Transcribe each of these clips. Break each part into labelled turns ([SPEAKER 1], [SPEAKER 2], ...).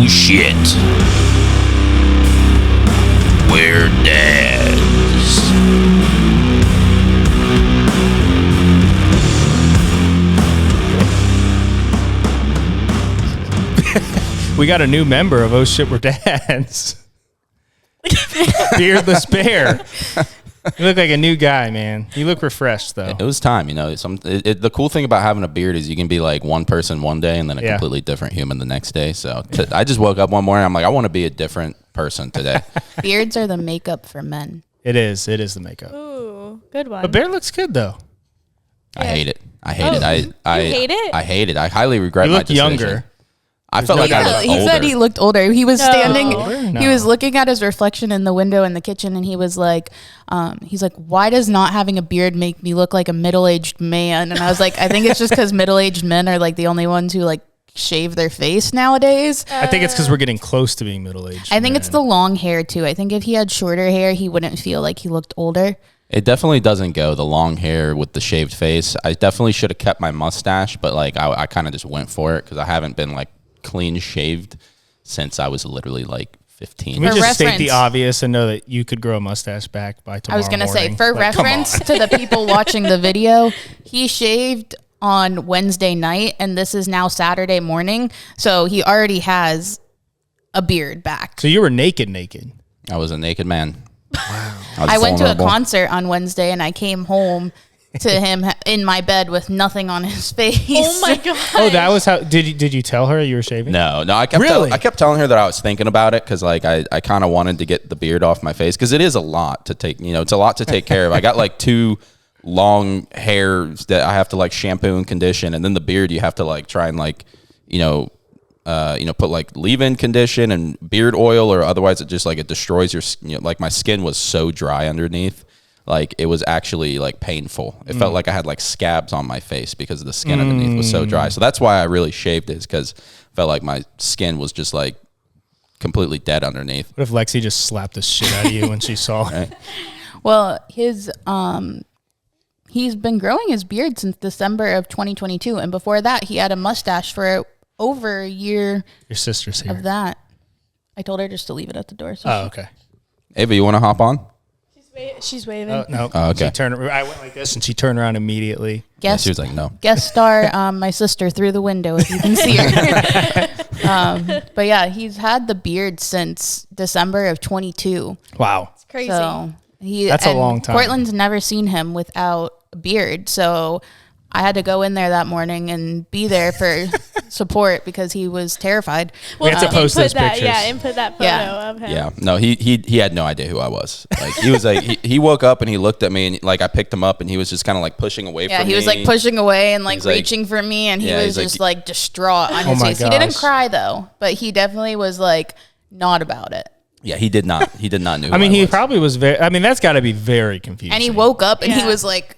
[SPEAKER 1] Oh shit. We're dads.
[SPEAKER 2] We got a new member of Oh Shit, We're Dads. Beardless Bear. You look like a new guy, man. You look refreshed, though.
[SPEAKER 3] It was time, you know. The cool thing about having a beard is you can be like one person one day and then a completely different human the next day. So I just woke up one morning. I'm like, I want to be a different person today.
[SPEAKER 4] Beards are the makeup for men.
[SPEAKER 2] It is. It is the makeup.
[SPEAKER 5] Ooh, good one.
[SPEAKER 2] But Bear looks good, though.
[SPEAKER 3] I hate it. I hate it. I
[SPEAKER 5] hate it?
[SPEAKER 3] I hate it. I highly regret
[SPEAKER 2] You
[SPEAKER 3] my
[SPEAKER 2] look
[SPEAKER 3] decision.
[SPEAKER 2] younger.
[SPEAKER 3] I felt like I looked older.
[SPEAKER 4] He said he looked older. He was standing.
[SPEAKER 2] No.
[SPEAKER 4] He was looking at his reflection in the window in the kitchen, and he was like, why does not having a beard make me look like a middle-aged man? And I was like, I think it's just because middle-aged men are like the only ones who like shave their face nowadays.
[SPEAKER 2] I think it's because we're getting close to being middle-aged.
[SPEAKER 4] I think it's the long hair too. I think if he had shorter hair, he wouldn't feel like he looked older.
[SPEAKER 3] It definitely doesn't go, the long hair with the shaved face. I definitely should have kept my mustache, but like I kind of just went for it because I haven't been like clean shaved since I was literally like 15.
[SPEAKER 2] Can we
[SPEAKER 4] For
[SPEAKER 2] just state
[SPEAKER 4] reference-
[SPEAKER 2] the obvious and know that you could grow a mustache back by tomorrow
[SPEAKER 4] I was going to say,
[SPEAKER 2] morning?
[SPEAKER 4] for
[SPEAKER 2] Like, come
[SPEAKER 4] reference
[SPEAKER 2] on.
[SPEAKER 4] to the people watching the video, he shaved on Wednesday night, and this is now Saturday morning. So he already has a beard back.
[SPEAKER 2] So you were naked.
[SPEAKER 3] I was a naked man. Wow.
[SPEAKER 4] I went to a concert on Wednesday, and I came home to him in my bed with nothing on his face.
[SPEAKER 5] Oh my god!
[SPEAKER 2] Oh, that was how. Did you tell her you were shaving?
[SPEAKER 3] No. I kept I kept telling her that I was thinking about it because like I kind of wanted to get the beard off my face because it is a lot to take. You know, it's a lot to take care of. I got like 2 long hairs that I have to like shampoo and condition, and then the beard you have to like try and like put like leave-in condition and beard oil, or otherwise it just like it destroys your. Like my skin was so dry underneath. Like it was actually like painful. It felt like I had like scabs on my face because the skin underneath was so dry. So that's why I really shaved it, is because I felt like my skin was just like completely dead underneath.
[SPEAKER 2] What if Lexi just slapped the shit out of you when she saw it?
[SPEAKER 4] Well, he's been growing his beard since December of 2022, and before that, he had a mustache for over a year.
[SPEAKER 2] Your sister's here.
[SPEAKER 4] Of that. I told her just to leave it at the door. So
[SPEAKER 2] Oh, okay.
[SPEAKER 3] Ava, you want to hop on?
[SPEAKER 5] She's waving.
[SPEAKER 2] Oh, no.
[SPEAKER 3] Oh, okay.
[SPEAKER 2] I went like this, and she turned around immediately.
[SPEAKER 3] Yeah, she was like, no.
[SPEAKER 4] Guest star, my sister through the window, if you can see her. But yeah, he's had the beard since December of 22.
[SPEAKER 2] Wow.
[SPEAKER 5] It's crazy.
[SPEAKER 4] So
[SPEAKER 2] That's a long time.
[SPEAKER 4] Portland's never seen him without a beard. So I had to go in there that morning and be there for support because he was terrified.
[SPEAKER 2] We have to post those pictures.
[SPEAKER 5] Yeah, input that photo of him.
[SPEAKER 3] Yeah, no, he had no idea who I was. Like he was like he woke up and he looked at me and like I picked him up and he was just kind of like pushing away from me.
[SPEAKER 4] Yeah, he was like pushing away and like
[SPEAKER 3] He's like-
[SPEAKER 4] reaching for me, and he
[SPEAKER 3] Yeah,
[SPEAKER 4] was
[SPEAKER 3] he's
[SPEAKER 4] just
[SPEAKER 3] like-
[SPEAKER 4] like distraught on his
[SPEAKER 2] my
[SPEAKER 4] face. He didn't
[SPEAKER 2] gosh.
[SPEAKER 4] cry though, but he definitely was like not about it.
[SPEAKER 3] Yeah, he did not know.
[SPEAKER 2] I mean,
[SPEAKER 3] who
[SPEAKER 2] he
[SPEAKER 3] was.
[SPEAKER 2] probably was very. I mean, that's got to be very confusing.
[SPEAKER 4] And he woke up and he was like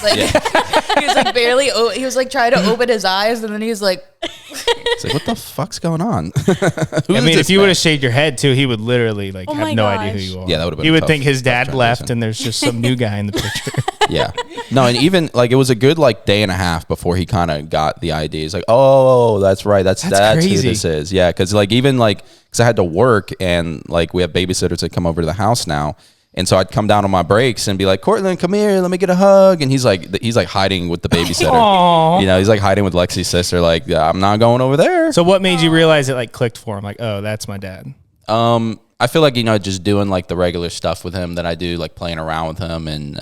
[SPEAKER 4] he was like barely. He was like trying to open his eyes, and then he was like,
[SPEAKER 3] It's like, what the fuck's going on?
[SPEAKER 2] I mean, if you would have shaved your head too, he would literally like
[SPEAKER 5] Oh
[SPEAKER 2] have
[SPEAKER 5] my
[SPEAKER 2] no idea who
[SPEAKER 5] gosh.
[SPEAKER 2] you are.
[SPEAKER 3] Yeah, that would've been
[SPEAKER 2] He
[SPEAKER 3] a
[SPEAKER 2] would
[SPEAKER 3] tough-
[SPEAKER 2] think his dad
[SPEAKER 3] tough
[SPEAKER 2] left,
[SPEAKER 3] transition.
[SPEAKER 2] and there's just some new guy in the picture.
[SPEAKER 3] Yeah. No, and even like it was a good like day and a half before he kind of got the idea. He's like, oh, that's right. That's who
[SPEAKER 2] crazy.
[SPEAKER 3] this is. Yeah. Cause like even like, cause I had to work and like we have babysitters that come over to the house now. And so I'd come down on my breaks and be like, Cortland, come here, let me get a hug. And he's like hiding with the babysitter.
[SPEAKER 2] Aw.
[SPEAKER 3] You know, he's like hiding with Lexi's sister. Like, I'm not going over there.
[SPEAKER 2] So what made you realize it like clicked for him? Like, oh, that's my dad.
[SPEAKER 3] I feel like, you know, just doing like the regular stuff with him that I do, like playing around with him and,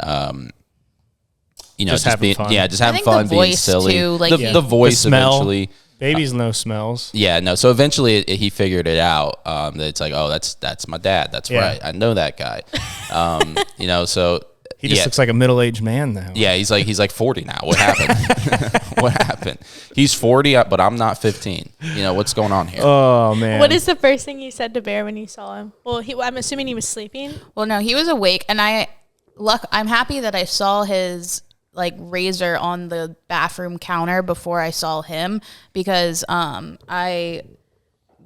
[SPEAKER 3] you know,
[SPEAKER 2] Just
[SPEAKER 3] just
[SPEAKER 2] having
[SPEAKER 3] being,
[SPEAKER 2] fun.
[SPEAKER 3] yeah, just
[SPEAKER 4] I
[SPEAKER 3] having
[SPEAKER 4] think the
[SPEAKER 3] fun, being
[SPEAKER 4] voice,
[SPEAKER 3] silly.
[SPEAKER 4] too, like,
[SPEAKER 3] the voice
[SPEAKER 2] The smell.
[SPEAKER 3] eventually.
[SPEAKER 2] Babies no smells.
[SPEAKER 3] Yeah, no. So eventually he figured it out. That it's like, oh, that's my dad. That's
[SPEAKER 2] Yeah.
[SPEAKER 3] right. I know that guy. You know, so
[SPEAKER 2] He just looks like a middle-aged man now.
[SPEAKER 3] yeah, he's like 40 now. What happened? What happened? He's 40, but I'm not 15. You know, what's going on here?
[SPEAKER 2] Oh man.
[SPEAKER 5] What is the first thing you said to Bear when you saw him? Well, I'm assuming he was sleeping.
[SPEAKER 4] well, no, he was awake, and I'm happy that I saw his like razor on the bathroom counter before I saw him, because I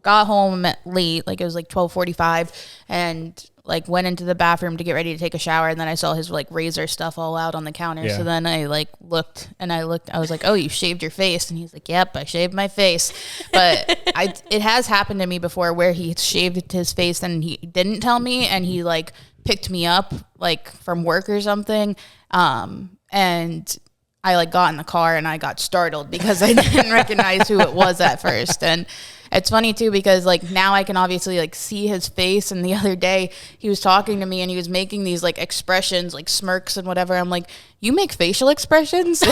[SPEAKER 4] got home late, like it was like 12:45, and like went into the bathroom to get ready to take a shower, and then I saw his like razor stuff all out on the counter.
[SPEAKER 2] Yeah.
[SPEAKER 4] So then I like looked, I was like, "Oh, you shaved your face?" And he's like, "Yep, I shaved my face." But it has happened to me before where he shaved his face and he didn't tell me, and he like picked me up like from work or something, and I like got in the car and I got startled because I didn't recognize who it was at first. And it's funny too, because like now I can obviously like see his face. And the other day he was talking to me and he was making these like expressions, like smirks and whatever. I'm like, "You make facial expressions?"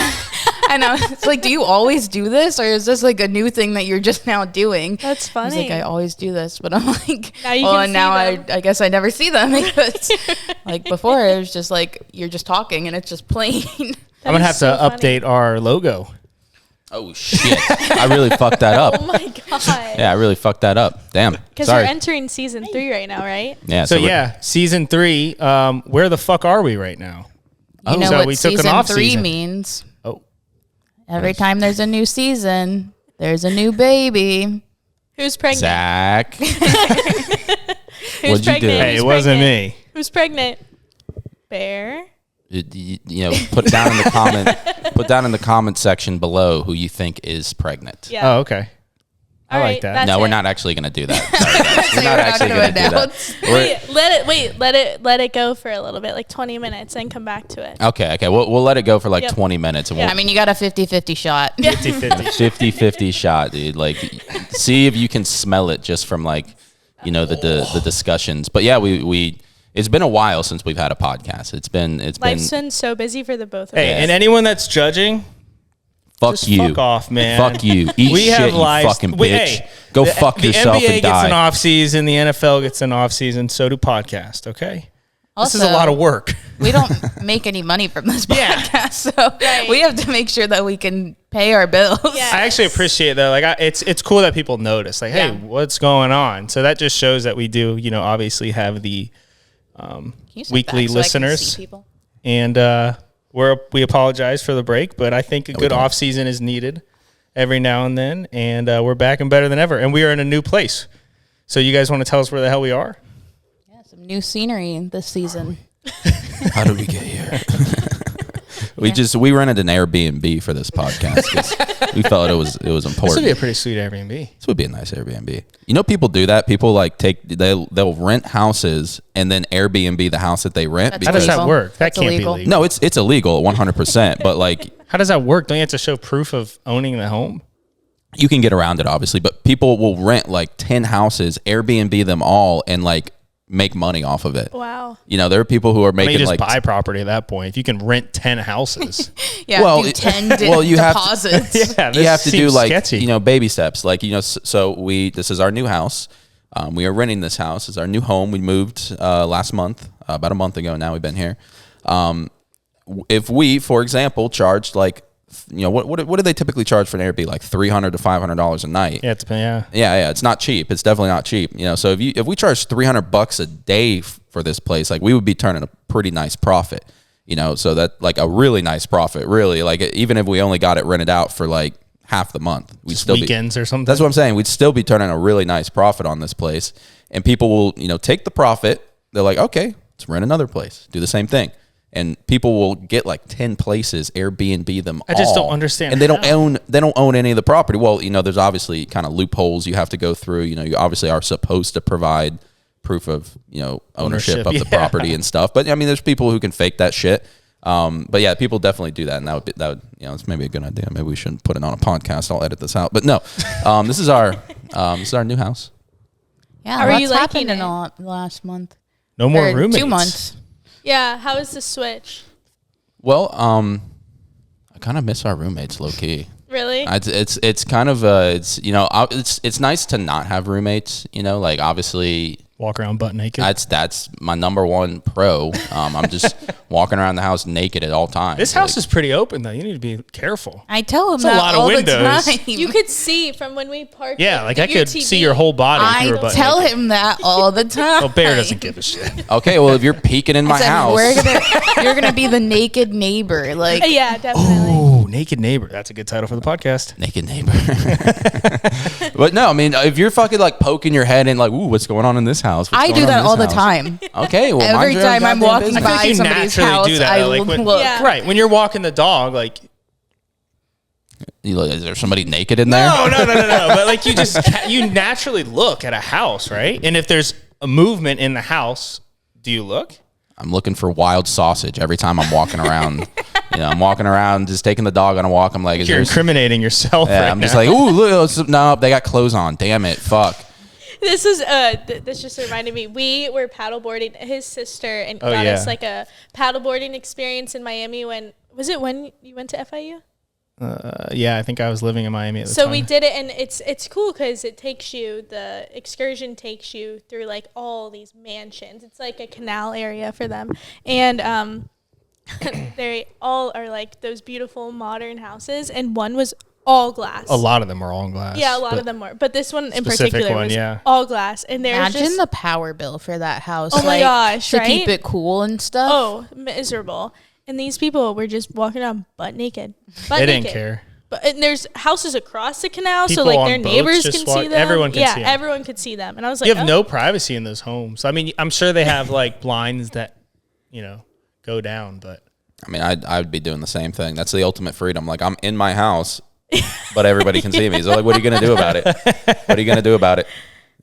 [SPEAKER 4] And I was like, "Do you always do this? Or is this like a new thing that you're just now doing?"
[SPEAKER 5] That's funny.
[SPEAKER 4] He's like, "I always do this." But I'm like,
[SPEAKER 5] Now you
[SPEAKER 4] well,
[SPEAKER 5] can
[SPEAKER 4] and
[SPEAKER 5] see
[SPEAKER 4] now
[SPEAKER 5] them.
[SPEAKER 4] I guess I never see them because like before it was just like, you're just talking and it's just plain.
[SPEAKER 2] I'm gonna have
[SPEAKER 5] is so
[SPEAKER 2] to
[SPEAKER 5] funny.
[SPEAKER 2] update our logo.
[SPEAKER 3] Oh shit! I really fucked that up.
[SPEAKER 5] Oh my god.
[SPEAKER 3] Yeah, I really fucked that up. Damn.
[SPEAKER 5] Because
[SPEAKER 3] Sorry.
[SPEAKER 5] you're entering season 3 right now, right?
[SPEAKER 3] Yeah.
[SPEAKER 2] So
[SPEAKER 3] we're-
[SPEAKER 2] yeah, season 3. Where the fuck are we right now?
[SPEAKER 4] You know
[SPEAKER 2] So
[SPEAKER 4] what
[SPEAKER 2] we took an
[SPEAKER 4] season
[SPEAKER 2] off
[SPEAKER 4] 3
[SPEAKER 2] season.
[SPEAKER 4] means?
[SPEAKER 2] Oh,
[SPEAKER 4] Every time there's a new season, there's a new baby.
[SPEAKER 5] Who's pregnant?
[SPEAKER 3] Zach.
[SPEAKER 5] Who's
[SPEAKER 3] What'd you do?
[SPEAKER 5] pregnant?
[SPEAKER 2] hey,
[SPEAKER 5] Who's
[SPEAKER 2] it wasn't
[SPEAKER 5] pregnant?
[SPEAKER 2] me.
[SPEAKER 5] Who's pregnant? Bear.
[SPEAKER 3] You know, put down in the comment section below who you think is pregnant.
[SPEAKER 5] Yeah.
[SPEAKER 2] Oh, okay. I
[SPEAKER 5] All
[SPEAKER 2] like
[SPEAKER 5] right,
[SPEAKER 2] that.
[SPEAKER 5] that's
[SPEAKER 3] No, we're
[SPEAKER 5] it.
[SPEAKER 3] not actually going to do that. Sorry, guys.
[SPEAKER 4] So
[SPEAKER 3] We're not
[SPEAKER 4] you're not
[SPEAKER 3] actually
[SPEAKER 4] gonna
[SPEAKER 3] going to do that.
[SPEAKER 4] announce?
[SPEAKER 3] We're-
[SPEAKER 5] Let it go for a little bit, like 20 minutes, and come back to it.
[SPEAKER 3] Okay. We'll let it go for like
[SPEAKER 5] Yep.
[SPEAKER 3] 20 minutes. And
[SPEAKER 5] Yeah.
[SPEAKER 4] I mean, you got a 50-50 shot.
[SPEAKER 2] 50-50.
[SPEAKER 3] 50-50 shot, dude. Like, see if you can smell it just from like, you know, the discussions. But yeah, we it's been a while since we've had a podcast. It's been
[SPEAKER 5] Life's been so busy for the both of
[SPEAKER 2] Hey,
[SPEAKER 5] us.
[SPEAKER 2] and anyone that's judging,
[SPEAKER 3] fuck
[SPEAKER 2] just
[SPEAKER 3] you.
[SPEAKER 2] fuck off, man.
[SPEAKER 3] Fuck you. Eat
[SPEAKER 2] We
[SPEAKER 3] shit,
[SPEAKER 2] have
[SPEAKER 3] you
[SPEAKER 2] lives.
[SPEAKER 3] fucking bitch.
[SPEAKER 2] Hey,
[SPEAKER 3] Go fuck yourself
[SPEAKER 2] the NBA
[SPEAKER 3] and
[SPEAKER 2] gets an
[SPEAKER 3] die.
[SPEAKER 2] off season. The NFL gets an off season. So do podcast. Okay.
[SPEAKER 4] Also,
[SPEAKER 2] This is a lot of work.
[SPEAKER 4] We don't make any money from this
[SPEAKER 2] Yeah.
[SPEAKER 4] podcast, so we have to make sure that we can pay our bills.
[SPEAKER 5] Yeah.
[SPEAKER 2] I actually appreciate that. Like, it's cool that people notice. Like, hey,
[SPEAKER 4] Yeah.
[SPEAKER 2] what's going on? So that just shows that we do, you know, obviously have the
[SPEAKER 4] Can you sit
[SPEAKER 2] weekly
[SPEAKER 4] back so I can
[SPEAKER 2] listeners.
[SPEAKER 4] see people?
[SPEAKER 2] And we apologize for the break, but I think a good
[SPEAKER 3] don't.
[SPEAKER 2] off season is needed every now and then. And we're back and better than ever. And we are in a new place. So you guys want to tell us where the hell we are?
[SPEAKER 4] Yeah, some new scenery this season.
[SPEAKER 3] How did we get here? we rented an Airbnb for this podcast 'cause we felt it was
[SPEAKER 2] This would
[SPEAKER 3] important.
[SPEAKER 2] be a pretty sweet Airbnb.
[SPEAKER 3] This would be a nice Airbnb. You know, people do that. People like they'll rent houses and then Airbnb the house that they rent.
[SPEAKER 4] That's
[SPEAKER 2] How does that
[SPEAKER 4] illegal.
[SPEAKER 2] work? That
[SPEAKER 4] That's
[SPEAKER 2] can't
[SPEAKER 4] illegal.
[SPEAKER 2] be legal.
[SPEAKER 3] No, it's illegal 100%. But like,
[SPEAKER 2] How does that work? Don't you have to show proof of owning the home?
[SPEAKER 3] you can get around it obviously. But people will rent like 10 houses, Airbnb them all, and like make money off of it.
[SPEAKER 5] Wow.
[SPEAKER 3] You know, there are people who are
[SPEAKER 2] I mean,
[SPEAKER 3] making
[SPEAKER 2] you just
[SPEAKER 3] like
[SPEAKER 2] buy property at that point. If you can rent 10 houses.
[SPEAKER 4] Yeah,
[SPEAKER 3] Well,
[SPEAKER 4] do
[SPEAKER 3] it-
[SPEAKER 4] 10
[SPEAKER 3] well, you have to-
[SPEAKER 4] deposits.
[SPEAKER 2] Yeah,
[SPEAKER 3] you
[SPEAKER 2] this
[SPEAKER 3] have to do
[SPEAKER 2] seems
[SPEAKER 3] like
[SPEAKER 2] sketchy.
[SPEAKER 3] you know, baby steps. Like, you know, so this is our new house. We are renting this house. It's our new home. We moved last month, about a month ago now. We've been here. If we, for example, charged like, you know, what do they typically charge for an Airbnb? Like $300 to $500 a night.
[SPEAKER 2] Yeah, yeah.
[SPEAKER 3] Yeah, it's not cheap. It's definitely not cheap. You know, so if we charge $300 a day for this place, like we would be turning a pretty nice profit. You know, so that like a really nice profit. Really, like even if we only got it rented out for like half the month, we'd still
[SPEAKER 2] Weekends or something.
[SPEAKER 3] That's what I'm saying. We'd still be turning a really nice profit on this place, and people will, you know, take the profit. They're like, okay, let's rent another place, do the same thing. And people will get like 10 places, Airbnb them.
[SPEAKER 2] I just
[SPEAKER 3] all,
[SPEAKER 2] don't understand
[SPEAKER 3] And they don't
[SPEAKER 2] how.
[SPEAKER 3] own any of the property. Well, you know, there's obviously kind of loopholes you have to go through. You know, you obviously are supposed to provide proof of, you know, ownership of the
[SPEAKER 2] yeah.
[SPEAKER 3] property and stuff. But I mean, there's people who can fake that shit. But yeah, people definitely do that, and that would you know, it's maybe a good idea. Maybe we shouldn't put it on a podcast. I'll edit this out. But no, this is our new house.
[SPEAKER 4] Yeah,
[SPEAKER 5] How are you
[SPEAKER 4] lots
[SPEAKER 5] liking
[SPEAKER 4] happened in
[SPEAKER 5] it?
[SPEAKER 4] the last month.
[SPEAKER 2] No more
[SPEAKER 4] Or
[SPEAKER 2] roommates.
[SPEAKER 4] 2 months.
[SPEAKER 5] Yeah. How is the switch?
[SPEAKER 3] Well, I kind of miss our roommates, low key.
[SPEAKER 5] Really?
[SPEAKER 3] It's kind of it's you know, it's nice to not have roommates. You know, like obviously
[SPEAKER 2] Walk around butt naked.
[SPEAKER 3] that's my number one pro. I'm just walking around the house naked at all times.
[SPEAKER 2] This house is pretty open, though. You need to be careful.
[SPEAKER 4] I tell him
[SPEAKER 2] a
[SPEAKER 4] that
[SPEAKER 2] lot of
[SPEAKER 4] all
[SPEAKER 2] windows.
[SPEAKER 4] the time.
[SPEAKER 5] You could see from when we parked.
[SPEAKER 2] Yeah, like
[SPEAKER 5] your
[SPEAKER 2] I could
[SPEAKER 5] TV.
[SPEAKER 2] see your whole body if you were
[SPEAKER 4] I
[SPEAKER 2] butt
[SPEAKER 4] tell
[SPEAKER 2] naked.
[SPEAKER 4] him that all the time.
[SPEAKER 2] Well, Bear doesn't give a shit.
[SPEAKER 3] Okay, well, if you're peeking in my
[SPEAKER 4] I said,
[SPEAKER 3] house,
[SPEAKER 4] you're gonna be the naked neighbor. Like,
[SPEAKER 5] Yeah, definitely.
[SPEAKER 2] Ooh, Naked Neighbor. That's a good title for the podcast.
[SPEAKER 3] Naked Neighbor. But no, I mean, if you're fucking like poking your head in, like, ooh, what's going on in this house? What's
[SPEAKER 4] I
[SPEAKER 3] going
[SPEAKER 4] do
[SPEAKER 3] on
[SPEAKER 4] that
[SPEAKER 3] in this
[SPEAKER 4] all the
[SPEAKER 3] house?
[SPEAKER 4] time.
[SPEAKER 3] Okay, well,
[SPEAKER 4] Every
[SPEAKER 3] mind your own
[SPEAKER 4] time I'm
[SPEAKER 3] goddamn
[SPEAKER 4] walking
[SPEAKER 3] business.
[SPEAKER 2] I feel
[SPEAKER 4] by
[SPEAKER 2] like you
[SPEAKER 4] somebody's
[SPEAKER 2] naturally
[SPEAKER 4] house,
[SPEAKER 2] do that,
[SPEAKER 4] I
[SPEAKER 2] though, like when-
[SPEAKER 4] look.
[SPEAKER 5] Yeah.
[SPEAKER 2] Right. When you're walking the dog, like,
[SPEAKER 3] You look, is there somebody naked in there?
[SPEAKER 2] no. But like you naturally look at a house, right? And if there's a movement in the house, do you look?
[SPEAKER 3] I'm looking for wild sausage every time I'm walking around. I'm walking around, just taking the dog on a walk. I'm like, is
[SPEAKER 2] You're
[SPEAKER 3] there?
[SPEAKER 2] incriminating yourself.
[SPEAKER 3] Yeah,
[SPEAKER 2] right
[SPEAKER 3] I'm just
[SPEAKER 2] now.
[SPEAKER 3] like, ooh, look, no, they got clothes on. Damn it, fuck.
[SPEAKER 5] This is this just reminded me. We were paddleboarding. His sister and got us like a paddleboarding experience in Miami. When you went to FIU?
[SPEAKER 2] Yeah, I think I was living in Miami at the
[SPEAKER 5] So
[SPEAKER 2] time.
[SPEAKER 5] we did it, and it's cool because the excursion takes you through like all these mansions. It's like a canal area for them, and they all are like those beautiful modern houses, and one was all glass.
[SPEAKER 2] A lot of them are all in glass.
[SPEAKER 5] Yeah, a lot
[SPEAKER 2] but
[SPEAKER 5] of them were, but this one in
[SPEAKER 2] specific
[SPEAKER 5] particular
[SPEAKER 2] one,
[SPEAKER 5] was
[SPEAKER 2] yeah.
[SPEAKER 5] all glass, and there's
[SPEAKER 4] Imagine
[SPEAKER 5] just
[SPEAKER 4] the power bill for that house.
[SPEAKER 5] Oh my gosh,
[SPEAKER 4] to
[SPEAKER 5] right?
[SPEAKER 4] keep it cool and stuff.
[SPEAKER 5] oh miserable. And these people were just walking around butt naked.
[SPEAKER 2] They didn't care.
[SPEAKER 5] But and there's houses across the canal,
[SPEAKER 2] People
[SPEAKER 5] so like
[SPEAKER 2] on
[SPEAKER 5] their
[SPEAKER 2] boats
[SPEAKER 5] neighbors
[SPEAKER 2] just
[SPEAKER 5] can
[SPEAKER 2] walk-
[SPEAKER 5] see them.
[SPEAKER 2] everyone can see them.
[SPEAKER 5] everyone could see them. And I was like,
[SPEAKER 2] You have
[SPEAKER 5] oh.
[SPEAKER 2] no privacy in those homes. I mean, I'm sure they have like blinds that, go down, but
[SPEAKER 3] I mean, I'd be doing the same thing. That's the ultimate freedom. Like, I'm in my house, but everybody can see me. So like, what are you gonna do about it? What are you gonna do about it?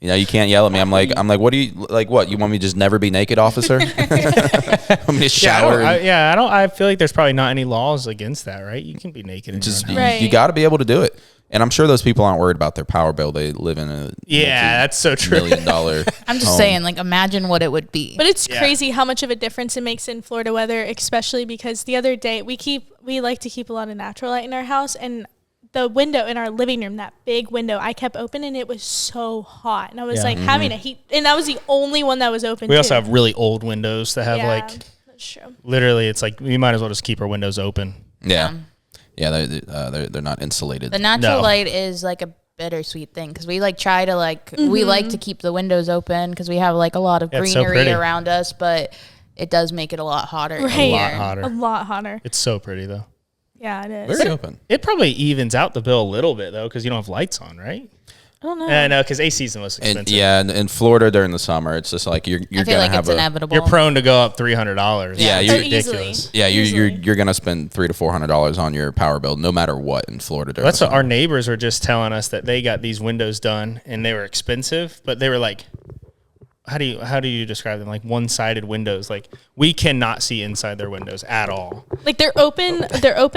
[SPEAKER 3] You can't yell at me. I'm like, what do you like? What you want me to just never be naked, officer? Want me to shower?
[SPEAKER 2] I feel like there's probably not any laws against that, right? You can be naked and
[SPEAKER 3] Just
[SPEAKER 5] Right.
[SPEAKER 3] you got to be able to do it. And I'm sure those people aren't worried about their power bill. They live in a
[SPEAKER 2] that's so true.
[SPEAKER 3] $1 million.
[SPEAKER 4] I'm just
[SPEAKER 3] home.
[SPEAKER 4] saying, like, imagine what it would be.
[SPEAKER 5] But it's
[SPEAKER 2] Yeah.
[SPEAKER 5] crazy how much of a difference it makes in Florida weather, especially because the other day we like to keep a lot of natural light in our house, and the window in our living room, that big window, I kept open and it was so hot, and I was like having a heat, and that was the only one that was open.
[SPEAKER 2] We also have really old windows that have
[SPEAKER 5] that's true.
[SPEAKER 2] literally, it's like we might as well just keep our windows open.
[SPEAKER 3] Yeah, they're not insulated.
[SPEAKER 4] The natural
[SPEAKER 2] No.
[SPEAKER 4] light is like a bittersweet thing because we like try to we like to keep the windows open because we have like a lot of
[SPEAKER 2] Yeah, it's so
[SPEAKER 4] greenery
[SPEAKER 2] pretty.
[SPEAKER 4] around us, but it does make it a lot hotter.
[SPEAKER 5] Right.
[SPEAKER 4] here.
[SPEAKER 2] A
[SPEAKER 5] A lot hotter.
[SPEAKER 2] It's so pretty though.
[SPEAKER 5] Yeah, it is.
[SPEAKER 3] Very open.
[SPEAKER 2] It probably evens out the bill a little bit though, because you don't have lights on, right?
[SPEAKER 5] I don't know.
[SPEAKER 2] No, because AC is the most expensive.
[SPEAKER 3] And yeah, in Florida during the summer, it's just like you're
[SPEAKER 4] I feel
[SPEAKER 3] gonna
[SPEAKER 4] like
[SPEAKER 3] have
[SPEAKER 4] it's
[SPEAKER 3] a
[SPEAKER 4] inevitable.
[SPEAKER 2] You're prone to go up $300.
[SPEAKER 3] Yeah,
[SPEAKER 2] It's
[SPEAKER 3] you're-
[SPEAKER 2] ridiculous.
[SPEAKER 3] yeah
[SPEAKER 5] Easily.
[SPEAKER 3] you're gonna spend $300 to $400 on your power bill no matter what in Florida during
[SPEAKER 2] That's
[SPEAKER 3] the
[SPEAKER 2] what
[SPEAKER 3] summer.
[SPEAKER 2] our neighbors were just telling us, that they got these windows done and they were expensive, but they were like, how do you describe them? Like one-sided windows. Like we cannot see inside their windows at all.
[SPEAKER 5] Like they're open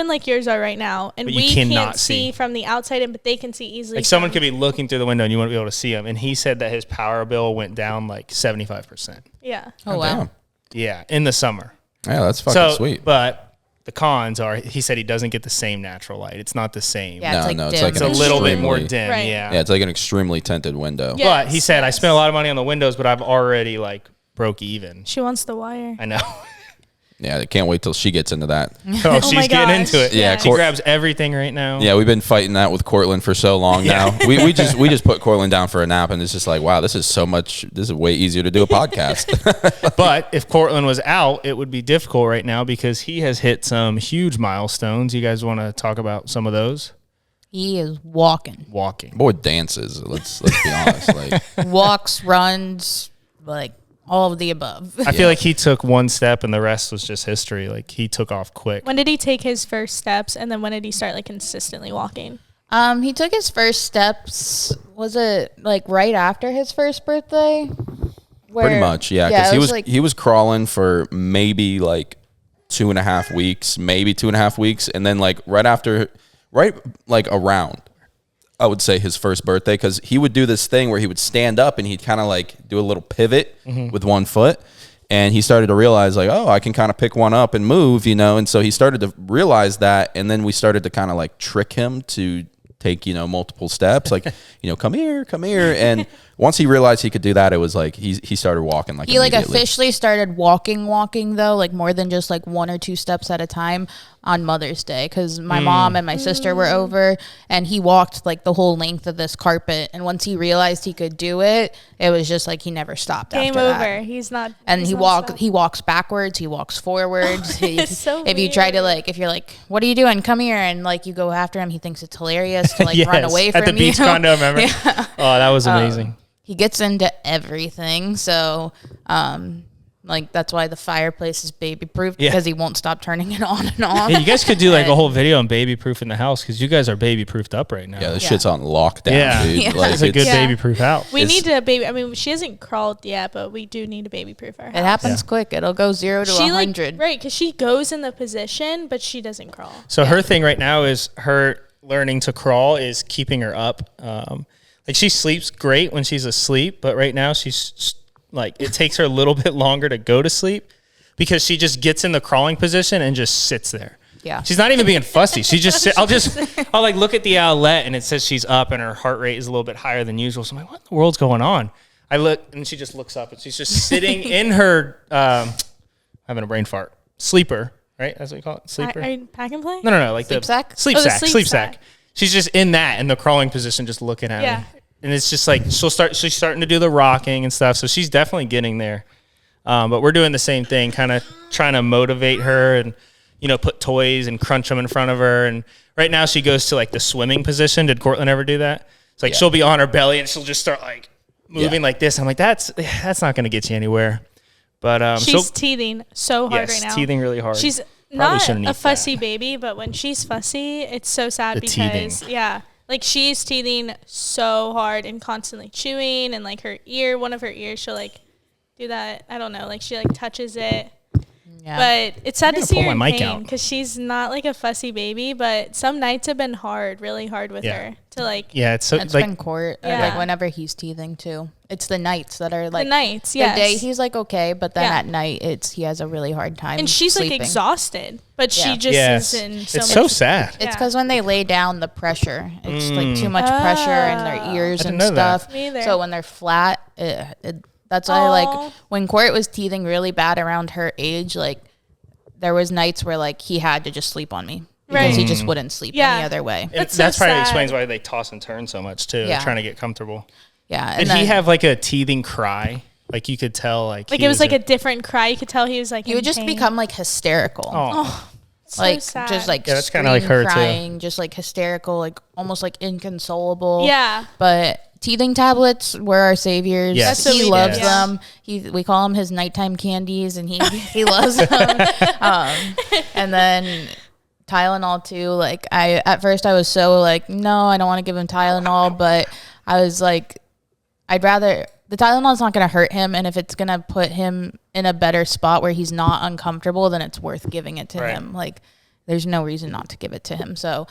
[SPEAKER 5] like yours are right now, and
[SPEAKER 2] But you
[SPEAKER 5] we
[SPEAKER 2] cannot
[SPEAKER 5] can't see from the outside in, but they can see easily.
[SPEAKER 2] Like someone
[SPEAKER 5] from-
[SPEAKER 2] could be looking through the window and you wouldn't be able to see them. And he said that his power bill went down like 75%.
[SPEAKER 5] Yeah.
[SPEAKER 4] Oh wow.
[SPEAKER 3] Damn.
[SPEAKER 2] Yeah, in the summer.
[SPEAKER 3] Yeah, that's fucking
[SPEAKER 2] So,
[SPEAKER 3] sweet.
[SPEAKER 2] but the cons are, he said he doesn't get the same natural light. It's not the same.
[SPEAKER 4] Yeah, it's like
[SPEAKER 3] No, it's
[SPEAKER 4] dim.
[SPEAKER 3] like
[SPEAKER 2] It's
[SPEAKER 3] an
[SPEAKER 2] a little bit more
[SPEAKER 3] extremely-
[SPEAKER 2] dim.
[SPEAKER 5] Right.
[SPEAKER 2] Yeah.
[SPEAKER 3] Yeah, it's like an extremely tinted window.
[SPEAKER 5] Yeah.
[SPEAKER 2] But he
[SPEAKER 5] Yes,
[SPEAKER 2] said, I
[SPEAKER 5] yes.
[SPEAKER 2] spent a lot of money on the windows, but I've already like broke even.
[SPEAKER 5] She wants the wire.
[SPEAKER 2] I know.
[SPEAKER 3] Yeah, I can't wait till she gets into that.
[SPEAKER 2] Oh, she's
[SPEAKER 5] my
[SPEAKER 2] getting
[SPEAKER 5] gosh.
[SPEAKER 2] into it.
[SPEAKER 3] Yeah,
[SPEAKER 2] She
[SPEAKER 3] Cor-
[SPEAKER 2] grabs everything right now.
[SPEAKER 3] Yeah, we've been fighting that with Cortland for so long now. We just put Cortland down for a nap, and it's just like, wow, this is way easier to do a podcast.
[SPEAKER 2] But if Cortland was out, it would be difficult right now because he has hit some huge milestones. You guys want to talk about some of those?
[SPEAKER 4] He is walking,
[SPEAKER 2] Walking.
[SPEAKER 3] Boy dances. Let's be honest. Like,
[SPEAKER 4] walks, runs, like all of the above.
[SPEAKER 2] I feel like he took one step and the rest was just history. Like he took off quick.
[SPEAKER 5] When did he take his first steps, and then when did he start like consistently walking?
[SPEAKER 4] He took his first steps. Was it like right after his first birthday? Where,
[SPEAKER 3] pretty much, yeah. Because
[SPEAKER 4] it
[SPEAKER 3] he was crawling for maybe like 2.5 weeks, and then like right like around, I would say his first birthday, because he would do this thing where he would stand up and he'd kind of like do a little pivot with one foot. And he started to realize like, oh, I can kind of pick one up and move, And so he started to realize that. And then we started to kind of like trick him to take, multiple steps, like, come here. And once he realized he could do that, it was like he started walking like
[SPEAKER 4] he like
[SPEAKER 3] immediately.
[SPEAKER 4] officially started walking though, like more than just like 1 or 2 steps at a time on Mother's Day, because my mom and my sister were over, and he walked like the whole length of this carpet. And once he realized he could do it, it was just like he never stopped.
[SPEAKER 5] Game
[SPEAKER 4] after
[SPEAKER 5] over.
[SPEAKER 4] that.
[SPEAKER 5] He's not.
[SPEAKER 4] And
[SPEAKER 5] he's
[SPEAKER 4] he
[SPEAKER 5] not stopped.
[SPEAKER 4] walks backwards, he walks forwards.
[SPEAKER 5] It's so
[SPEAKER 4] if you try to
[SPEAKER 5] weird.
[SPEAKER 4] like, if you're like, what are you doing? Come here, and like you go after him, he thinks it's hilarious to like run away from
[SPEAKER 2] at the
[SPEAKER 4] you.
[SPEAKER 2] beach condo, remember?
[SPEAKER 4] Yeah.
[SPEAKER 2] Oh, that was amazing.
[SPEAKER 4] He gets into everything, so like that's why the fireplace is baby proof,
[SPEAKER 2] Yeah.
[SPEAKER 4] because he won't stop turning it on and off.
[SPEAKER 2] Yeah, you guys could do like a whole video on baby proof in the house, because you guys are baby proofed up right now.
[SPEAKER 3] Yeah, this
[SPEAKER 4] Yeah.
[SPEAKER 3] shit's on lockdown,
[SPEAKER 2] Yeah.
[SPEAKER 3] dude.
[SPEAKER 4] Yeah.
[SPEAKER 3] Like,
[SPEAKER 2] It's a good
[SPEAKER 5] Yeah.
[SPEAKER 2] baby proof house.
[SPEAKER 5] We
[SPEAKER 3] It's-
[SPEAKER 5] need to baby. I mean, she hasn't crawled yet, but we do need to baby proof our house.
[SPEAKER 4] It happens quick. It'll go 0 to
[SPEAKER 5] She
[SPEAKER 4] 100.
[SPEAKER 5] like right because she goes in the position, but she doesn't crawl.
[SPEAKER 2] So her thing right now is her learning to crawl is keeping her up. Like she sleeps great when she's asleep, but right now she's like, it takes her a little bit longer to go to sleep because she just gets in the crawling position and just sits there.
[SPEAKER 4] Yeah.
[SPEAKER 2] She's not even being fussy. She just I'll like look at the outlet and it says she's up and her heart rate is a little bit higher than usual. So I'm like, what in the world's going on? I look and she just looks up and she's just sitting in her having a brain fart. Sleeper, right? That's what you call it? Sleeper?
[SPEAKER 5] Are you pack and play?
[SPEAKER 2] No, like
[SPEAKER 4] Sleep
[SPEAKER 2] the
[SPEAKER 4] sack?
[SPEAKER 2] Sleep
[SPEAKER 5] Oh, the
[SPEAKER 2] sack.
[SPEAKER 5] sleep
[SPEAKER 2] Sleep
[SPEAKER 5] sack.
[SPEAKER 2] sack. She's just in that in the crawling position, just looking at
[SPEAKER 5] Yeah.
[SPEAKER 2] me. And it's just like she's starting to do the rocking and stuff. So she's definitely getting there. But we're doing the same thing, kind of trying to motivate her and, you know, put toys and crunch them in front of her. And right now she goes to like the swimming position. Did Cortland ever do that? It's like she'll be on her belly and she'll just start like moving like this. I'm like, that's not going to get you anywhere. But
[SPEAKER 5] She's teething so hard right now.
[SPEAKER 2] teething really hard.
[SPEAKER 5] She's
[SPEAKER 2] Probably
[SPEAKER 5] not
[SPEAKER 2] shouldn't
[SPEAKER 5] a
[SPEAKER 2] eat
[SPEAKER 5] fussy
[SPEAKER 2] that.
[SPEAKER 5] baby, but when she's fussy, it's so sad
[SPEAKER 2] The
[SPEAKER 5] because
[SPEAKER 2] teething.
[SPEAKER 5] yeah, like she's teething so hard and constantly chewing, and like her ear, one of her ears, she'll like do that. I don't know, like she like touches it.
[SPEAKER 4] Yeah.
[SPEAKER 5] But it's sad to
[SPEAKER 2] gonna
[SPEAKER 5] see
[SPEAKER 2] pull
[SPEAKER 5] her in
[SPEAKER 2] my mic
[SPEAKER 5] pain
[SPEAKER 2] out.
[SPEAKER 5] because she's not like a fussy baby, but some nights have been hard, really hard with
[SPEAKER 2] Yeah.
[SPEAKER 5] her to like
[SPEAKER 2] yeah, it's so
[SPEAKER 4] It's
[SPEAKER 2] like
[SPEAKER 4] been court.
[SPEAKER 5] Yeah.
[SPEAKER 4] Like whenever he's teething too. It's the nights that are like
[SPEAKER 5] the nights.
[SPEAKER 4] the
[SPEAKER 5] Yes.
[SPEAKER 4] day he's like okay, but then
[SPEAKER 5] Yeah.
[SPEAKER 4] at night he has a really hard time.
[SPEAKER 5] and she's
[SPEAKER 4] sleeping.
[SPEAKER 5] like exhausted, but
[SPEAKER 4] Yeah.
[SPEAKER 5] she just
[SPEAKER 2] yes.
[SPEAKER 5] is in
[SPEAKER 2] It's
[SPEAKER 5] so
[SPEAKER 2] so
[SPEAKER 5] much.
[SPEAKER 2] sad.
[SPEAKER 4] It's
[SPEAKER 5] Yeah.
[SPEAKER 4] because when they lay down, the pressure. It's like too much pressure in their ears
[SPEAKER 2] I
[SPEAKER 4] and
[SPEAKER 2] didn't know that.
[SPEAKER 4] stuff.
[SPEAKER 5] Me either.
[SPEAKER 4] So when they're flat, that's why like
[SPEAKER 5] Aw.
[SPEAKER 4] when Court was teething really bad around her age, like there was nights where like he had to just sleep on me because he
[SPEAKER 5] Right.
[SPEAKER 4] just wouldn't sleep
[SPEAKER 5] Yeah.
[SPEAKER 4] any other way.
[SPEAKER 2] And
[SPEAKER 5] That's so
[SPEAKER 2] probably
[SPEAKER 5] sad.
[SPEAKER 2] explains why they toss and turn so much too.
[SPEAKER 4] Yeah.
[SPEAKER 2] They're trying to get comfortable.
[SPEAKER 4] Yeah,
[SPEAKER 2] Did
[SPEAKER 4] and
[SPEAKER 2] he
[SPEAKER 4] then
[SPEAKER 2] have like a teething cry? Like you could tell, like
[SPEAKER 5] Like
[SPEAKER 2] he
[SPEAKER 5] it was like a different cry. You could tell he was like
[SPEAKER 4] he
[SPEAKER 5] in
[SPEAKER 4] would just
[SPEAKER 5] pain.
[SPEAKER 4] become like hysterical.
[SPEAKER 2] Oh,
[SPEAKER 5] So
[SPEAKER 4] like
[SPEAKER 5] sad.
[SPEAKER 4] just like
[SPEAKER 2] Yeah, that's kinda like her, too.
[SPEAKER 4] crying, just like hysterical, like almost like inconsolable.
[SPEAKER 5] Yeah.
[SPEAKER 4] But teething tablets were our saviors.
[SPEAKER 2] Yes. That's what
[SPEAKER 4] He
[SPEAKER 5] we
[SPEAKER 4] loves
[SPEAKER 5] did.
[SPEAKER 4] them. We call them his nighttime candies, and he loves them. And then Tylenol too. Like at first I was so like, no, I don't want to give him Tylenol, but I was like, I'd rather the Tylenol's not going to hurt him, and if it's going to put him in a better spot where he's not uncomfortable, then it's worth giving it to
[SPEAKER 2] Right.
[SPEAKER 4] him. Like there's no reason not to give it to him. So,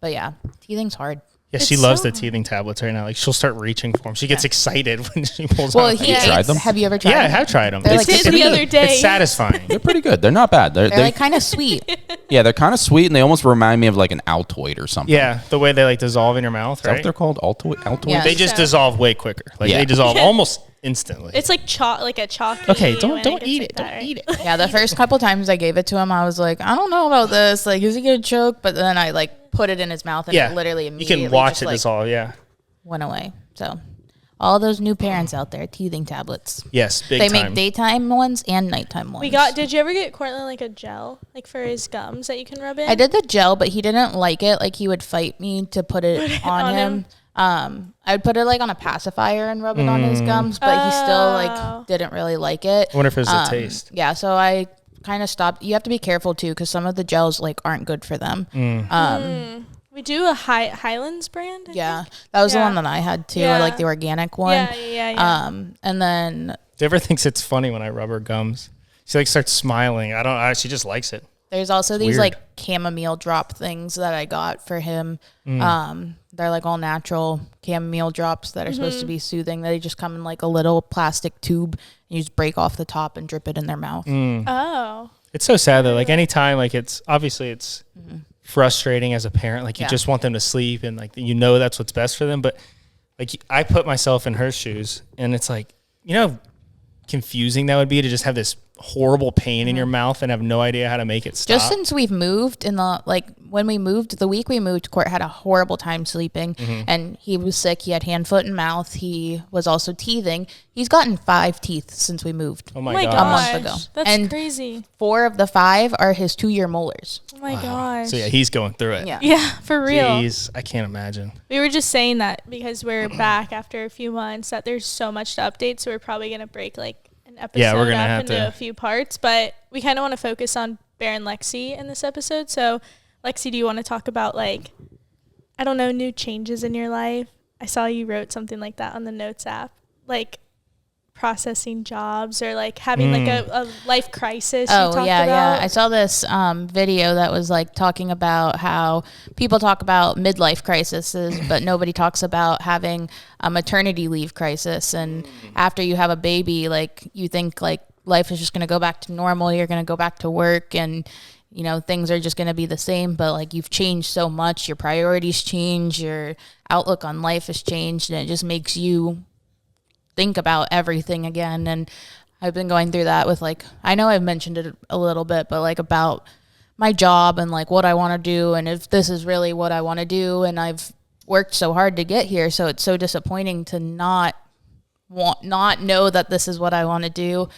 [SPEAKER 4] but yeah, teething's hard.
[SPEAKER 2] yeah. She
[SPEAKER 5] It's
[SPEAKER 2] loves
[SPEAKER 5] so
[SPEAKER 2] the teething tablets right now. Like she'll start reaching for them. She gets excited when she pulls
[SPEAKER 4] Well,
[SPEAKER 2] out.
[SPEAKER 4] he
[SPEAKER 3] you tried them?
[SPEAKER 4] Have you ever tried?
[SPEAKER 2] Yeah, I
[SPEAKER 4] them?
[SPEAKER 2] have tried them.
[SPEAKER 4] They're
[SPEAKER 2] It's,
[SPEAKER 4] like
[SPEAKER 5] did the other day.
[SPEAKER 2] it's satisfying.
[SPEAKER 3] They're pretty good. They're not bad.
[SPEAKER 4] They're like kind of sweet.
[SPEAKER 3] Yeah, they're kind of sweet, and they almost remind me of like an Altoid or something.
[SPEAKER 2] Yeah, the way they like dissolve in your mouth,
[SPEAKER 3] Is that what
[SPEAKER 2] right?
[SPEAKER 3] they're called? Altoid?
[SPEAKER 4] Yeah.
[SPEAKER 2] They just
[SPEAKER 5] So-
[SPEAKER 2] dissolve way quicker. Like
[SPEAKER 3] Yeah.
[SPEAKER 2] they dissolve almost instantly.
[SPEAKER 5] It's like like a chalky.
[SPEAKER 2] Okay,
[SPEAKER 5] when
[SPEAKER 2] don't
[SPEAKER 5] gets
[SPEAKER 2] eat
[SPEAKER 5] like
[SPEAKER 2] it.
[SPEAKER 5] that,
[SPEAKER 2] Don't
[SPEAKER 5] right?
[SPEAKER 2] eat it.
[SPEAKER 4] Yeah, the first couple times I gave it to him, I was like, I don't know about this. Like, is he gonna choke? But then I like put it in his mouth, and
[SPEAKER 2] Yeah,
[SPEAKER 4] it literally
[SPEAKER 2] you
[SPEAKER 4] immediately
[SPEAKER 2] can watch
[SPEAKER 4] just,
[SPEAKER 2] it
[SPEAKER 4] like,
[SPEAKER 2] dissolve. Yeah.
[SPEAKER 4] went away. So, all those new parents out there, teething tablets.
[SPEAKER 2] Yes, big
[SPEAKER 4] They
[SPEAKER 2] time.
[SPEAKER 4] make daytime ones and nighttime ones.
[SPEAKER 5] Did you ever get Cortland like a gel, like for his gums that you can rub in?
[SPEAKER 4] I did the gel, but he didn't like it. Like he would fight me to put it on
[SPEAKER 5] on
[SPEAKER 4] him. I would put it like on a pacifier and rub it on his gums, but he still
[SPEAKER 5] Oh.
[SPEAKER 4] like didn't really like it.
[SPEAKER 2] I wonder if it was the taste.
[SPEAKER 4] Yeah, so I kind of stopped. You have to be careful too, because some of the gels like aren't good for them.
[SPEAKER 5] We do a Highlands brand. I
[SPEAKER 4] Yeah,
[SPEAKER 5] think.
[SPEAKER 4] that was the
[SPEAKER 5] Yeah.
[SPEAKER 4] one that I had too,
[SPEAKER 5] Yeah.
[SPEAKER 4] like the organic one.
[SPEAKER 5] Yeah.
[SPEAKER 4] And then
[SPEAKER 2] Deborah thinks it's funny when I rub her gums. She like starts smiling. She just likes it.
[SPEAKER 4] there's also these
[SPEAKER 2] weird.
[SPEAKER 4] like chamomile drop things that I got for him. They're like all natural chamomile drops that are supposed to be soothing. They just come in like a little plastic tube. And you just break off the top and drip it in their mouth.
[SPEAKER 5] Oh.
[SPEAKER 2] It's so sad though. Like anytime, like it's obviously it's frustrating as a parent. Like you
[SPEAKER 4] Yeah.
[SPEAKER 2] just want them to sleep and like you know that's what's best for them. But like I put myself in her shoes, and it's like, you know, how confusing that would be to just have this horrible pain in your mouth and have no idea how to make it stop.
[SPEAKER 4] Just since we've moved when we moved, the week we moved, Court had a horrible time sleeping and he was sick. He had hand, foot, and mouth. He was also teething. He's gotten 5 teeth since we moved.
[SPEAKER 2] Oh my
[SPEAKER 4] A
[SPEAKER 2] gosh.
[SPEAKER 4] month ago.
[SPEAKER 5] That's
[SPEAKER 4] and
[SPEAKER 5] crazy.
[SPEAKER 4] 4 of the 5 are his 2-year molars.
[SPEAKER 5] Oh my gosh.
[SPEAKER 2] So yeah, he's going through it.
[SPEAKER 4] Yeah.
[SPEAKER 5] Yeah, for real.
[SPEAKER 2] Jeez, I can't imagine.
[SPEAKER 5] We were just saying that because we're back after a few months that there's so much to update. So we're probably going to break like an episode
[SPEAKER 2] we're gonna
[SPEAKER 5] up
[SPEAKER 2] have
[SPEAKER 5] into
[SPEAKER 2] to.
[SPEAKER 5] a few parts. But we kind of want to focus on Bear and Lexi in this episode. So Lexi, do you want to talk about like, I don't know, new changes in your life? I saw you wrote something like that on the notes app. Like processing jobs or like having like a life crisis.
[SPEAKER 4] Oh,
[SPEAKER 5] you talked
[SPEAKER 4] yeah,
[SPEAKER 5] about.
[SPEAKER 4] yeah. I saw this video that was like talking about how people talk about midlife crises, but nobody talks about having a maternity leave crisis. And after you have a baby, like you think like life is just going to go back to normal. You're going to go back to work and, you know, things are just going to be the same. But like you've changed so much. Your priorities change. Your outlook on life has changed. And it just makes you think about everything again. And I've been going through that with like, I know I've mentioned it a little bit, but like about my job and like what I want to do and if this is really what I want to do. And I've worked so hard to get here, so it's so disappointing to not know that this is what I want to do.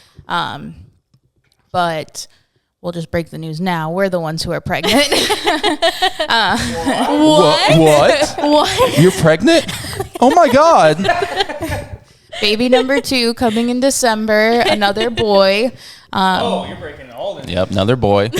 [SPEAKER 4] But we'll just break the news now. We're the ones who are pregnant.
[SPEAKER 3] What? You're pregnant? Oh my God.
[SPEAKER 4] Baby number 2 coming in December, another boy.
[SPEAKER 2] You're breaking all the
[SPEAKER 3] Yep, another boy.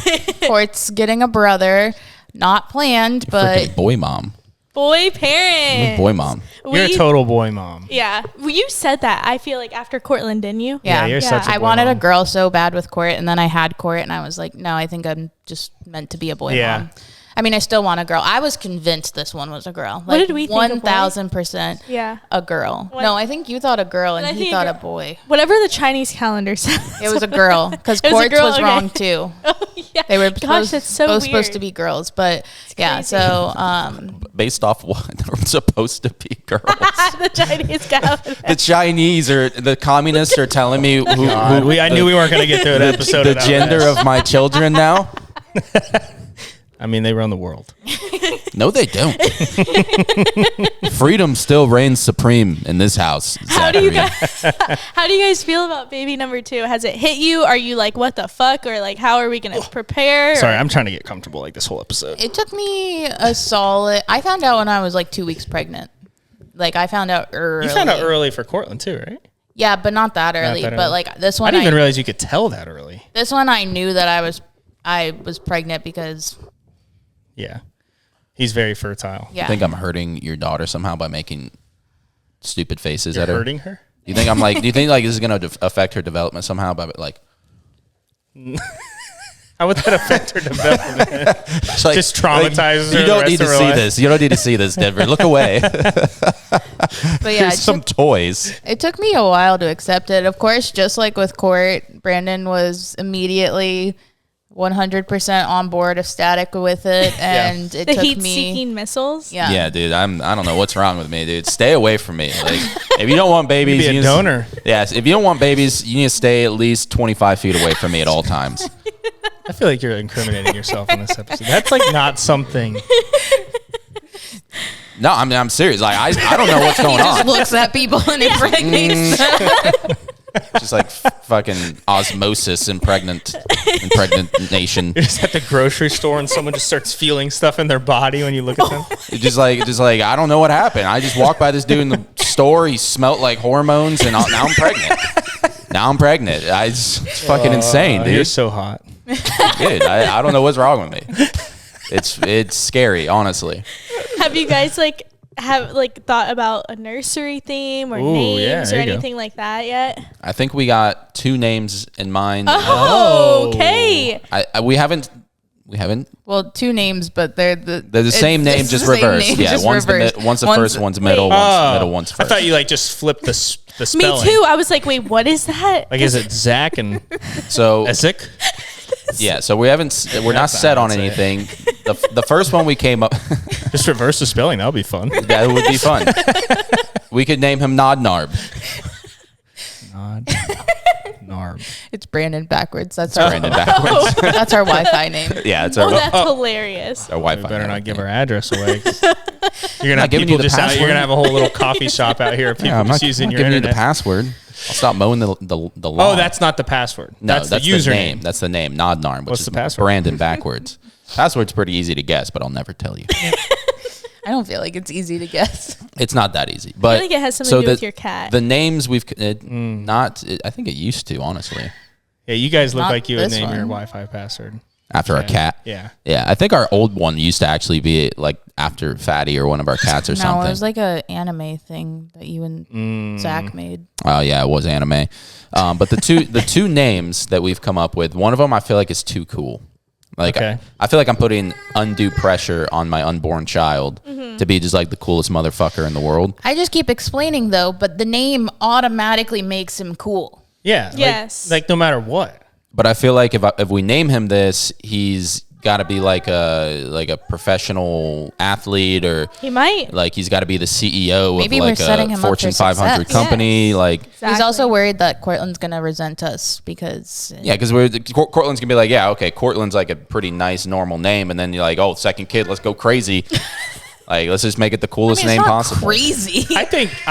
[SPEAKER 4] Court's getting a brother. Not planned, but
[SPEAKER 3] Freaking boy mom.
[SPEAKER 5] Boy parents.
[SPEAKER 3] Boy mom.
[SPEAKER 2] You're a total boy mom.
[SPEAKER 5] Yeah. Well, you said that, I feel like, after Cortland, didn't you?
[SPEAKER 4] yeah,
[SPEAKER 2] you're such a
[SPEAKER 4] I
[SPEAKER 2] boy
[SPEAKER 4] wanted a
[SPEAKER 2] mom.
[SPEAKER 4] girl so bad with Court, and then I had Court, and I was like, no, I think I'm just meant to be a boy
[SPEAKER 2] Yeah.
[SPEAKER 4] mom. I mean, I still want a girl. I was convinced this one was a girl.
[SPEAKER 5] What did we think, a boy?
[SPEAKER 4] 1,000%
[SPEAKER 5] Yeah.
[SPEAKER 4] a girl.
[SPEAKER 5] What?
[SPEAKER 4] No, I think you thought a girl, and
[SPEAKER 5] I
[SPEAKER 4] he
[SPEAKER 5] think
[SPEAKER 4] thought
[SPEAKER 5] a
[SPEAKER 4] a
[SPEAKER 5] girl.
[SPEAKER 4] boy.
[SPEAKER 5] Whatever the Chinese calendar said.
[SPEAKER 4] It was a girl, because
[SPEAKER 5] It was a
[SPEAKER 4] Court's
[SPEAKER 5] girl,
[SPEAKER 4] was
[SPEAKER 5] okay.
[SPEAKER 4] wrong, too.
[SPEAKER 5] Oh, yeah.
[SPEAKER 4] They were
[SPEAKER 5] Gosh, that's so
[SPEAKER 4] both
[SPEAKER 5] weird.
[SPEAKER 4] supposed to be girls, but yeah,
[SPEAKER 5] crazy.
[SPEAKER 4] so
[SPEAKER 3] Based off what? They're supposed to be girls.
[SPEAKER 5] The Chinese calendar.
[SPEAKER 3] The Chinese or the communists are telling me who
[SPEAKER 2] I knew we weren't going to get through an episode
[SPEAKER 3] the
[SPEAKER 2] without
[SPEAKER 3] gender
[SPEAKER 2] this.
[SPEAKER 3] of my children now.
[SPEAKER 2] I mean, they run the world.
[SPEAKER 3] No, they don't. Freedom still reigns supreme in this house.
[SPEAKER 5] How do you
[SPEAKER 3] Zachary.
[SPEAKER 5] guys How do you guys feel about baby number 2? Has it hit you? Are you like, what the fuck? Or like, how are we going to prepare?
[SPEAKER 2] Sorry,
[SPEAKER 5] Or-
[SPEAKER 2] I'm trying to get comfortable like this whole episode.
[SPEAKER 4] it took me a solid. I found out when I was like 2 weeks pregnant. Like I found out early.
[SPEAKER 2] You found out early for Cortland too, right?
[SPEAKER 4] Yeah, but not that early.
[SPEAKER 2] that
[SPEAKER 4] But
[SPEAKER 2] early.
[SPEAKER 4] like this
[SPEAKER 2] I
[SPEAKER 4] one,
[SPEAKER 2] didn't even realize you could tell that early.
[SPEAKER 4] this one I knew that I was pregnant because
[SPEAKER 2] Yeah. He's very fertile.
[SPEAKER 4] yeah.
[SPEAKER 3] I think I'm hurting your daughter somehow by making stupid faces
[SPEAKER 2] You're
[SPEAKER 3] at her.
[SPEAKER 2] hurting her?
[SPEAKER 3] Do you think I'm like? Do you think like this is gonna affect her development somehow? By like,
[SPEAKER 2] How would that affect her development?
[SPEAKER 3] it's like-
[SPEAKER 2] Just traumatizes her
[SPEAKER 3] You
[SPEAKER 2] the
[SPEAKER 3] don't
[SPEAKER 2] rest
[SPEAKER 3] need to
[SPEAKER 2] of her
[SPEAKER 3] see
[SPEAKER 2] life.
[SPEAKER 3] this. You don't need to see this, Denver. Look away.
[SPEAKER 4] But yeah,
[SPEAKER 3] Here's some toys.
[SPEAKER 4] it took me a while to accept it. Of course, just like with Court, Brandon was immediately 100% on board, ecstatic with it, and it
[SPEAKER 5] the
[SPEAKER 4] took me.
[SPEAKER 5] heat-seeking missiles?
[SPEAKER 4] Yeah.
[SPEAKER 3] Yeah, dude. I don't know what's wrong with me, dude. Stay away from me. Like, if you don't want babies,
[SPEAKER 2] Be a
[SPEAKER 3] you need to-
[SPEAKER 2] donor.
[SPEAKER 3] Yes, if you don't want babies, you need to stay at least 25 feet away from me at all times.
[SPEAKER 2] I feel like you're incriminating yourself in this episode. That's like not something.
[SPEAKER 3] No, I'm serious. Like, I don't know what's going
[SPEAKER 4] Just
[SPEAKER 3] on.
[SPEAKER 4] looks at people and impregnates them.
[SPEAKER 3] Just like fucking osmosis impregnation.
[SPEAKER 2] You're just at the grocery store and someone just starts feeling stuff in their body when you look at them.
[SPEAKER 3] Just like I don't know what happened. I just walked by this dude in the store. He smelled like hormones, and now I'm pregnant. Now I'm pregnant. It's fucking insane,
[SPEAKER 2] You're
[SPEAKER 3] dude.
[SPEAKER 2] so hot.
[SPEAKER 3] Dude, I don't know what's wrong with me. It's scary, honestly.
[SPEAKER 5] Have you guys have thought about a nursery theme or
[SPEAKER 2] Ooh, yeah,
[SPEAKER 5] names or
[SPEAKER 2] there you go.
[SPEAKER 5] anything like that yet?
[SPEAKER 3] I think we got 2 names in mind.
[SPEAKER 5] Oh, okay.
[SPEAKER 3] We haven't.
[SPEAKER 4] Well, 2 names, but they're
[SPEAKER 3] They're the same name,
[SPEAKER 4] it's
[SPEAKER 3] just
[SPEAKER 4] the same
[SPEAKER 3] reversed.
[SPEAKER 4] name,
[SPEAKER 3] Yeah,
[SPEAKER 4] just
[SPEAKER 3] one's
[SPEAKER 4] reversed.
[SPEAKER 3] the first, one's middle,
[SPEAKER 5] Wait.
[SPEAKER 3] one's middle, one's
[SPEAKER 2] I
[SPEAKER 3] first.
[SPEAKER 2] thought you like just flipped the
[SPEAKER 5] Me
[SPEAKER 2] spelling.
[SPEAKER 5] too. I was like, wait, what is that?
[SPEAKER 2] Like, is it Zach and
[SPEAKER 3] So
[SPEAKER 2] Essek?
[SPEAKER 3] yeah, so we're not
[SPEAKER 2] That's
[SPEAKER 3] set
[SPEAKER 2] how
[SPEAKER 3] on
[SPEAKER 2] I'd say it.
[SPEAKER 3] anything. The first one we came up
[SPEAKER 2] Just reverse the spelling. That would be fun.
[SPEAKER 3] that would be fun. We could name him Nod Narb.
[SPEAKER 2] Nod. Narb.
[SPEAKER 4] It's Brandon backwards. That's our
[SPEAKER 3] Brandon backwards.
[SPEAKER 4] that's our Wi-Fi name.
[SPEAKER 3] Yeah, it's
[SPEAKER 5] Oh,
[SPEAKER 3] our
[SPEAKER 5] that's hilarious.
[SPEAKER 3] Wi-Fi.
[SPEAKER 2] We better
[SPEAKER 3] name.
[SPEAKER 2] not give our address away. 'Cause You're gonna have
[SPEAKER 3] giving
[SPEAKER 2] people
[SPEAKER 3] you the
[SPEAKER 2] just out. You're
[SPEAKER 3] password.
[SPEAKER 2] gonna have a whole little coffee shop out here of people
[SPEAKER 3] Yeah, I'm not,
[SPEAKER 2] just using
[SPEAKER 3] I'm not
[SPEAKER 2] your
[SPEAKER 3] giving
[SPEAKER 2] internet.
[SPEAKER 3] you the password. I'll stop mowing the lawn.
[SPEAKER 2] Oh, that's not the password.
[SPEAKER 3] no,
[SPEAKER 2] that's the username.
[SPEAKER 3] name. That's the name. Nod Narb. Which
[SPEAKER 2] What's
[SPEAKER 3] is
[SPEAKER 2] the password?
[SPEAKER 3] Brandon backwards. Password's pretty easy to guess, but I'll never tell you.
[SPEAKER 4] I don't feel like it's easy to guess.
[SPEAKER 3] It's not that easy. But
[SPEAKER 5] I think it has something to do with your cat.
[SPEAKER 3] The names we've not. I think it used to, honestly.
[SPEAKER 2] Yeah, you guys look
[SPEAKER 4] Not
[SPEAKER 2] like you would
[SPEAKER 4] this
[SPEAKER 2] name your
[SPEAKER 4] one.
[SPEAKER 2] Wi-Fi password.
[SPEAKER 3] After our cat.
[SPEAKER 2] Yeah.
[SPEAKER 3] Yeah, I think our old one used to actually be like after Fatty or one of our cats or
[SPEAKER 4] No,
[SPEAKER 3] something.
[SPEAKER 4] it was like a anime thing that you and Zach made.
[SPEAKER 3] Oh yeah, it was anime. But the two names that we've come up with, one of them I feel like is too cool. Like
[SPEAKER 2] Okay.
[SPEAKER 3] I feel like I'm putting undue pressure on my unborn child to be just like the coolest motherfucker in the world.
[SPEAKER 4] I just keep explaining though, but the name automatically makes him cool.
[SPEAKER 2] Yeah.
[SPEAKER 5] Yes.
[SPEAKER 2] Like no matter what.
[SPEAKER 3] But I feel like if we name him this, he's got to be like a professional athlete, or
[SPEAKER 5] He might.
[SPEAKER 3] like he's got to be the CEO
[SPEAKER 4] Maybe
[SPEAKER 3] of
[SPEAKER 4] we're
[SPEAKER 3] like
[SPEAKER 4] setting him
[SPEAKER 3] a
[SPEAKER 4] up for
[SPEAKER 3] Fortune 500
[SPEAKER 4] success.
[SPEAKER 3] company.
[SPEAKER 5] Yes.
[SPEAKER 3] Like
[SPEAKER 5] Exactly.
[SPEAKER 4] He's also worried that Cortland's gonna resent us because
[SPEAKER 3] yeah, because Cortland's gonna be like, yeah, okay, Cortland's like a pretty nice normal name, and then you're like, oh, second kid, let's go crazy. Like, let's just make it the coolest
[SPEAKER 4] I mean, it's
[SPEAKER 3] name
[SPEAKER 4] not
[SPEAKER 3] possible.
[SPEAKER 4] crazy.
[SPEAKER 2] I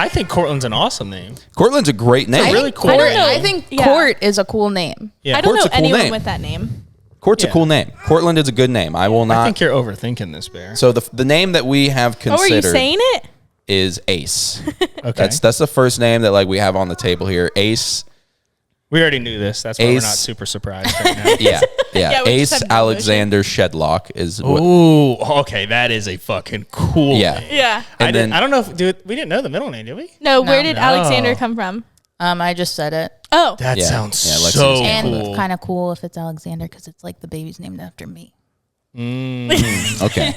[SPEAKER 2] think Cortland's an awesome name.
[SPEAKER 3] Cortland's a great name.
[SPEAKER 2] It's really
[SPEAKER 4] think
[SPEAKER 2] cool.
[SPEAKER 4] Court,
[SPEAKER 2] name.
[SPEAKER 4] I think
[SPEAKER 5] Yeah.
[SPEAKER 4] Court is a cool name.
[SPEAKER 2] Yeah.
[SPEAKER 5] I don't
[SPEAKER 3] Court's
[SPEAKER 5] know
[SPEAKER 3] a cool
[SPEAKER 5] anyone
[SPEAKER 3] name.
[SPEAKER 5] with that name.
[SPEAKER 3] Court's
[SPEAKER 2] Yeah.
[SPEAKER 3] a cool name. Cortland is a good name. I will
[SPEAKER 2] I
[SPEAKER 3] not.
[SPEAKER 2] think you're overthinking this, Bear.
[SPEAKER 3] So the name that we have
[SPEAKER 5] Oh, are you
[SPEAKER 3] considered
[SPEAKER 5] saying it?
[SPEAKER 3] is Ace.
[SPEAKER 2] Okay.
[SPEAKER 3] That's the first name that like we have on the table here. Ace.
[SPEAKER 2] We already knew this. That's why we're
[SPEAKER 3] Ace.
[SPEAKER 2] not super surprised right now.
[SPEAKER 3] Yeah, yeah.
[SPEAKER 5] Yeah, we just
[SPEAKER 3] Ace
[SPEAKER 5] have no
[SPEAKER 3] Alexander Shedlock is what.
[SPEAKER 2] Ooh, okay, that is a fucking cool
[SPEAKER 3] Yeah.
[SPEAKER 2] name.
[SPEAKER 5] Yeah.
[SPEAKER 3] And then
[SPEAKER 2] I don't know if we didn't know the middle name, did we?
[SPEAKER 5] No, where did
[SPEAKER 2] No.
[SPEAKER 5] Alexander come from?
[SPEAKER 4] I just said it.
[SPEAKER 5] Oh.
[SPEAKER 2] That
[SPEAKER 3] Yeah.
[SPEAKER 2] sounds
[SPEAKER 3] Yeah, Lexi's
[SPEAKER 2] so
[SPEAKER 4] And
[SPEAKER 2] cool.
[SPEAKER 4] kind of cool if it's Alexander because it's like the baby's named after me.
[SPEAKER 3] okay.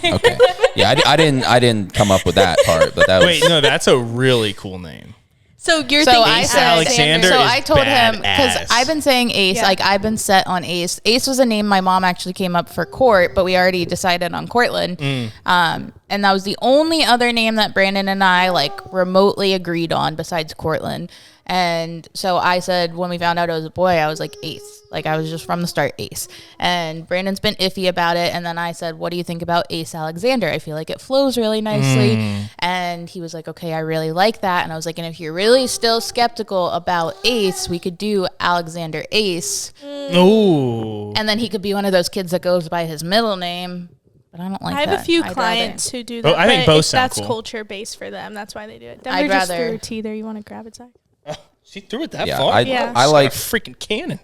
[SPEAKER 3] Yeah, I didn't come up with that part, but that was
[SPEAKER 2] Wait, no, that's a really cool name.
[SPEAKER 5] So you're
[SPEAKER 4] So
[SPEAKER 5] thinking
[SPEAKER 4] I said
[SPEAKER 2] Alexander
[SPEAKER 4] So
[SPEAKER 2] is
[SPEAKER 4] I told him because
[SPEAKER 2] badass.
[SPEAKER 4] I've been saying Ace,
[SPEAKER 5] Yeah.
[SPEAKER 4] like I've been set on Ace. Ace was a name my mom actually came up for Court, but we already decided on Cortland. And that was the only other name that Brandon and I like remotely agreed on besides Cortland. And so I said when we found out it was a boy, I was like Ace. Like I was just from the start Ace. And Brandon's been iffy about it. And then I said, what do you think about Ace Alexander? I feel like it flows really nicely. And he was like, okay, I really like that. And I was like, and if you're really still skeptical about Ace, we could do Alexander Ace.
[SPEAKER 2] Ooh.
[SPEAKER 4] And then he could be one of those kids that goes by his middle name. But I don't like
[SPEAKER 5] I
[SPEAKER 4] that.
[SPEAKER 5] have a few
[SPEAKER 4] I'd
[SPEAKER 5] clients who do
[SPEAKER 2] Oh,
[SPEAKER 5] that.
[SPEAKER 2] I think
[SPEAKER 5] but
[SPEAKER 2] both
[SPEAKER 5] if
[SPEAKER 2] sound
[SPEAKER 5] that's
[SPEAKER 2] cool.
[SPEAKER 5] culture based for them. That's why they do it.
[SPEAKER 4] I'd
[SPEAKER 5] Denver just
[SPEAKER 4] rather-
[SPEAKER 5] threw a tea there. You want to grab it, Zach?
[SPEAKER 2] She threw it that
[SPEAKER 3] yeah.
[SPEAKER 2] far.
[SPEAKER 5] Yeah.
[SPEAKER 3] I like
[SPEAKER 2] freaking cannon.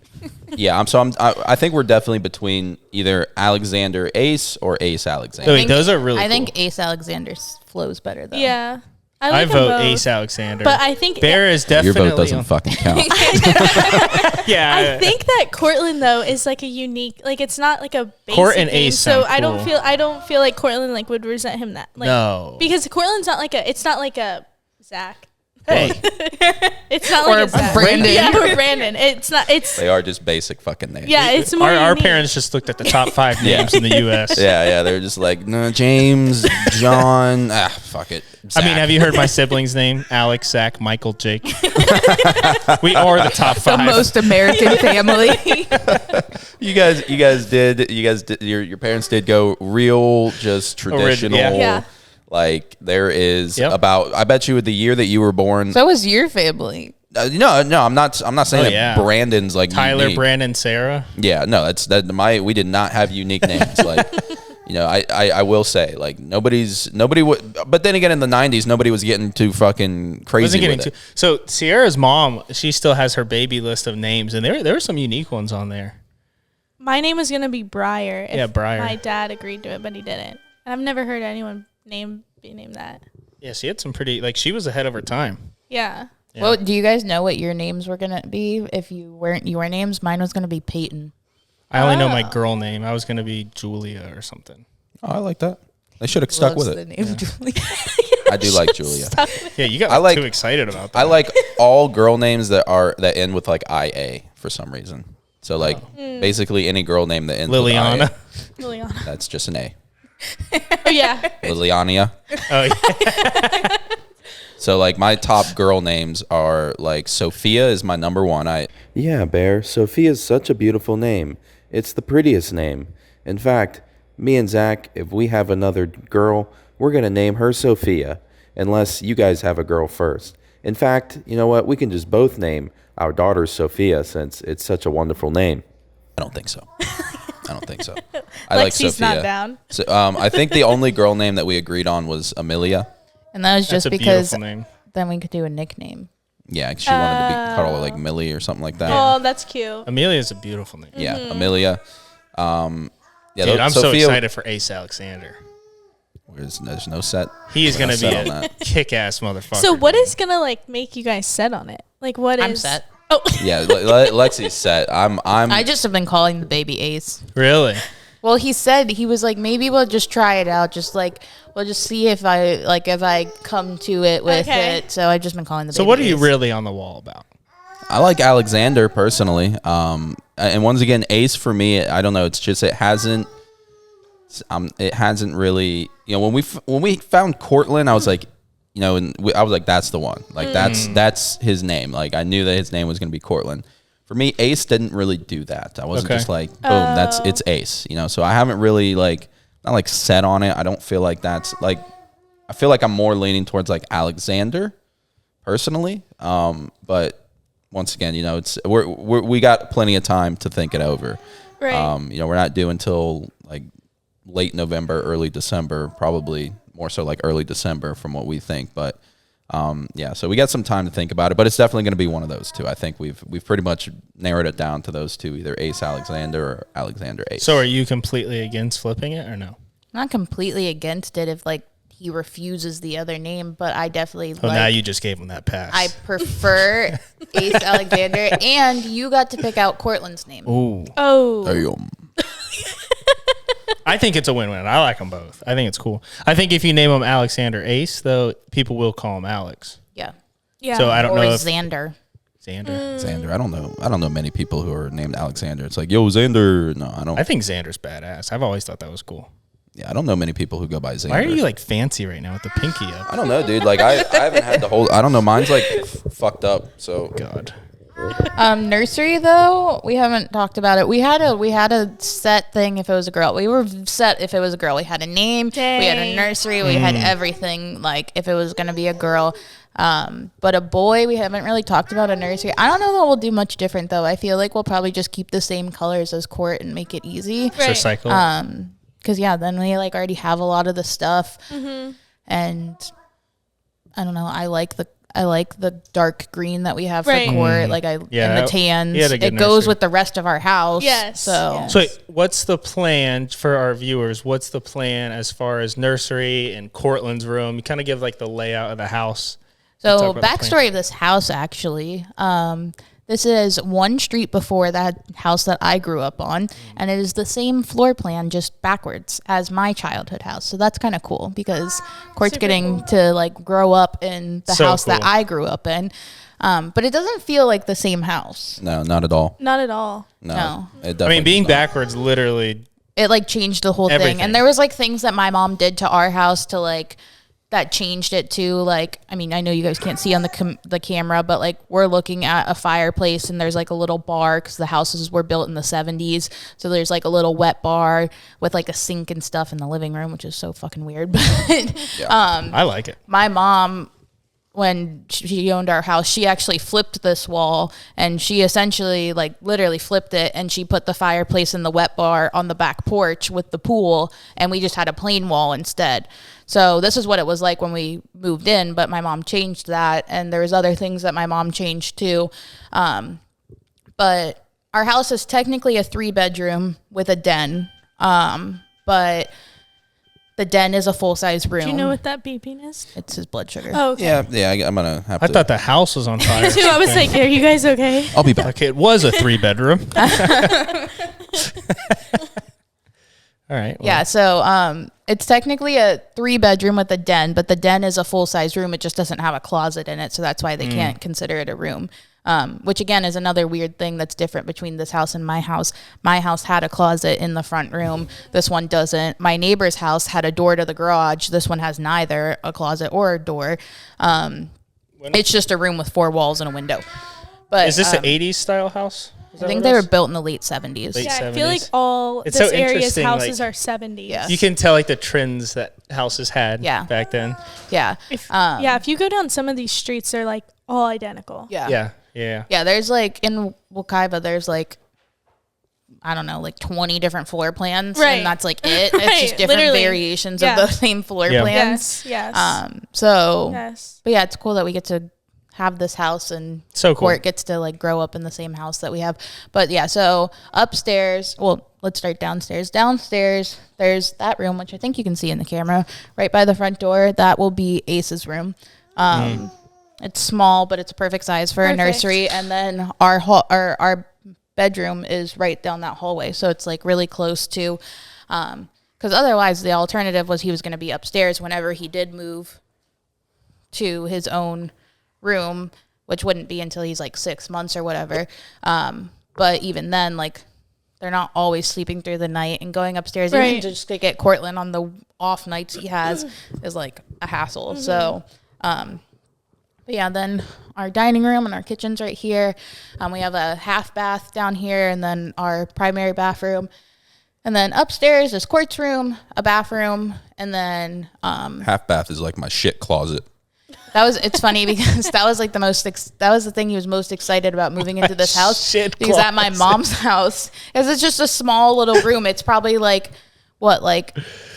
[SPEAKER 3] yeah. I think we're definitely between either Alexander Ace or Ace Alexander.
[SPEAKER 2] Wait, those are really
[SPEAKER 4] I
[SPEAKER 2] cool.
[SPEAKER 4] think Ace Alexander flows better though.
[SPEAKER 5] Yeah.
[SPEAKER 2] I
[SPEAKER 5] like them
[SPEAKER 2] vote
[SPEAKER 5] both.
[SPEAKER 2] Ace Alexander.
[SPEAKER 5] But I think
[SPEAKER 2] Bear is
[SPEAKER 3] Your
[SPEAKER 2] definitely
[SPEAKER 3] vote doesn't
[SPEAKER 2] on-
[SPEAKER 3] fucking count.
[SPEAKER 2] Yeah.
[SPEAKER 5] I think that Cortland though is like a unique, like it's not like a basic
[SPEAKER 2] Court and
[SPEAKER 5] name,
[SPEAKER 2] Ace
[SPEAKER 5] so
[SPEAKER 2] sound
[SPEAKER 5] I don't
[SPEAKER 2] cool.
[SPEAKER 5] feel like Cortland like would resent him that like
[SPEAKER 2] No.
[SPEAKER 5] because Cortland's not like it's not like a Zach.
[SPEAKER 2] Hey,
[SPEAKER 5] It's not
[SPEAKER 4] Or
[SPEAKER 5] like a Zach.
[SPEAKER 4] Brandon.
[SPEAKER 5] Yeah, or Brandon. It's not. It's
[SPEAKER 3] They are just basic fucking names.
[SPEAKER 5] yeah. It's more.
[SPEAKER 2] our
[SPEAKER 5] unique.
[SPEAKER 2] parents just looked at the top 5 names in the U.S.
[SPEAKER 3] Yeah. They're just like, no, James, John. Fuck it.
[SPEAKER 2] I mean,
[SPEAKER 3] Zach.
[SPEAKER 2] have you heard my siblings' name? Alex, Zach, Michael, Jake. We are the top 5.
[SPEAKER 4] The most American family.
[SPEAKER 3] You guys did. Your parents did go real, just traditional.
[SPEAKER 2] yeah.
[SPEAKER 5] Yeah.
[SPEAKER 3] Like there is
[SPEAKER 2] Yep.
[SPEAKER 3] about. I bet you the year that you were born.
[SPEAKER 4] So was your family.
[SPEAKER 3] No, I'm not saying
[SPEAKER 2] Oh,
[SPEAKER 3] that
[SPEAKER 2] yeah.
[SPEAKER 3] Brandon's like
[SPEAKER 2] Tyler,
[SPEAKER 3] unique.
[SPEAKER 2] Brandon, Sarah.
[SPEAKER 3] Yeah, no, we did not have unique names. Like, you know, I will say like nobody would. But then again, in the '90s, nobody was getting too fucking crazy
[SPEAKER 2] Wasn't getting
[SPEAKER 3] with
[SPEAKER 2] too.
[SPEAKER 3] it.
[SPEAKER 2] So Sierra's mom, she still has her baby list of names, and there were some unique ones on there.
[SPEAKER 5] My name was gonna be Briar. If
[SPEAKER 2] Yeah, Briar.
[SPEAKER 5] My dad agreed to it, but he didn't. And I've never heard anyone be named that.
[SPEAKER 2] Yeah, she had some pretty. Like she was ahead of her time.
[SPEAKER 5] Yeah.
[SPEAKER 2] Yeah.
[SPEAKER 4] Well, do you guys know what your names were gonna be if you weren't your names? Mine was gonna be Peyton.
[SPEAKER 2] I only know my girl name. I was gonna be Julia or something.
[SPEAKER 3] Oh, I like that. They should have stuck
[SPEAKER 4] Loves
[SPEAKER 3] with
[SPEAKER 4] the
[SPEAKER 3] it.
[SPEAKER 4] name Julie.
[SPEAKER 3] I do like Julia.
[SPEAKER 2] Yeah, you got
[SPEAKER 3] I like-
[SPEAKER 2] too excited about that.
[SPEAKER 3] I like all girl names that end with like IA for some reason. So like basically any girl name that ends
[SPEAKER 2] Liliana.
[SPEAKER 3] with IA,
[SPEAKER 5] Liliana.
[SPEAKER 3] that's just an A.
[SPEAKER 5] Oh yeah.
[SPEAKER 3] Liliania.
[SPEAKER 2] Oh yeah.
[SPEAKER 3] So like my top girl names are like Sophia is my number one. Yeah, Bear. Sophia's such a beautiful name. It's the prettiest name. In fact, me and Zach, if we have another girl, we're gonna name her Sophia, unless you guys have a girl first. In fact, you know what? We can just both name our daughter Sophia since it's such a wonderful name. I don't think so. I don't think so. I like
[SPEAKER 5] Lexi's
[SPEAKER 3] Sophia.
[SPEAKER 5] not down.
[SPEAKER 3] So, I think the only girl name that we agreed on was Amelia.
[SPEAKER 4] And that was
[SPEAKER 2] That's
[SPEAKER 4] just
[SPEAKER 2] a
[SPEAKER 4] because
[SPEAKER 2] beautiful name.
[SPEAKER 4] then we could do a nickname.
[SPEAKER 3] Yeah, she wanted to be called like Millie or something like that.
[SPEAKER 5] Oh, that's cute.
[SPEAKER 2] Amelia's a beautiful name.
[SPEAKER 3] Yeah, Amelia. Yeah,
[SPEAKER 2] Dude, I'm so
[SPEAKER 3] Sophia,
[SPEAKER 2] excited for Ace Alexander.
[SPEAKER 3] There's no set.
[SPEAKER 2] He is going to be
[SPEAKER 3] set on
[SPEAKER 2] a
[SPEAKER 3] that.
[SPEAKER 2] kick-ass motherfucker.
[SPEAKER 5] So what
[SPEAKER 2] dude.
[SPEAKER 5] is gonna like make you guys set on it? Like what is?
[SPEAKER 4] I'm set.
[SPEAKER 5] Oh,
[SPEAKER 3] Yeah, Lexi's set.
[SPEAKER 4] I just have been calling the baby Ace.
[SPEAKER 2] Really?
[SPEAKER 4] Well, he said he was like, maybe we'll just try it out. Just like we'll just see if I come to it with
[SPEAKER 5] Okay.
[SPEAKER 4] it. So I've just been calling the.
[SPEAKER 2] So
[SPEAKER 4] baby
[SPEAKER 2] what are you
[SPEAKER 4] Ace.
[SPEAKER 2] really on the wall about?
[SPEAKER 3] I like Alexander personally. And once again, Ace for me, I don't know. It's just it hasn't really. You know, when we found Cortland, I was like, you know, I was like, that's the one. Like that's his name. Like I knew that his name was going to be Cortland. For me, Ace didn't really do that. I wasn't
[SPEAKER 2] Okay.
[SPEAKER 3] just like, boom, it's Ace. You know, so I haven't really like not like set on it. I don't feel like that's like. I feel like I'm more leaning towards like Alexander, personally. But once again, you know, it's we got plenty of time to think it over.
[SPEAKER 5] right.
[SPEAKER 3] You know, we're not due until like late November, early December, probably more so like early December from what we think. But yeah, so we got some time to think about it. But it's definitely going to be one of those two. I think we've pretty much narrowed it down to those two, either Ace Alexander or Alexander Ace.
[SPEAKER 2] So are you completely against flipping it or no?
[SPEAKER 4] I'm not completely against it if like he refuses the other name, but I definitely
[SPEAKER 2] Oh, now you just gave him that pass.
[SPEAKER 4] I prefer Ace Alexander, and you got to pick out Cortland's name.
[SPEAKER 2] Ooh.
[SPEAKER 5] Oh,
[SPEAKER 3] Damn.
[SPEAKER 2] I think it's a win-win. I like them both. I think it's cool. I think if you name him Alexander Ace, though, people will call him Alex.
[SPEAKER 4] Yeah,
[SPEAKER 5] yeah.
[SPEAKER 2] So I don't
[SPEAKER 4] or
[SPEAKER 2] know if
[SPEAKER 4] Xander.
[SPEAKER 2] Xander.
[SPEAKER 3] Xander. I don't know many people who are named Alexander. It's like, yo, Xander. No, I don't.
[SPEAKER 2] I think Xander's badass. I've always thought that was cool.
[SPEAKER 3] Yeah, I don't know many people who go by Xander.
[SPEAKER 2] Why are you like fancy right now with the pinky up?
[SPEAKER 3] I don't know, dude. Like I haven't had the whole. I don't know. Mine's like fucked up. So
[SPEAKER 2] God.
[SPEAKER 4] Nursery though, we haven't talked about it. We had a set thing if it was a girl. We were set if it was a girl. We had a name. We had a
[SPEAKER 5] Dang.
[SPEAKER 4] nursery. We had everything. Like if it was gonna be a girl. But a boy, we haven't really talked about a nursery. I don't know that we'll do much different though. I feel like we'll probably just keep the same colors as Court and make it easy.
[SPEAKER 2] So
[SPEAKER 5] Right.
[SPEAKER 2] cycle.
[SPEAKER 4] Because yeah, then we like already have a lot of the stuff,
[SPEAKER 5] Mm-hmm.
[SPEAKER 4] and I don't know. I like the dark green that we have
[SPEAKER 5] Right.
[SPEAKER 4] for Court. Like
[SPEAKER 2] Yeah,
[SPEAKER 4] and the tans.
[SPEAKER 2] he had a good
[SPEAKER 4] It goes
[SPEAKER 2] nursery.
[SPEAKER 4] with the rest of our house.
[SPEAKER 5] Yes,
[SPEAKER 4] So
[SPEAKER 5] yes.
[SPEAKER 2] So what's the plan for our viewers? What's the plan as far as nursery and Cortland's room? You kind of give like the layout of the house.
[SPEAKER 4] So
[SPEAKER 2] Talk about the plan.
[SPEAKER 4] backstory of this house actually. This is one street before that house that I grew up on, and it is the same floor plan, just backwards as my childhood house. So that's kind of cool because Court's
[SPEAKER 5] Super
[SPEAKER 4] getting
[SPEAKER 5] cool.
[SPEAKER 4] to like grow up in the
[SPEAKER 2] So
[SPEAKER 4] house that
[SPEAKER 2] cool.
[SPEAKER 4] I grew up in. But it doesn't feel like the same house.
[SPEAKER 3] no, not at all.
[SPEAKER 5] Not at all.
[SPEAKER 4] No.
[SPEAKER 3] It
[SPEAKER 2] I
[SPEAKER 3] definitely
[SPEAKER 2] mean, being
[SPEAKER 3] does not.
[SPEAKER 2] backwards literally.
[SPEAKER 4] It like changed the whole thing.
[SPEAKER 2] Everything.
[SPEAKER 4] And there was like things that my mom did to our house to like that changed it too. Like, I mean, I know you guys can't see on the camera, but like we're looking at a fireplace and there's like a little bar because the houses were built in the 70s. So there's like a little wet bar with like a sink and stuff in the living room, which is so fucking weird. But
[SPEAKER 2] I like it.
[SPEAKER 4] my mom, when she owned our house, she actually flipped this wall, and she essentially like literally flipped it, and she put the fireplace in the wet bar on the back porch with the pool, and we just had a plain wall instead. So this is what it was like when we moved in, but my mom changed that, and there was other things that my mom changed too. But our house is technically a 3-bedroom with a den, but the den is a full-size room.
[SPEAKER 5] Do you know what that beeping is?
[SPEAKER 4] It's his blood sugar.
[SPEAKER 5] Oh, okay.
[SPEAKER 3] Yeah. I'm gonna have
[SPEAKER 2] I
[SPEAKER 3] to.
[SPEAKER 2] thought the house was on fire.
[SPEAKER 5] Too, I was like, are you guys okay?
[SPEAKER 3] I'll be back.
[SPEAKER 2] Okay, it was a 3-bedroom. All right. well,
[SPEAKER 4] Yeah, so it's technically a 3-bedroom with a den, but the den is a full-size room. It just doesn't have a closet in it, so that's why they can't consider it a room. which again is another weird thing that's different between this house and my house. My house had a closet in the front room. This one doesn't. My neighbor's house had a door to the garage. This one has neither a closet or a door. It's just a room with 4 walls and a window. But
[SPEAKER 2] Is this an 80s style house?
[SPEAKER 4] I think they were built in the late 70s.
[SPEAKER 2] Late
[SPEAKER 5] Yeah, I feel like
[SPEAKER 2] 70s.
[SPEAKER 5] all
[SPEAKER 2] It's
[SPEAKER 5] this
[SPEAKER 2] so
[SPEAKER 5] area's
[SPEAKER 2] interesting,
[SPEAKER 5] houses
[SPEAKER 2] like-
[SPEAKER 5] are 70s.
[SPEAKER 4] Yeah.
[SPEAKER 2] You can tell like the trends that houses had back then.
[SPEAKER 4] Yeah.
[SPEAKER 5] If you go down some of these streets, they're like all identical.
[SPEAKER 2] Yeah.
[SPEAKER 4] Yeah, there's like in Wekiva, there's like I don't know, like 20 different floor plans,
[SPEAKER 5] Right.
[SPEAKER 4] and that's like it. It's
[SPEAKER 5] Right,
[SPEAKER 4] just different
[SPEAKER 5] literally.
[SPEAKER 4] variations
[SPEAKER 5] Yeah.
[SPEAKER 4] of the same floor
[SPEAKER 2] Yeah.
[SPEAKER 4] plans.
[SPEAKER 5] Yes.
[SPEAKER 4] So,
[SPEAKER 5] Yes.
[SPEAKER 4] but yeah, it's cool that we get to have this house and
[SPEAKER 2] So cool.
[SPEAKER 4] Court gets to like grow up in the same house that we have. But yeah, so upstairs, well, let's start downstairs. Downstairs, there's that room, which I think you can see in the camera, right by the front door. That will be Ace's room. It's small, but it's a perfect size for a
[SPEAKER 5] Perfect.
[SPEAKER 4] nursery. And then our our bedroom is right down that hallway, so it's like really close to. Because otherwise, the alternative was he was going to be upstairs whenever he did move to his own room, which wouldn't be until he's like 6 months or whatever. But even then, like, they're not always sleeping through the night, and going upstairs even
[SPEAKER 5] Right.
[SPEAKER 4] just to get Cortland on the off nights he has is like a hassle. So, but yeah, then our dining room and our kitchen's right here. We have a half bath down here, and then our primary bathroom. And then upstairs is Court's room, a bathroom, and then
[SPEAKER 3] Half bath is like my shit closet.
[SPEAKER 4] it's funny because that was like that was the thing he was most excited about moving into this house.
[SPEAKER 2] shit
[SPEAKER 4] Because at my
[SPEAKER 2] closet.
[SPEAKER 4] mom's house, because it's just a small little room. It's probably like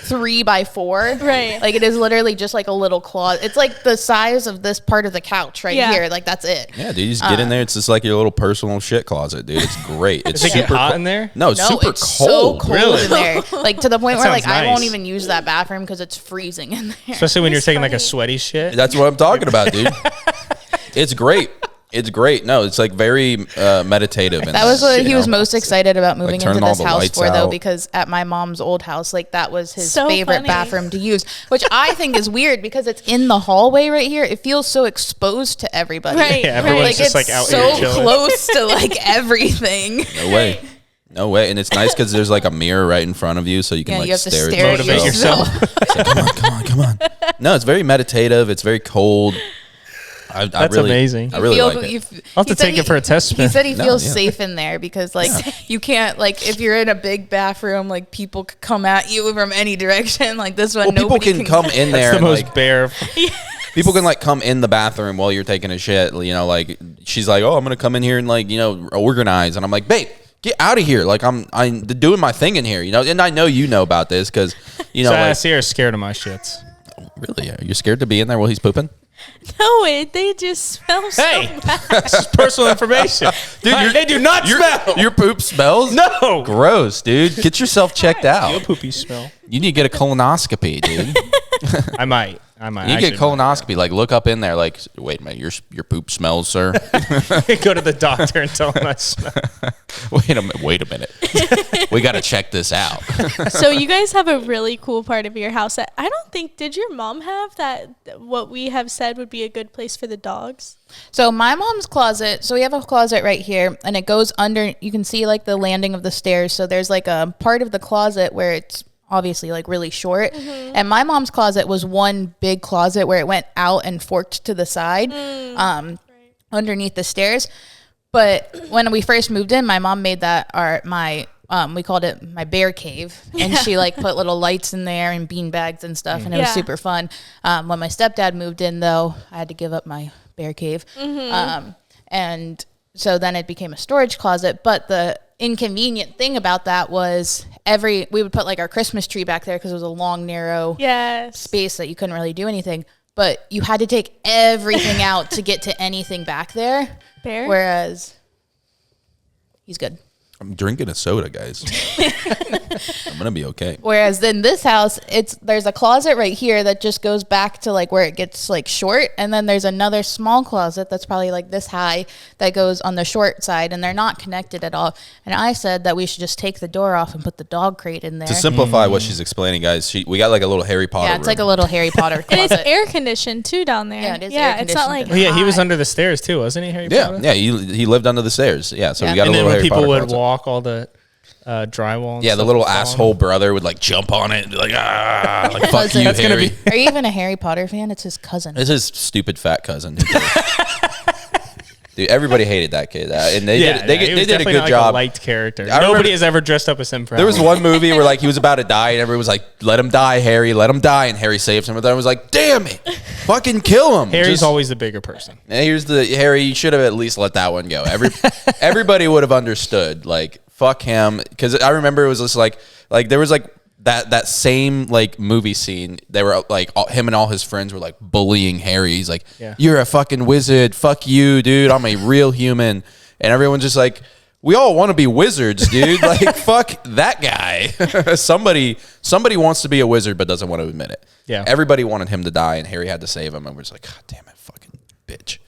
[SPEAKER 4] 3 by 4.
[SPEAKER 5] Right.
[SPEAKER 4] Like it is literally just like a little closet. It's like the size of this part of the couch right
[SPEAKER 5] Yeah.
[SPEAKER 4] here. Like that's it.
[SPEAKER 3] Yeah, dude, you just get in there. It's just like your little personal shit closet, dude. It's great. It's
[SPEAKER 2] Does it get
[SPEAKER 3] super
[SPEAKER 2] hot
[SPEAKER 3] cold.
[SPEAKER 2] in there?
[SPEAKER 3] No, it's
[SPEAKER 4] No,
[SPEAKER 3] super
[SPEAKER 4] it's
[SPEAKER 3] cold.
[SPEAKER 4] so cold
[SPEAKER 2] Really?
[SPEAKER 4] in there. Like to the point where like
[SPEAKER 2] sounds
[SPEAKER 4] I won't
[SPEAKER 2] nice.
[SPEAKER 4] even use that bathroom because it's freezing in there.
[SPEAKER 2] Especially when you're
[SPEAKER 5] That's
[SPEAKER 2] taking like a
[SPEAKER 5] funny.
[SPEAKER 2] sweaty shit.
[SPEAKER 3] That's what I'm talking about, dude. It's great. It's great. No, it's like very meditative. And
[SPEAKER 4] That was what
[SPEAKER 3] you
[SPEAKER 4] he was
[SPEAKER 3] know?
[SPEAKER 4] most excited about moving
[SPEAKER 3] turning
[SPEAKER 4] into
[SPEAKER 3] all
[SPEAKER 4] this
[SPEAKER 3] the
[SPEAKER 4] house
[SPEAKER 3] lights
[SPEAKER 4] for, though,
[SPEAKER 3] out.
[SPEAKER 4] because at my mom's old house, like that was his
[SPEAKER 5] So
[SPEAKER 4] favorite
[SPEAKER 5] funny.
[SPEAKER 4] bathroom to use, which I think is weird because it's in the hallway right here. It feels so exposed to everybody.
[SPEAKER 5] Right.
[SPEAKER 2] Yeah, everyone's
[SPEAKER 5] right.
[SPEAKER 2] just
[SPEAKER 4] it's
[SPEAKER 2] like out
[SPEAKER 4] so
[SPEAKER 2] here chilling.
[SPEAKER 4] close to like everything.
[SPEAKER 3] No way. No way. And it's nice because there's like a mirror right in front of you, so you can
[SPEAKER 4] Yeah,
[SPEAKER 3] like
[SPEAKER 4] you have to
[SPEAKER 3] stare,
[SPEAKER 4] stare
[SPEAKER 3] at
[SPEAKER 4] at
[SPEAKER 2] Motivate
[SPEAKER 3] yourself.
[SPEAKER 2] yourself.
[SPEAKER 3] Come on. No, it's very meditative. It's very cold.
[SPEAKER 2] That's amazing.
[SPEAKER 3] I really like it.
[SPEAKER 2] I'll have to take it for a test
[SPEAKER 4] He
[SPEAKER 2] spin.
[SPEAKER 4] said he
[SPEAKER 3] No,
[SPEAKER 4] feels
[SPEAKER 3] yeah.
[SPEAKER 4] safe in there because like you can't, like if you're in a big bathroom, like people could come at you from any direction. Like this one,
[SPEAKER 3] Well, people
[SPEAKER 4] nobody
[SPEAKER 3] can come in there
[SPEAKER 2] That's the
[SPEAKER 3] and
[SPEAKER 2] most
[SPEAKER 3] like
[SPEAKER 2] bare.
[SPEAKER 3] people can like come in the bathroom while you're taking a shit. You know, like she's like, "Oh, I'm gonna come in here and like organize," and I'm like, "Babe, get out of here!" Like I'm doing my thing in here, and I know you know about this because you know,
[SPEAKER 2] So I
[SPEAKER 3] like,
[SPEAKER 2] see her scared of my shits.
[SPEAKER 3] really, are you scared to be in there while he's pooping?
[SPEAKER 5] No, they just smell so
[SPEAKER 2] Hey,
[SPEAKER 5] bad.
[SPEAKER 2] this is personal information. Dude, they do not smell.
[SPEAKER 3] Your poop smells?
[SPEAKER 2] No.
[SPEAKER 3] Gross, dude. Get yourself checked
[SPEAKER 2] Real
[SPEAKER 3] out.
[SPEAKER 2] poopy smell.
[SPEAKER 3] You need to get a colonoscopy, dude.
[SPEAKER 2] I might.
[SPEAKER 3] You need
[SPEAKER 2] I
[SPEAKER 3] to get a
[SPEAKER 2] should
[SPEAKER 3] colonoscopy. Like, look up in there. Like, wait a minute, your poop smells, sir.
[SPEAKER 2] go to the doctor and tell him I smell.
[SPEAKER 3] Wait a minute. We got to check this out.
[SPEAKER 5] So you guys have a really cool part of your house that I don't think, did your mom have that, what we have said would be a good place for the dogs?
[SPEAKER 4] So my mom's closet, so we have a closet right here and it goes under, you can see like the landing of the stairs. So there's like a part of the closet where it's obviously like really short. And my mom's closet was one big closet where it went out and forked to the side underneath the stairs. But when we first moved in, my mom made that we called it my bear cave, and she like put little lights in there and bean bags and stuff, and it was
[SPEAKER 5] Yeah.
[SPEAKER 4] super fun. When my stepdad moved in, though, I had to give up my bear cave, and so then it became a storage closet. But the inconvenient thing about that was we would put like our Christmas tree back there because it was a long, narrow
[SPEAKER 5] Yes.
[SPEAKER 4] space that you couldn't really do anything. But you had to take everything out to get to anything back there.
[SPEAKER 5] Bear?
[SPEAKER 4] Whereas he's good.
[SPEAKER 3] I'm drinking a soda, guys. I'm gonna be okay.
[SPEAKER 4] Whereas in this house, there's a closet right here that just goes back to like where it gets like short, and then there's another small closet that's probably like this high that goes on the short side, and they're not connected at all. And I said that we should just take the door off and put the dog crate in there.
[SPEAKER 3] To simplify what she's explaining, guys, we got like a little Harry Potter.
[SPEAKER 4] Yeah, it's
[SPEAKER 3] room.
[SPEAKER 4] like a little Harry Potter
[SPEAKER 5] And it's
[SPEAKER 4] closet.
[SPEAKER 5] air conditioned too down there.
[SPEAKER 4] Yeah, it is
[SPEAKER 5] Yeah,
[SPEAKER 4] air
[SPEAKER 5] it's not like
[SPEAKER 4] conditioned.
[SPEAKER 2] Well, yeah, he was
[SPEAKER 5] hot.
[SPEAKER 2] under the stairs too, wasn't he, Harry Potter?
[SPEAKER 3] Yeah, he lived under the stairs. Yeah, so
[SPEAKER 4] Yeah.
[SPEAKER 3] we got
[SPEAKER 2] And
[SPEAKER 3] a
[SPEAKER 2] then
[SPEAKER 3] little
[SPEAKER 2] when
[SPEAKER 3] Harry
[SPEAKER 2] people
[SPEAKER 3] Potter
[SPEAKER 2] would
[SPEAKER 3] closet.
[SPEAKER 2] walk, all the drywall. And
[SPEAKER 3] Yeah, the
[SPEAKER 2] stuff
[SPEAKER 3] little
[SPEAKER 2] would fall on
[SPEAKER 3] asshole brother would like jump on it and be like, like fuck
[SPEAKER 4] Listen,
[SPEAKER 3] you,
[SPEAKER 4] that's
[SPEAKER 2] gonna
[SPEAKER 3] Harry.
[SPEAKER 2] be-
[SPEAKER 4] Are you even a Harry Potter fan? It's his cousin.
[SPEAKER 3] It's his stupid fat cousin. Who did it. Dude, everybody hated that kid, and they
[SPEAKER 2] Yeah,
[SPEAKER 3] did,
[SPEAKER 2] he
[SPEAKER 3] they
[SPEAKER 2] was
[SPEAKER 3] did a
[SPEAKER 2] definitely
[SPEAKER 3] good
[SPEAKER 2] not, like,
[SPEAKER 3] job.
[SPEAKER 2] a liked character.
[SPEAKER 3] I remember-
[SPEAKER 2] Nobody has ever dressed up as him. For
[SPEAKER 3] There was
[SPEAKER 2] Halloween.
[SPEAKER 3] one movie where like he was about to die, and everyone was like, "Let him die, Harry. Let him die." And Harry saves him. And then I was like, "Damn it, fucking kill him!"
[SPEAKER 2] Harry's
[SPEAKER 3] Just-
[SPEAKER 2] always the bigger person.
[SPEAKER 3] And here's the Harry. You should have at least let that one go. Everybody would have understood. Like fuck him, because I remember it was just like there was like that same like movie scene. They were like him and all his friends were like bullying Harry. He's like,
[SPEAKER 2] Yeah.
[SPEAKER 3] "You're a fucking wizard. Fuck you, dude. I'm a real human." And everyone's just like, "We all want to be wizards, dude. Like fuck that guy." somebody wants to be a wizard but doesn't want to admit it.
[SPEAKER 2] Yeah.
[SPEAKER 3] Everybody wanted him to die, and Harry had to save him. And we're just like, "God damn it, fucking bitch."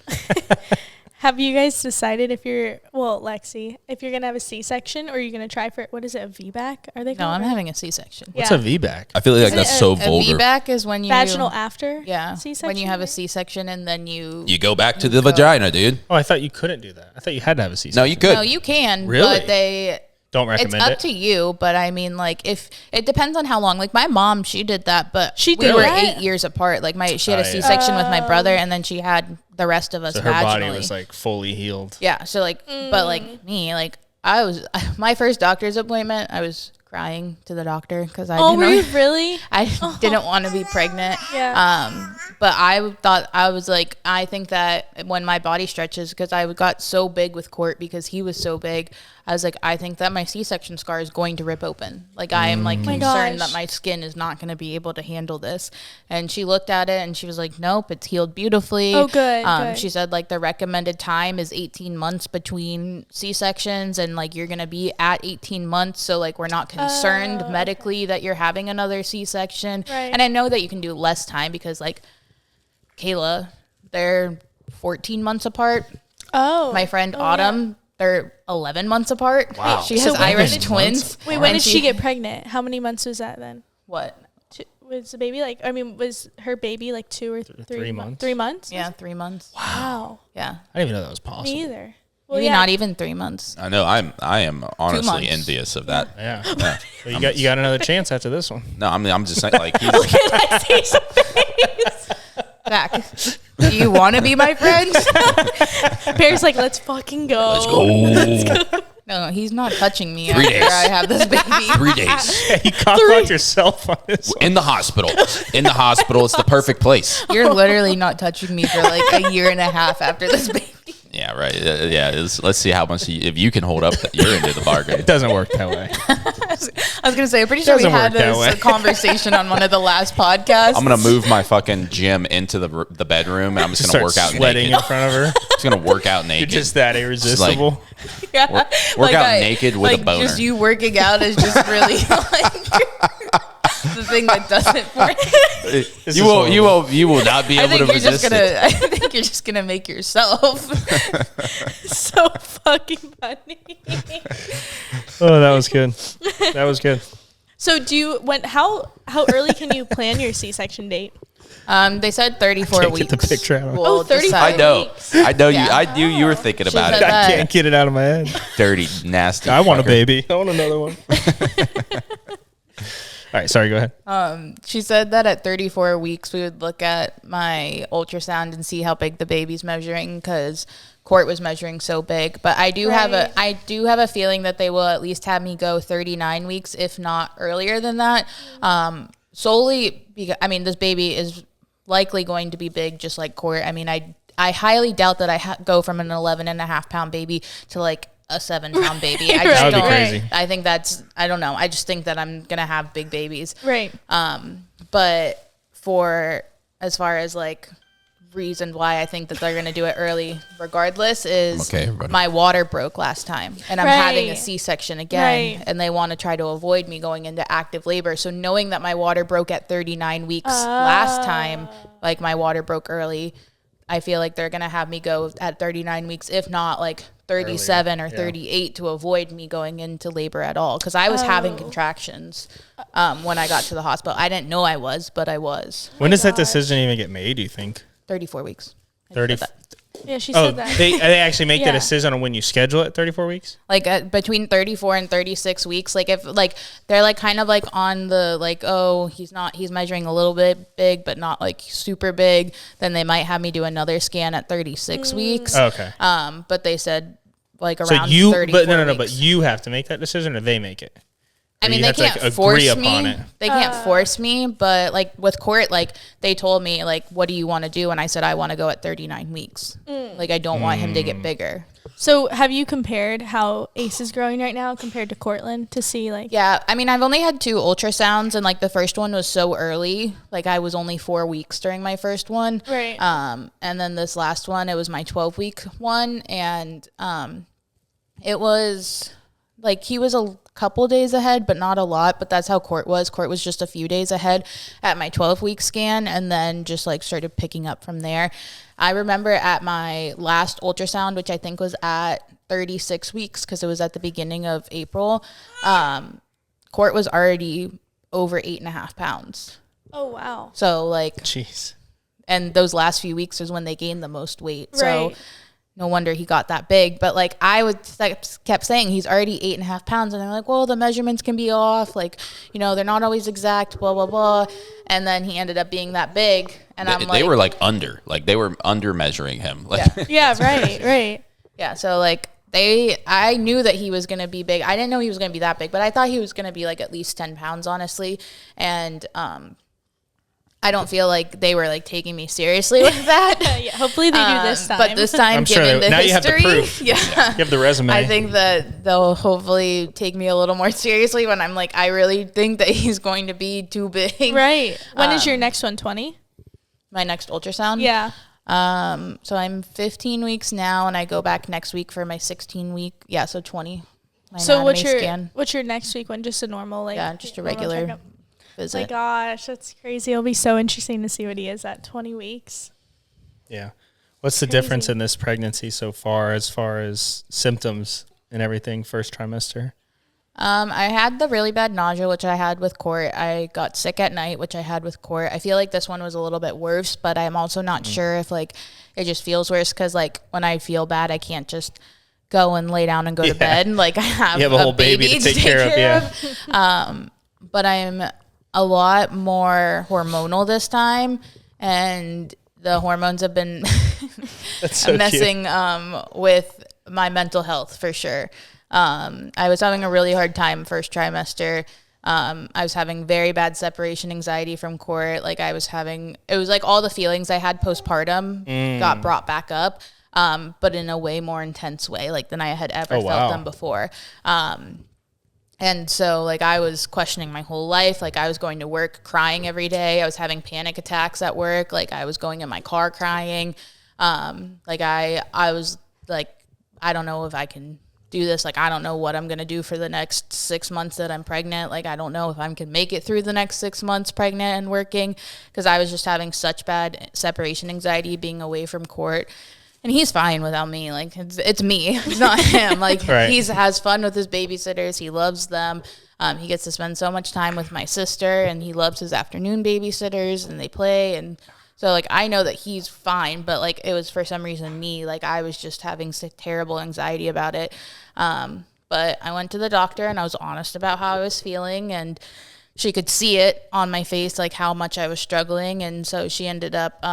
[SPEAKER 5] Have you guys decided if you're, Lexi, if you're going to have a C-section or you're going to try for, what is it, a VBAC? Are they
[SPEAKER 4] No,
[SPEAKER 5] called
[SPEAKER 4] I'm
[SPEAKER 5] that?
[SPEAKER 4] having a C-section.
[SPEAKER 2] What's
[SPEAKER 5] Yeah.
[SPEAKER 2] a VBAC?
[SPEAKER 3] I feel like
[SPEAKER 5] Isn't
[SPEAKER 3] that's
[SPEAKER 5] it
[SPEAKER 3] so
[SPEAKER 4] A
[SPEAKER 3] vulgar.
[SPEAKER 4] VBAC is when you
[SPEAKER 5] Vaginal after
[SPEAKER 4] Yeah,
[SPEAKER 5] C-section?
[SPEAKER 4] when you have a
[SPEAKER 5] right?
[SPEAKER 4] C-section and then you.
[SPEAKER 3] You go back to the vagina, dude.
[SPEAKER 2] Oh, I thought you couldn't do that. I thought you had to have a C-section.
[SPEAKER 3] No, you could.
[SPEAKER 4] No, you can.
[SPEAKER 2] Really?
[SPEAKER 4] But they.
[SPEAKER 2] Don't
[SPEAKER 4] It's
[SPEAKER 2] recommend
[SPEAKER 4] up
[SPEAKER 2] it.
[SPEAKER 4] to you, but I mean, like, if it depends on how long. Like, my mom, she did that, but
[SPEAKER 5] She
[SPEAKER 4] we
[SPEAKER 5] did
[SPEAKER 4] were
[SPEAKER 5] that?
[SPEAKER 4] 8 years apart. Like, she had
[SPEAKER 2] Oh,
[SPEAKER 4] a
[SPEAKER 2] yeah.
[SPEAKER 4] C-section with my brother, and then she had the rest of us
[SPEAKER 2] So her
[SPEAKER 4] vaginally.
[SPEAKER 2] body was like fully healed.
[SPEAKER 4] Yeah, so like, but like me, like my first doctor's appointment, I was crying to the doctor because I
[SPEAKER 5] Oh, were you
[SPEAKER 4] didn't,
[SPEAKER 5] really?
[SPEAKER 4] I didn't want to be pregnant.
[SPEAKER 5] Yeah.
[SPEAKER 4] But I thought I was like, I think that when my body stretches, because I got so big with Court because he was so big, I was like, I think that my C-section scar is going to rip open. Like I am like concerned
[SPEAKER 5] gosh.
[SPEAKER 4] that my skin is not going to be able to handle this. And she looked at it and she was like, nope, it's healed beautifully.
[SPEAKER 5] Oh, good, good.
[SPEAKER 4] She said like the recommended time is 18 months between C-sections, and like you're going to be at 18 months. So like we're not concerned medically that you're having another C-section.
[SPEAKER 5] Right.
[SPEAKER 4] And I know that you can do less time because like Kayla, they're 14 months apart.
[SPEAKER 5] Oh.
[SPEAKER 4] My friend
[SPEAKER 5] Oh,
[SPEAKER 4] Autumn, they're 11 months apart.
[SPEAKER 3] Wow.
[SPEAKER 4] She
[SPEAKER 5] So
[SPEAKER 4] has
[SPEAKER 5] when
[SPEAKER 4] Irish
[SPEAKER 5] did-
[SPEAKER 4] twins.
[SPEAKER 5] Wait, when
[SPEAKER 4] And
[SPEAKER 5] did she get pregnant? How many months was that then?
[SPEAKER 4] what?
[SPEAKER 5] Was the baby like, I mean, was her baby like 2 or 3
[SPEAKER 2] months.
[SPEAKER 5] 3 months?
[SPEAKER 4] Yeah, 3 months.
[SPEAKER 5] Wow.
[SPEAKER 4] Yeah.
[SPEAKER 2] I didn't even know that was possible.
[SPEAKER 5] Me either. Well,
[SPEAKER 4] Maybe
[SPEAKER 5] yeah.
[SPEAKER 4] not even 3 months.
[SPEAKER 3] I know. I am honestly
[SPEAKER 4] months.
[SPEAKER 3] envious of that.
[SPEAKER 2] Yeah.
[SPEAKER 3] Yeah.
[SPEAKER 2] So you got another chance after this one.
[SPEAKER 3] No, I'm just saying like he's,
[SPEAKER 5] I see some face.
[SPEAKER 4] Back. Do you want to be my friend?
[SPEAKER 5] Bear's like, let's fucking go.
[SPEAKER 3] let's go.
[SPEAKER 4] No, he's not touching me
[SPEAKER 3] 3
[SPEAKER 4] after
[SPEAKER 3] days.
[SPEAKER 4] I have this baby.
[SPEAKER 3] 3 days
[SPEAKER 2] You cockblocked yourself on this one.
[SPEAKER 3] in the hospital. In the hospital, it's the perfect place.
[SPEAKER 4] You're literally not touching me for like a year and a half after this baby.
[SPEAKER 3] Yeah, right. Yeah, let's see how much if you can hold up your end of the bargain.
[SPEAKER 2] It doesn't work that way.
[SPEAKER 4] I was gonna say, I'm pretty sure we
[SPEAKER 2] Doesn't
[SPEAKER 4] had
[SPEAKER 2] work that way.
[SPEAKER 4] this conversation on one of the last podcasts.
[SPEAKER 3] I'm gonna move my fucking gym into the bedroom, and I'm just
[SPEAKER 2] Just
[SPEAKER 3] gonna
[SPEAKER 2] start
[SPEAKER 3] work out
[SPEAKER 2] sweating
[SPEAKER 3] naked.
[SPEAKER 2] in front of her.
[SPEAKER 3] Just gonna work out
[SPEAKER 2] You're
[SPEAKER 3] naked.
[SPEAKER 2] just that irresistible.
[SPEAKER 4] Yeah.
[SPEAKER 3] work out naked with a
[SPEAKER 4] like,
[SPEAKER 3] boner.
[SPEAKER 4] Just you working out is just really like the thing that does it for you.
[SPEAKER 2] This
[SPEAKER 3] you
[SPEAKER 2] is
[SPEAKER 3] will not be
[SPEAKER 4] I
[SPEAKER 3] able
[SPEAKER 4] think
[SPEAKER 3] to
[SPEAKER 4] you're just
[SPEAKER 3] resist
[SPEAKER 4] gonna.
[SPEAKER 3] it.
[SPEAKER 4] I think you're just gonna make yourself.
[SPEAKER 5] So fucking funny.
[SPEAKER 2] Oh, that was good. That was good.
[SPEAKER 5] So how early can you plan your C-section date?
[SPEAKER 4] They said 34
[SPEAKER 2] Can't
[SPEAKER 4] weeks.
[SPEAKER 2] get the picture out of my-
[SPEAKER 4] We'll
[SPEAKER 5] 35
[SPEAKER 3] I
[SPEAKER 4] decide.
[SPEAKER 3] know. I know you.
[SPEAKER 4] Yeah.
[SPEAKER 3] I knew you were thinking about
[SPEAKER 4] said
[SPEAKER 3] it.
[SPEAKER 4] that.
[SPEAKER 2] I can't get it out of my head.
[SPEAKER 3] Dirty, nasty.
[SPEAKER 2] I want a
[SPEAKER 3] fucker.
[SPEAKER 2] baby. I want another one. All right, sorry, go ahead.
[SPEAKER 4] She said that at 34 weeks we would look at my ultrasound and see how big the baby's measuring because Court was measuring so big. But I do have a feeling that they will at least have me go 39 weeks, if not earlier than that. Solely because this baby is likely going to be big, just like Court. I mean, I highly doubt that I go from an 11.5-pound baby to like a 7-pound baby. I just
[SPEAKER 2] That would be
[SPEAKER 4] don't.
[SPEAKER 2] crazy.
[SPEAKER 4] I think I don't know. I just think that I'm gonna have big babies.
[SPEAKER 5] Right.
[SPEAKER 4] But for as far as like reason why I think that they're going to do it early regardless is
[SPEAKER 3] Okay, everybody.
[SPEAKER 4] my water broke last time and I'm
[SPEAKER 5] Right.
[SPEAKER 4] having a C-section again
[SPEAKER 5] Right.
[SPEAKER 4] and they want to try to avoid me going into active labor. So knowing that my water broke at 39 weeks last time, like my water broke early, I feel like they're going to have me go at 39 weeks, if not like 37 or 38 to avoid me going into labor at all. Cause I was having contractions when I got to the hospital. I didn't know I was, but I was.
[SPEAKER 2] When does that decision even get made, do you think?
[SPEAKER 4] 34 weeks.
[SPEAKER 2] 30.
[SPEAKER 5] Yeah, she
[SPEAKER 2] Oh,
[SPEAKER 5] said that.
[SPEAKER 2] they actually make the
[SPEAKER 5] Yeah.
[SPEAKER 2] decision on when you schedule it, 34 weeks?
[SPEAKER 4] Like between 34 and 36 weeks. Like if like they're like kind of like on the like, oh, he's measuring a little bit big, but not like super big. Then they might have me do another scan at 36 weeks.
[SPEAKER 2] Oh, okay.
[SPEAKER 4] But they said like
[SPEAKER 2] So
[SPEAKER 4] around
[SPEAKER 2] you,
[SPEAKER 4] 34
[SPEAKER 2] but no,
[SPEAKER 4] weeks.
[SPEAKER 2] but you have to make that decision or they make it?
[SPEAKER 4] I
[SPEAKER 2] Or
[SPEAKER 4] mean,
[SPEAKER 2] you
[SPEAKER 4] they
[SPEAKER 2] have to,
[SPEAKER 4] can't
[SPEAKER 2] like,
[SPEAKER 4] force
[SPEAKER 2] agree upon
[SPEAKER 4] me.
[SPEAKER 2] it?
[SPEAKER 4] They can't force me, but like with court, like they told me, like, what do you want to do? And I said, I want to go at 39 weeks. Like, I don't want him to get bigger.
[SPEAKER 5] So have you compared how Ace is growing right now compared to Cortland to see like?
[SPEAKER 4] Yeah, I mean, I've only had 2 ultrasounds, and like the first one was so early. Like I was only 4 weeks during my first one.
[SPEAKER 5] Right.
[SPEAKER 4] And then this last one, it was my 12-week one, and it was like he was a couple days ahead, but not a lot. But that's how Court was. Court was just a few days ahead at my 12-week scan, and then just like started picking up from there. I remember at my last ultrasound, which I think was at 36 weeks because it was at the beginning of April, Court was already over 8.5 pounds.
[SPEAKER 5] Oh wow.
[SPEAKER 4] So like,
[SPEAKER 2] Jeez.
[SPEAKER 4] and those last few weeks is when they gained the most weight. So
[SPEAKER 5] Right.
[SPEAKER 4] no wonder he got that big. But like I would kept saying he's already 8.5 pounds, and they're like, well, the measurements can be off, like, you know, they're not always exact, blah blah blah. And then he ended up being that big, and I'm
[SPEAKER 3] They
[SPEAKER 4] like,
[SPEAKER 3] were like they were under measuring him. Like,
[SPEAKER 5] Yeah. Right. Right.
[SPEAKER 4] yeah. So like I knew that he was gonna be big. I didn't know he was gonna be that big, but I thought he was gonna be like at least 10 pounds, honestly. And I don't feel like they were like taking me seriously with that.
[SPEAKER 5] Yeah. Hopefully they do this time.
[SPEAKER 4] But this time,
[SPEAKER 2] I'm sure
[SPEAKER 4] given
[SPEAKER 2] they-
[SPEAKER 4] the
[SPEAKER 2] now you have the
[SPEAKER 4] history,
[SPEAKER 2] proof.
[SPEAKER 4] yeah.
[SPEAKER 2] You have the resume.
[SPEAKER 4] I think that they'll hopefully take me a little more seriously when I'm like, I really think that he's going to be too big.
[SPEAKER 5] Right. When is your next one? 20?
[SPEAKER 4] My next ultrasound.
[SPEAKER 5] Yeah.
[SPEAKER 4] So I'm 15 weeks now, and I go back next week for my 16-week. Yeah, so 20. My
[SPEAKER 5] So
[SPEAKER 4] anatomy
[SPEAKER 5] what's your next week one? Just a normal like?
[SPEAKER 4] Yeah, just a
[SPEAKER 5] normal
[SPEAKER 4] regular
[SPEAKER 5] checkup?
[SPEAKER 4] visit.
[SPEAKER 5] My gosh, that's crazy. It'll be so interesting to see what he is at 20 weeks.
[SPEAKER 2] Yeah. What's the difference in this pregnancy so far as symptoms and everything first trimester?
[SPEAKER 4] I had the really bad nausea, which I had with Court. I got sick at night, which I had with Court. I feel like this one was a little bit worse, but I'm also not sure if like it just feels worse because like when I feel bad, I can't just go and lay down and go to bed. Like I have,
[SPEAKER 2] You have a whole baby to take care of, yeah.
[SPEAKER 4] But I'm a lot more hormonal this time, and the hormones have been
[SPEAKER 2] That's so cute.
[SPEAKER 4] messing with my mental health for sure. I was having a really hard time first trimester. I was having very bad separation anxiety from Court. Like it was like all the feelings I had postpartum got brought back up, but in a way more intense way, like than I had ever felt them before. And so like I was questioning my whole life. Like I was going to work crying every day. I was having panic attacks at work. Like I was going in my car crying. Like I was like, I don't know if I can do this. Like, I don't know what I'm going to do for the next 6 months that I'm pregnant. Like, I don't know if I can make it through the next 6 months pregnant and working, because I was just having such bad separation anxiety being away from Court. And he's fine without me. Like, it's me, it's not him. Like,
[SPEAKER 2] Right.
[SPEAKER 4] He has fun with his babysitters. He loves them. He gets to spend so much time with my sister, and he loves his afternoon babysitters, and they play. And so, like, I know that he's fine, but, like, it was for some reason me. Like, I was just having terrible anxiety about it. But I went to the doctor, and I was honest about how I was feeling, and she could see it on my face, like how much I was struggling. And so she ended up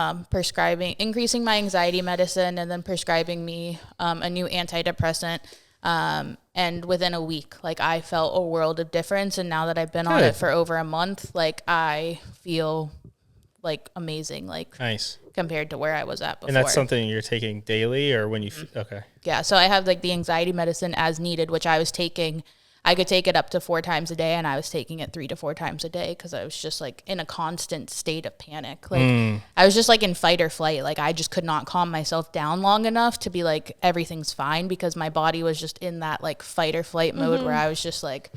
[SPEAKER 4] increasing my anxiety medicine, and then prescribing me a new antidepressant. And within a week, like, I felt a world of difference. And now that I've been on
[SPEAKER 2] Good.
[SPEAKER 4] it for over a month, like, I feel like amazing, like
[SPEAKER 2] Nice.
[SPEAKER 4] compared to where I was at before.
[SPEAKER 2] And that's something you're taking daily, or when you okay.
[SPEAKER 4] Yeah, so I have like the anxiety medicine as needed, which I was taking I could take it up to 4 times a day, and I was taking it 3 to 4 times a day because I was just like in a constant state of panic. Like I was just like in fight or flight. Like I just could not calm myself down long enough to be like, everything's fine, because my body was just in that like fight or flight mode where I was just like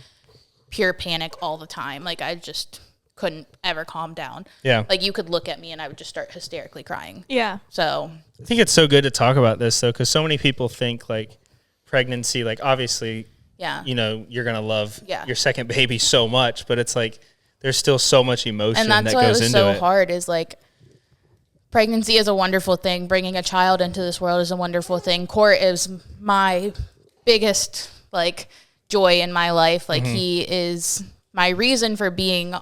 [SPEAKER 4] pure panic all the time. Like I just couldn't ever calm down.
[SPEAKER 2] Yeah.
[SPEAKER 4] Like you could look at me and I would just start hysterically crying.
[SPEAKER 5] Yeah.
[SPEAKER 4] So
[SPEAKER 2] I think it's so good to talk about this though, because so many people think like pregnancy, like obviously,
[SPEAKER 4] yeah,
[SPEAKER 2] you know, you're going to love
[SPEAKER 4] Yeah.
[SPEAKER 2] your second baby so much, but it's like there's still so much emotion
[SPEAKER 4] and that's
[SPEAKER 2] that
[SPEAKER 4] why it
[SPEAKER 2] goes
[SPEAKER 4] was
[SPEAKER 2] into
[SPEAKER 4] so
[SPEAKER 2] it.
[SPEAKER 4] hard, is like pregnancy is a wonderful thing. Bringing a child into this world is a wonderful thing. Court is my biggest like joy in my life. Like he is my reason for being,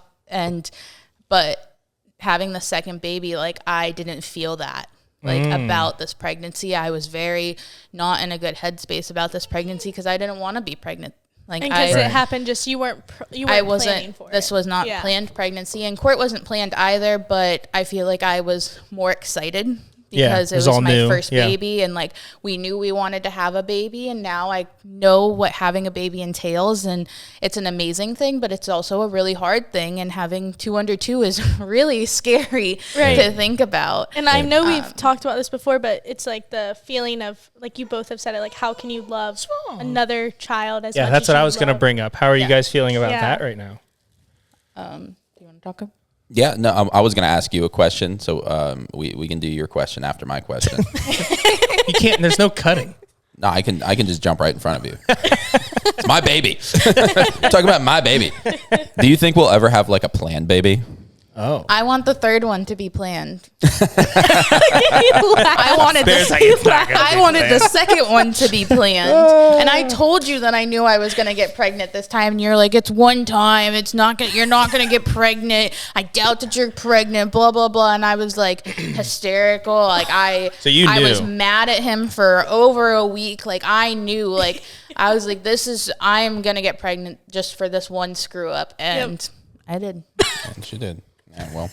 [SPEAKER 4] but having the second baby, like I didn't feel that like about this pregnancy. I was very not in a good headspace about this pregnancy because I didn't want to be pregnant. Like
[SPEAKER 5] And because
[SPEAKER 2] Right.
[SPEAKER 5] it happened, just you weren't planning for
[SPEAKER 4] this
[SPEAKER 5] it.
[SPEAKER 4] was not
[SPEAKER 5] Yeah.
[SPEAKER 4] planned pregnancy, and Court wasn't planned either, but I feel like I was more excited
[SPEAKER 2] Yeah,
[SPEAKER 4] because
[SPEAKER 2] it
[SPEAKER 4] it
[SPEAKER 2] was
[SPEAKER 4] was
[SPEAKER 2] all
[SPEAKER 4] my
[SPEAKER 2] new.
[SPEAKER 4] first
[SPEAKER 2] Yeah.
[SPEAKER 4] baby, and like we knew we wanted to have a baby, and now I know what having a baby entails, and it's an amazing thing, but it's also a really hard thing, and having 2 under 2 is really scary
[SPEAKER 5] Right.
[SPEAKER 4] to think about.
[SPEAKER 5] And I know we've talked about this before, but it's like the feeling of, like you both have said it, like how can you love another child as much
[SPEAKER 2] Yeah, that's
[SPEAKER 5] as
[SPEAKER 2] what
[SPEAKER 5] you
[SPEAKER 2] I was going to
[SPEAKER 5] love-
[SPEAKER 2] bring up. How are you
[SPEAKER 4] Yeah.
[SPEAKER 2] guys feeling about
[SPEAKER 5] Yeah.
[SPEAKER 2] that right now?
[SPEAKER 4] Do you want to talk?
[SPEAKER 3] Yeah, no, I was going to ask you a question, so we can do your question after my question.
[SPEAKER 2] You can't, there's no cutting.
[SPEAKER 3] No, I can just jump right in front of you. It's my baby. Talking about my baby. Do you think we'll ever have like a planned baby?
[SPEAKER 2] Oh.
[SPEAKER 4] I want the third one to be planned. I wanted
[SPEAKER 2] Bear's
[SPEAKER 4] the
[SPEAKER 2] like, it's not gonna
[SPEAKER 4] I
[SPEAKER 2] be
[SPEAKER 4] wanted the
[SPEAKER 2] planned.
[SPEAKER 4] second one to be planned. And I told you that I knew I was going to get pregnant this time. And you're like, it's one time. You're not going to get pregnant. I doubt that you're pregnant, blah, blah, blah. And I was like hysterical. Like
[SPEAKER 2] So you
[SPEAKER 4] I was
[SPEAKER 2] knew.
[SPEAKER 4] mad at him for over a week. Like I knew, like, I was like, I'm going to get pregnant just for this one screw up. And I did.
[SPEAKER 3] And she did. Yeah, well,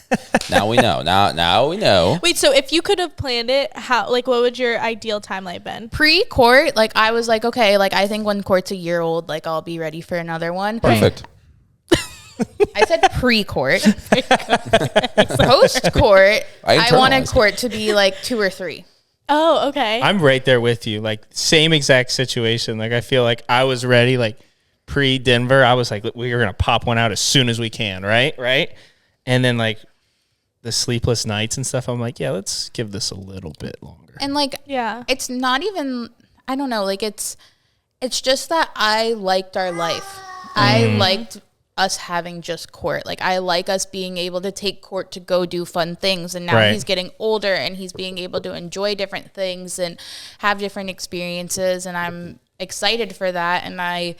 [SPEAKER 3] now we know. Now we know.
[SPEAKER 5] Wait, so if you could have planned it, what would your ideal timeline been?
[SPEAKER 4] Pre-court, like I was like, okay, like I think when Court's a year old, like I'll be ready for another one.
[SPEAKER 3] Perfect.
[SPEAKER 4] I said pre-court. Post-court, I wanted
[SPEAKER 3] internalized.
[SPEAKER 4] Court to be like 2 or 3.
[SPEAKER 5] Oh, okay.
[SPEAKER 2] I'm right there with you. Like same exact situation. Like I feel like I was ready, like pre-Denver. I was like, we're going to pop one out as soon as we can. Right. And then like the sleepless nights and stuff, I'm like, yeah, let's give this a little bit longer.
[SPEAKER 4] And like,
[SPEAKER 5] Yeah.
[SPEAKER 4] it's not even, I don't know, like it's just that I liked our life. I liked us having just Court. Like I like us being able to take Court to go do fun things. And now
[SPEAKER 2] Right.
[SPEAKER 4] he's getting older and he's being able to enjoy different things and have different experiences. And I'm excited for that. And I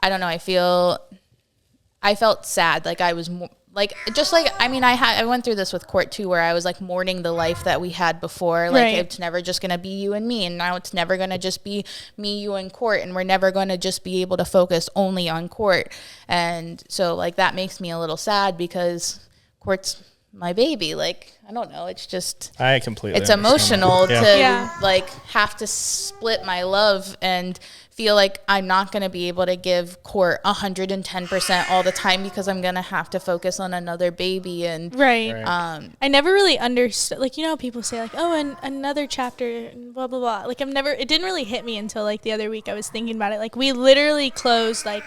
[SPEAKER 4] don't know, I felt sad. Like I was like, just like, I mean, I went through this with Court too, where I was like mourning the life that we had before. Like
[SPEAKER 5] Right.
[SPEAKER 4] it's never just going to be you and me. And now it's never going to just be me, you, and Court. And we're never going to just be able to focus only on Court. And so like, that makes me a little sad because Court's my baby. Like, I don't know. It's just,
[SPEAKER 2] I completely
[SPEAKER 4] it's
[SPEAKER 2] understand
[SPEAKER 4] emotional
[SPEAKER 2] that.
[SPEAKER 4] to
[SPEAKER 5] Yeah.
[SPEAKER 4] like have to split my love and feel like I'm not going to be able to give Court 110% all the time because I'm going to have to focus on another baby. And
[SPEAKER 5] Right.
[SPEAKER 4] um,
[SPEAKER 5] I never really understood, like, you know, people say like, oh, and another chapter and blah, blah, blah. Like it didn't really hit me until like the other week I was thinking about it. Like we literally closed like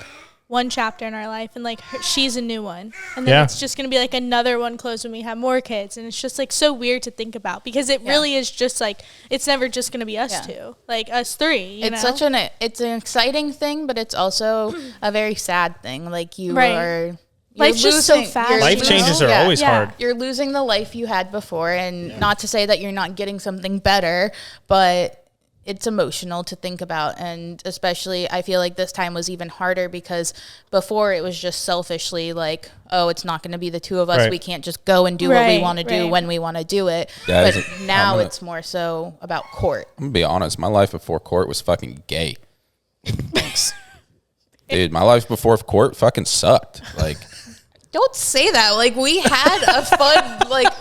[SPEAKER 5] one chapter in our life and like she's a new one. And then
[SPEAKER 2] Yeah.
[SPEAKER 5] it's just going to be like another one closed when we have more kids. And it's just like so weird to think about because it really is just like, it's never just going to be us
[SPEAKER 4] Yeah.
[SPEAKER 5] two, like us three, you
[SPEAKER 4] it's
[SPEAKER 5] know?
[SPEAKER 4] it's an exciting thing, but it's also a very sad thing. Like you
[SPEAKER 5] Right.
[SPEAKER 4] you're
[SPEAKER 5] Life's just so
[SPEAKER 4] losing-
[SPEAKER 5] fast,
[SPEAKER 4] you're
[SPEAKER 2] Life
[SPEAKER 5] you know?
[SPEAKER 2] changes are
[SPEAKER 4] Yeah.
[SPEAKER 2] always
[SPEAKER 5] Yeah.
[SPEAKER 2] hard.
[SPEAKER 4] You're losing the life you had before, and not to say that you're not getting something better, but it's emotional to think about. And especially I feel like this time was even harder because before it was just selfishly like, oh, it's not going to be the two of us.
[SPEAKER 2] Right.
[SPEAKER 4] We can't just go and do what we
[SPEAKER 5] Right,
[SPEAKER 4] want to do
[SPEAKER 5] right.
[SPEAKER 4] when we want to do it.
[SPEAKER 3] Yeah,
[SPEAKER 4] but
[SPEAKER 3] I'm
[SPEAKER 4] now
[SPEAKER 3] gonna-
[SPEAKER 4] it's more so about Court.
[SPEAKER 3] I'm gonna be honest. My life before Court was fucking gay. Dude, my life before Court fucking sucked. Like,
[SPEAKER 4] Don't say that. Like we had a fun, like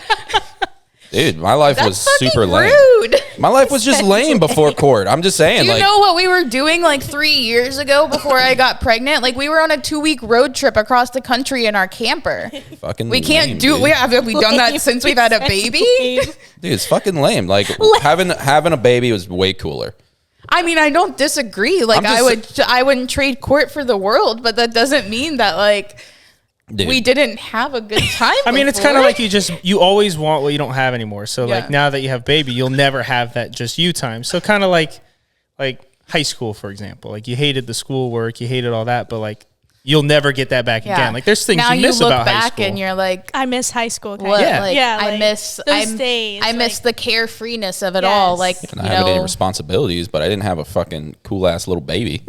[SPEAKER 3] dude, my life
[SPEAKER 4] that's
[SPEAKER 3] was
[SPEAKER 4] fucking
[SPEAKER 3] super lame.
[SPEAKER 4] rude.
[SPEAKER 3] My life was just lame before court. I'm just saying.
[SPEAKER 4] Do you
[SPEAKER 3] like,
[SPEAKER 4] know what we were doing like 3 years ago before I got pregnant? Like we were on a 2-week road trip across the country in our camper.
[SPEAKER 3] fucking
[SPEAKER 4] We can't
[SPEAKER 3] lame,
[SPEAKER 4] do.
[SPEAKER 3] dude.
[SPEAKER 4] Have we done that since we've had a baby?
[SPEAKER 3] Dude, it's fucking lame. Like having a baby was way cooler.
[SPEAKER 4] I mean, I don't disagree. Like I wouldn't trade court for the world, but that doesn't mean that like
[SPEAKER 3] Dude.
[SPEAKER 4] we didn't have a good time.
[SPEAKER 2] I mean, it's kind of like you always want what you don't have anymore. So
[SPEAKER 4] Yeah.
[SPEAKER 2] like now that you have baby, you'll never have that just you time. So kind of like high school, for example. Like you hated the schoolwork, you hated all that, but like you'll never get that back again. Like there's things
[SPEAKER 4] now
[SPEAKER 2] you miss
[SPEAKER 4] look
[SPEAKER 2] about high
[SPEAKER 4] back
[SPEAKER 2] school.
[SPEAKER 4] and you're like,
[SPEAKER 5] I miss high school.
[SPEAKER 4] what?
[SPEAKER 2] Yeah.
[SPEAKER 4] Like,
[SPEAKER 5] Yeah,
[SPEAKER 4] I
[SPEAKER 5] like,
[SPEAKER 4] miss
[SPEAKER 5] those days,
[SPEAKER 4] I miss
[SPEAKER 5] like-
[SPEAKER 4] the carefreeness of it all.
[SPEAKER 5] Yes.
[SPEAKER 4] Like
[SPEAKER 3] I didn't have any responsibilities, but I didn't have a fucking cool ass little baby.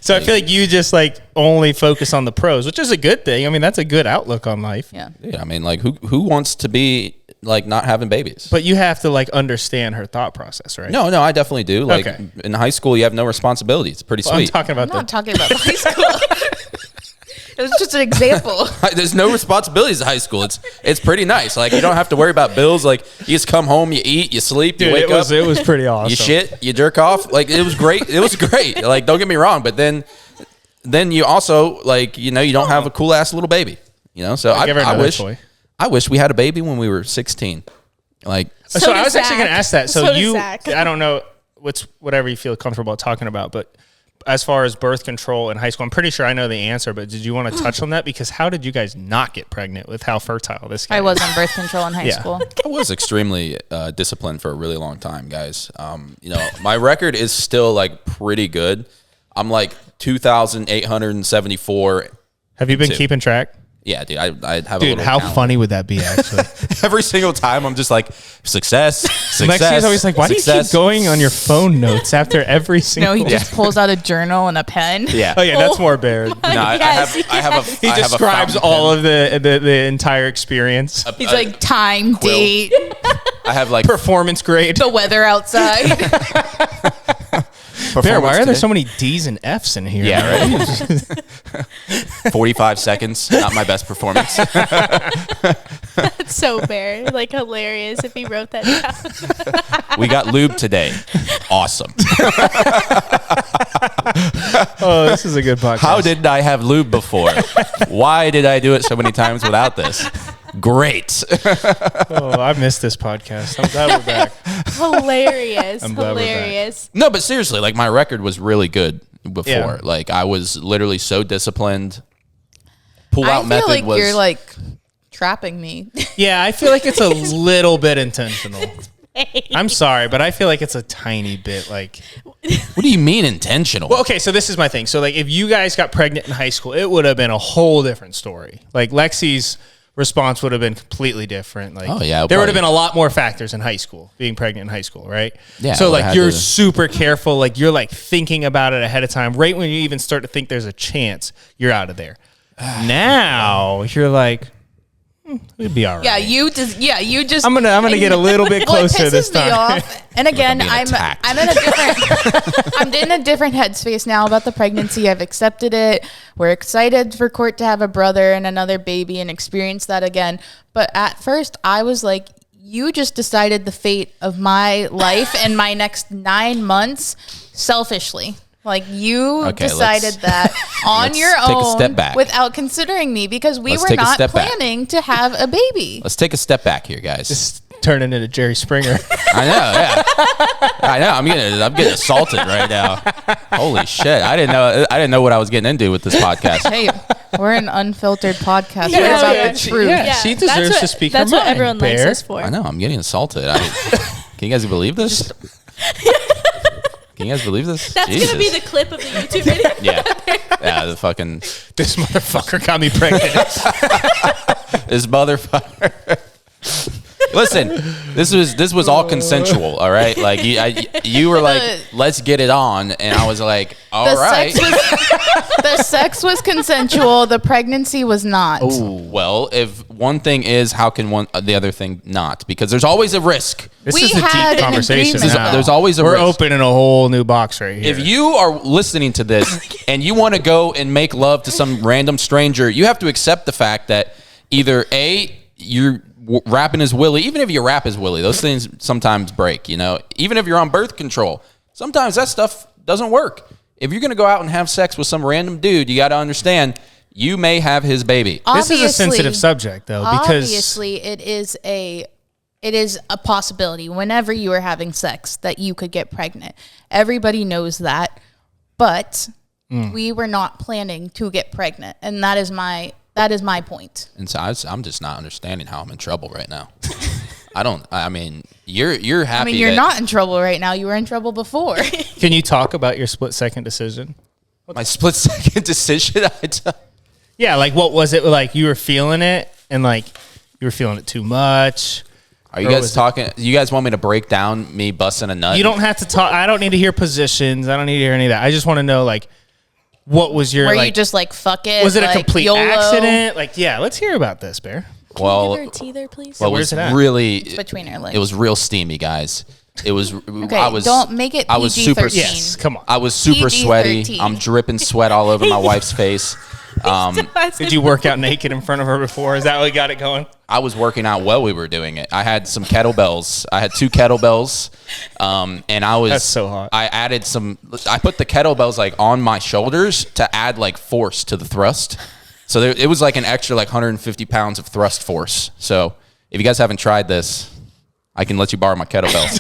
[SPEAKER 2] So I feel like you just like only focus on the pros, which is a good thing. I mean, that's a good outlook on life.
[SPEAKER 4] yeah.
[SPEAKER 3] Yeah, I mean, like who wants to be like not having babies?
[SPEAKER 2] But you have to like understand her thought process, right?
[SPEAKER 3] No, I definitely do. Like
[SPEAKER 2] Okay.
[SPEAKER 3] in high school, you have no responsibilities. It's pretty
[SPEAKER 2] Well, I'm
[SPEAKER 3] sweet.
[SPEAKER 2] talking about
[SPEAKER 4] I'm not
[SPEAKER 2] the
[SPEAKER 4] talking about high school. It was just an example.
[SPEAKER 3] There's no responsibilities in high school. It's pretty nice. Like you don't have to worry about bills. Like you just come home, you eat, you sleep, you
[SPEAKER 2] Dude,
[SPEAKER 3] wake up,
[SPEAKER 2] it was pretty awesome.
[SPEAKER 3] you shit, you jerk off. Like it was great. It was great. Like don't get me wrong, but then you also like you don't have a cool ass little baby. So
[SPEAKER 2] Give her
[SPEAKER 3] I
[SPEAKER 2] another
[SPEAKER 3] wish
[SPEAKER 2] toy.
[SPEAKER 3] I wish we had a baby when we were 16. Like
[SPEAKER 2] So I
[SPEAKER 5] does
[SPEAKER 2] was actually going to
[SPEAKER 5] Zach.
[SPEAKER 2] ask that.
[SPEAKER 5] So
[SPEAKER 2] So
[SPEAKER 5] does
[SPEAKER 2] you,
[SPEAKER 5] Zach.
[SPEAKER 2] I don't know whatever you feel comfortable talking about, but as far as birth control in high school, I'm pretty sure I know the answer, but did you want to touch on that? Because how did you guys not get pregnant with how fertile this guy
[SPEAKER 4] I
[SPEAKER 2] is?
[SPEAKER 4] was on birth control in high
[SPEAKER 2] Yeah.
[SPEAKER 4] school.
[SPEAKER 3] I was extremely disciplined for a really long time, guys. My record is still like pretty good. I'm like 2,874.
[SPEAKER 2] Have you been
[SPEAKER 3] Two.
[SPEAKER 2] keeping track?
[SPEAKER 3] Yeah, dude, I have a
[SPEAKER 2] Dude,
[SPEAKER 3] little
[SPEAKER 2] how
[SPEAKER 3] count.
[SPEAKER 2] funny would that be, actually?
[SPEAKER 3] Every single time I'm just like, success.
[SPEAKER 2] Lexi's always like, why do you keep going on your phone notes after every single...
[SPEAKER 4] No, he just pulls out a journal and a pen.
[SPEAKER 3] Yeah.
[SPEAKER 2] Oh, yeah, that's more Baird.
[SPEAKER 3] No, I have a.
[SPEAKER 2] He
[SPEAKER 3] I have a
[SPEAKER 2] describes
[SPEAKER 3] fountain
[SPEAKER 2] all
[SPEAKER 3] pen.
[SPEAKER 2] of the entire experience.
[SPEAKER 4] He's like time,
[SPEAKER 3] quill.
[SPEAKER 4] date,
[SPEAKER 3] I have like
[SPEAKER 2] Performance grade.
[SPEAKER 4] the weather outside.
[SPEAKER 2] Bear, why are there
[SPEAKER 3] today.
[SPEAKER 2] so many D's and F's in here?
[SPEAKER 3] Yeah, right. 45 seconds, not my best performance.
[SPEAKER 5] That's so Bear. Like hilarious if he wrote that down.
[SPEAKER 3] We got lube today. Awesome.
[SPEAKER 2] Oh, this is a good podcast.
[SPEAKER 3] How did I have lube before? Why did I do it so many times without this? Great.
[SPEAKER 2] Oh, I missed this podcast. I'm glad we're back.
[SPEAKER 5] Hilarious.
[SPEAKER 2] I'm glad we're back.
[SPEAKER 5] Hilarious.
[SPEAKER 3] No, but seriously, like my record was really good before.
[SPEAKER 2] Yeah.
[SPEAKER 3] Like I was literally so disciplined. Pull
[SPEAKER 4] I
[SPEAKER 3] out
[SPEAKER 4] feel
[SPEAKER 3] method
[SPEAKER 4] like
[SPEAKER 3] was
[SPEAKER 4] you're like trapping me.
[SPEAKER 2] Yeah, I feel like it's a little bit intentional. I'm sorry, but I feel like it's a tiny bit like...
[SPEAKER 3] What do you mean intentional?
[SPEAKER 2] Well, okay, so this is my thing. So, like, if you guys got pregnant in high school, it would have been a whole different story. Like, Lexi's response would have been completely different. Like,
[SPEAKER 3] Oh, yeah,
[SPEAKER 2] there would have
[SPEAKER 3] probably.
[SPEAKER 2] been a lot more factors in high school, being pregnant in high school, right?
[SPEAKER 3] Yeah,
[SPEAKER 2] So,
[SPEAKER 3] I would've
[SPEAKER 2] like,
[SPEAKER 3] had
[SPEAKER 2] you're
[SPEAKER 3] to-
[SPEAKER 2] super careful. Like, you're like thinking about it ahead of time. Right when you even start to think there's a chance, you're out of there. Now you're like, we'd be all right.
[SPEAKER 4] Yeah, you just.
[SPEAKER 2] I'm gonna get a little bit
[SPEAKER 4] Well, it
[SPEAKER 2] closer
[SPEAKER 4] pisses
[SPEAKER 2] this
[SPEAKER 4] me
[SPEAKER 2] time.
[SPEAKER 4] off. And again,
[SPEAKER 3] being attacked.
[SPEAKER 4] I'm in a different I'm in a different headspace now about the pregnancy. I've accepted it. We're excited for Court to have a brother and another baby and experience that again. But at first, I was like, you just decided the fate of my life and my next 9 months selfishly. Like you
[SPEAKER 3] Okay,
[SPEAKER 4] decided that on
[SPEAKER 3] let's
[SPEAKER 4] your
[SPEAKER 3] take a
[SPEAKER 4] own
[SPEAKER 3] step back.
[SPEAKER 4] without considering me because we
[SPEAKER 3] Let's
[SPEAKER 4] were
[SPEAKER 3] take a
[SPEAKER 4] not
[SPEAKER 3] step back.
[SPEAKER 4] planning to have a baby.
[SPEAKER 3] Let's take a step back here, guys.
[SPEAKER 2] Just turning into Jerry Springer.
[SPEAKER 3] I know, yeah. I know. I'm getting assaulted right now. Holy shit! I didn't know what I was getting into with this podcast.
[SPEAKER 4] Hey, we're an unfiltered podcast.
[SPEAKER 5] Yeah,
[SPEAKER 4] we're about
[SPEAKER 5] yeah.
[SPEAKER 4] the truth.
[SPEAKER 2] Yeah. She
[SPEAKER 5] that's
[SPEAKER 2] deserves
[SPEAKER 5] what-
[SPEAKER 2] to speak her
[SPEAKER 5] That's what
[SPEAKER 2] mind,
[SPEAKER 5] everyone likes
[SPEAKER 2] Bear.
[SPEAKER 5] us for.
[SPEAKER 3] I know. I'm getting assaulted. Can you guys believe this? Can you guys believe this?
[SPEAKER 5] That's
[SPEAKER 3] Jesus.
[SPEAKER 5] gonna be the clip of the YouTube video.
[SPEAKER 3] Yeah. The fucking
[SPEAKER 2] This motherfucker got me pregnant.
[SPEAKER 3] this motherfucker. Listen, this was all consensual. All right, like you were like, let's get it on, and I was like, all right.
[SPEAKER 4] The sex was consensual. The pregnancy was not.
[SPEAKER 3] Well, if one thing is, how can the other thing not? Because there's always a risk.
[SPEAKER 2] This
[SPEAKER 4] We
[SPEAKER 2] is a
[SPEAKER 4] had
[SPEAKER 2] deep
[SPEAKER 4] an
[SPEAKER 2] conversation.
[SPEAKER 4] agreement.
[SPEAKER 2] now.
[SPEAKER 3] There's always a
[SPEAKER 2] We're
[SPEAKER 3] risk.
[SPEAKER 2] opening a whole new box right here.
[SPEAKER 3] If you are listening to this and you want to go and make love to some random stranger, you have to accept the fact that either A, you're wrapping his willy, even if you wrap his willy, those things sometimes break, you know. Even if you're on birth control, sometimes that stuff doesn't work. If you're going to go out and have sex with some random dude, you got to understand you may have his baby.
[SPEAKER 2] This is a sensitive subject, though, because
[SPEAKER 4] obviously it is a possibility whenever you are having sex that you could get pregnant. Everybody knows that, but we were not planning to get pregnant, and that is my point.
[SPEAKER 3] And so I'm just not understanding how I'm in trouble right now. I mean, you're happy.
[SPEAKER 4] I mean, you're not in trouble right now. You were in trouble before.
[SPEAKER 2] Can you talk about your split-second decision?
[SPEAKER 3] My split-second decision?
[SPEAKER 2] Yeah, like what was it like? You were feeling it, and like you were feeling it too much.
[SPEAKER 3] Are you guys talking? You guys want me to break down me busting a nut?
[SPEAKER 2] You don't have to talk. I don't need to hear positions. I don't need to hear any of that. I just want to know, like, what was your?
[SPEAKER 4] Were
[SPEAKER 2] like,
[SPEAKER 4] you just like fuck it?
[SPEAKER 2] Was it
[SPEAKER 4] like,
[SPEAKER 2] a complete
[SPEAKER 4] YOLO?
[SPEAKER 2] accident? Like, yeah, let's hear about this, Bear.
[SPEAKER 3] Well,
[SPEAKER 5] Give her a tea there, please.
[SPEAKER 3] well,
[SPEAKER 2] where's
[SPEAKER 3] it
[SPEAKER 2] it
[SPEAKER 3] was
[SPEAKER 2] at?
[SPEAKER 3] really
[SPEAKER 4] It's between her legs.
[SPEAKER 3] It was real steamy, guys. It was.
[SPEAKER 4] Okay, don't make it
[SPEAKER 3] I was super.
[SPEAKER 4] PG-13.
[SPEAKER 2] Yes, come on.
[SPEAKER 3] I was super sweaty.
[SPEAKER 4] PG-13.
[SPEAKER 3] I'm dripping sweat all over my wife's face.
[SPEAKER 2] Did you work out naked in front of her before? Is that what got it going?
[SPEAKER 3] I was working out while we were doing it. I had some kettlebells. I had 2 kettlebells, and I was.
[SPEAKER 2] That's so hot.
[SPEAKER 3] I added some. I put the kettlebells like on my shoulders to add like force to the thrust. So it was like an extra like 150 pounds of thrust force. So if you guys haven't tried this, I can let you borrow my kettlebells.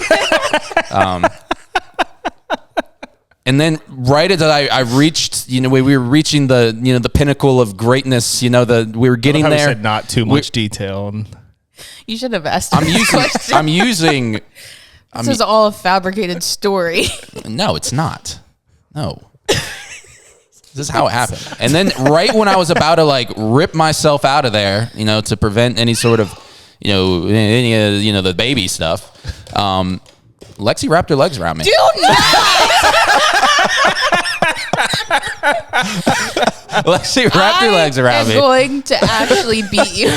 [SPEAKER 3] And then right as I reached, you know, we were reaching the, you know, the pinnacle of greatness, you know, we were getting
[SPEAKER 2] How you
[SPEAKER 3] there.
[SPEAKER 2] said not too much detail.
[SPEAKER 4] You should have asked.
[SPEAKER 3] I'm using.
[SPEAKER 4] This is all a fabricated story.
[SPEAKER 3] No, it's not. No. This is how it happened. And then right when I was about to like rip myself out of there, you know, to prevent any sort of, you know, the baby stuff, Lexi wrapped her legs around me.
[SPEAKER 4] Do not.
[SPEAKER 3] Lexi wrapped her legs around me.
[SPEAKER 4] I'm going to actually beat you.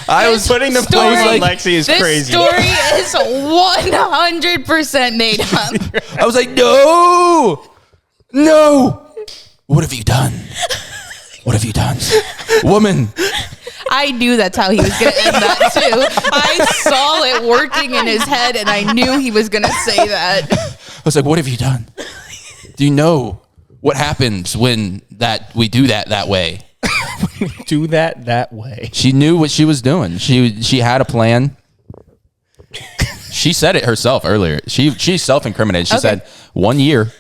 [SPEAKER 3] I was
[SPEAKER 2] Putting the
[SPEAKER 4] story-
[SPEAKER 2] flames on Lexi is
[SPEAKER 4] This
[SPEAKER 2] crazy.
[SPEAKER 4] story is 100% made up.
[SPEAKER 3] I was like, no. What have you done? What have you done? Woman.
[SPEAKER 4] I knew that's how he was going to end that too. I saw it working in his head, and I knew he was going to say that.
[SPEAKER 3] I was like, what have you done? Do you know what happens when we do that way?
[SPEAKER 2] Do that way.
[SPEAKER 3] She knew what she was doing. She had a plan. She said it herself earlier. She self-incriminated. She
[SPEAKER 4] Okay.
[SPEAKER 3] said 1 year.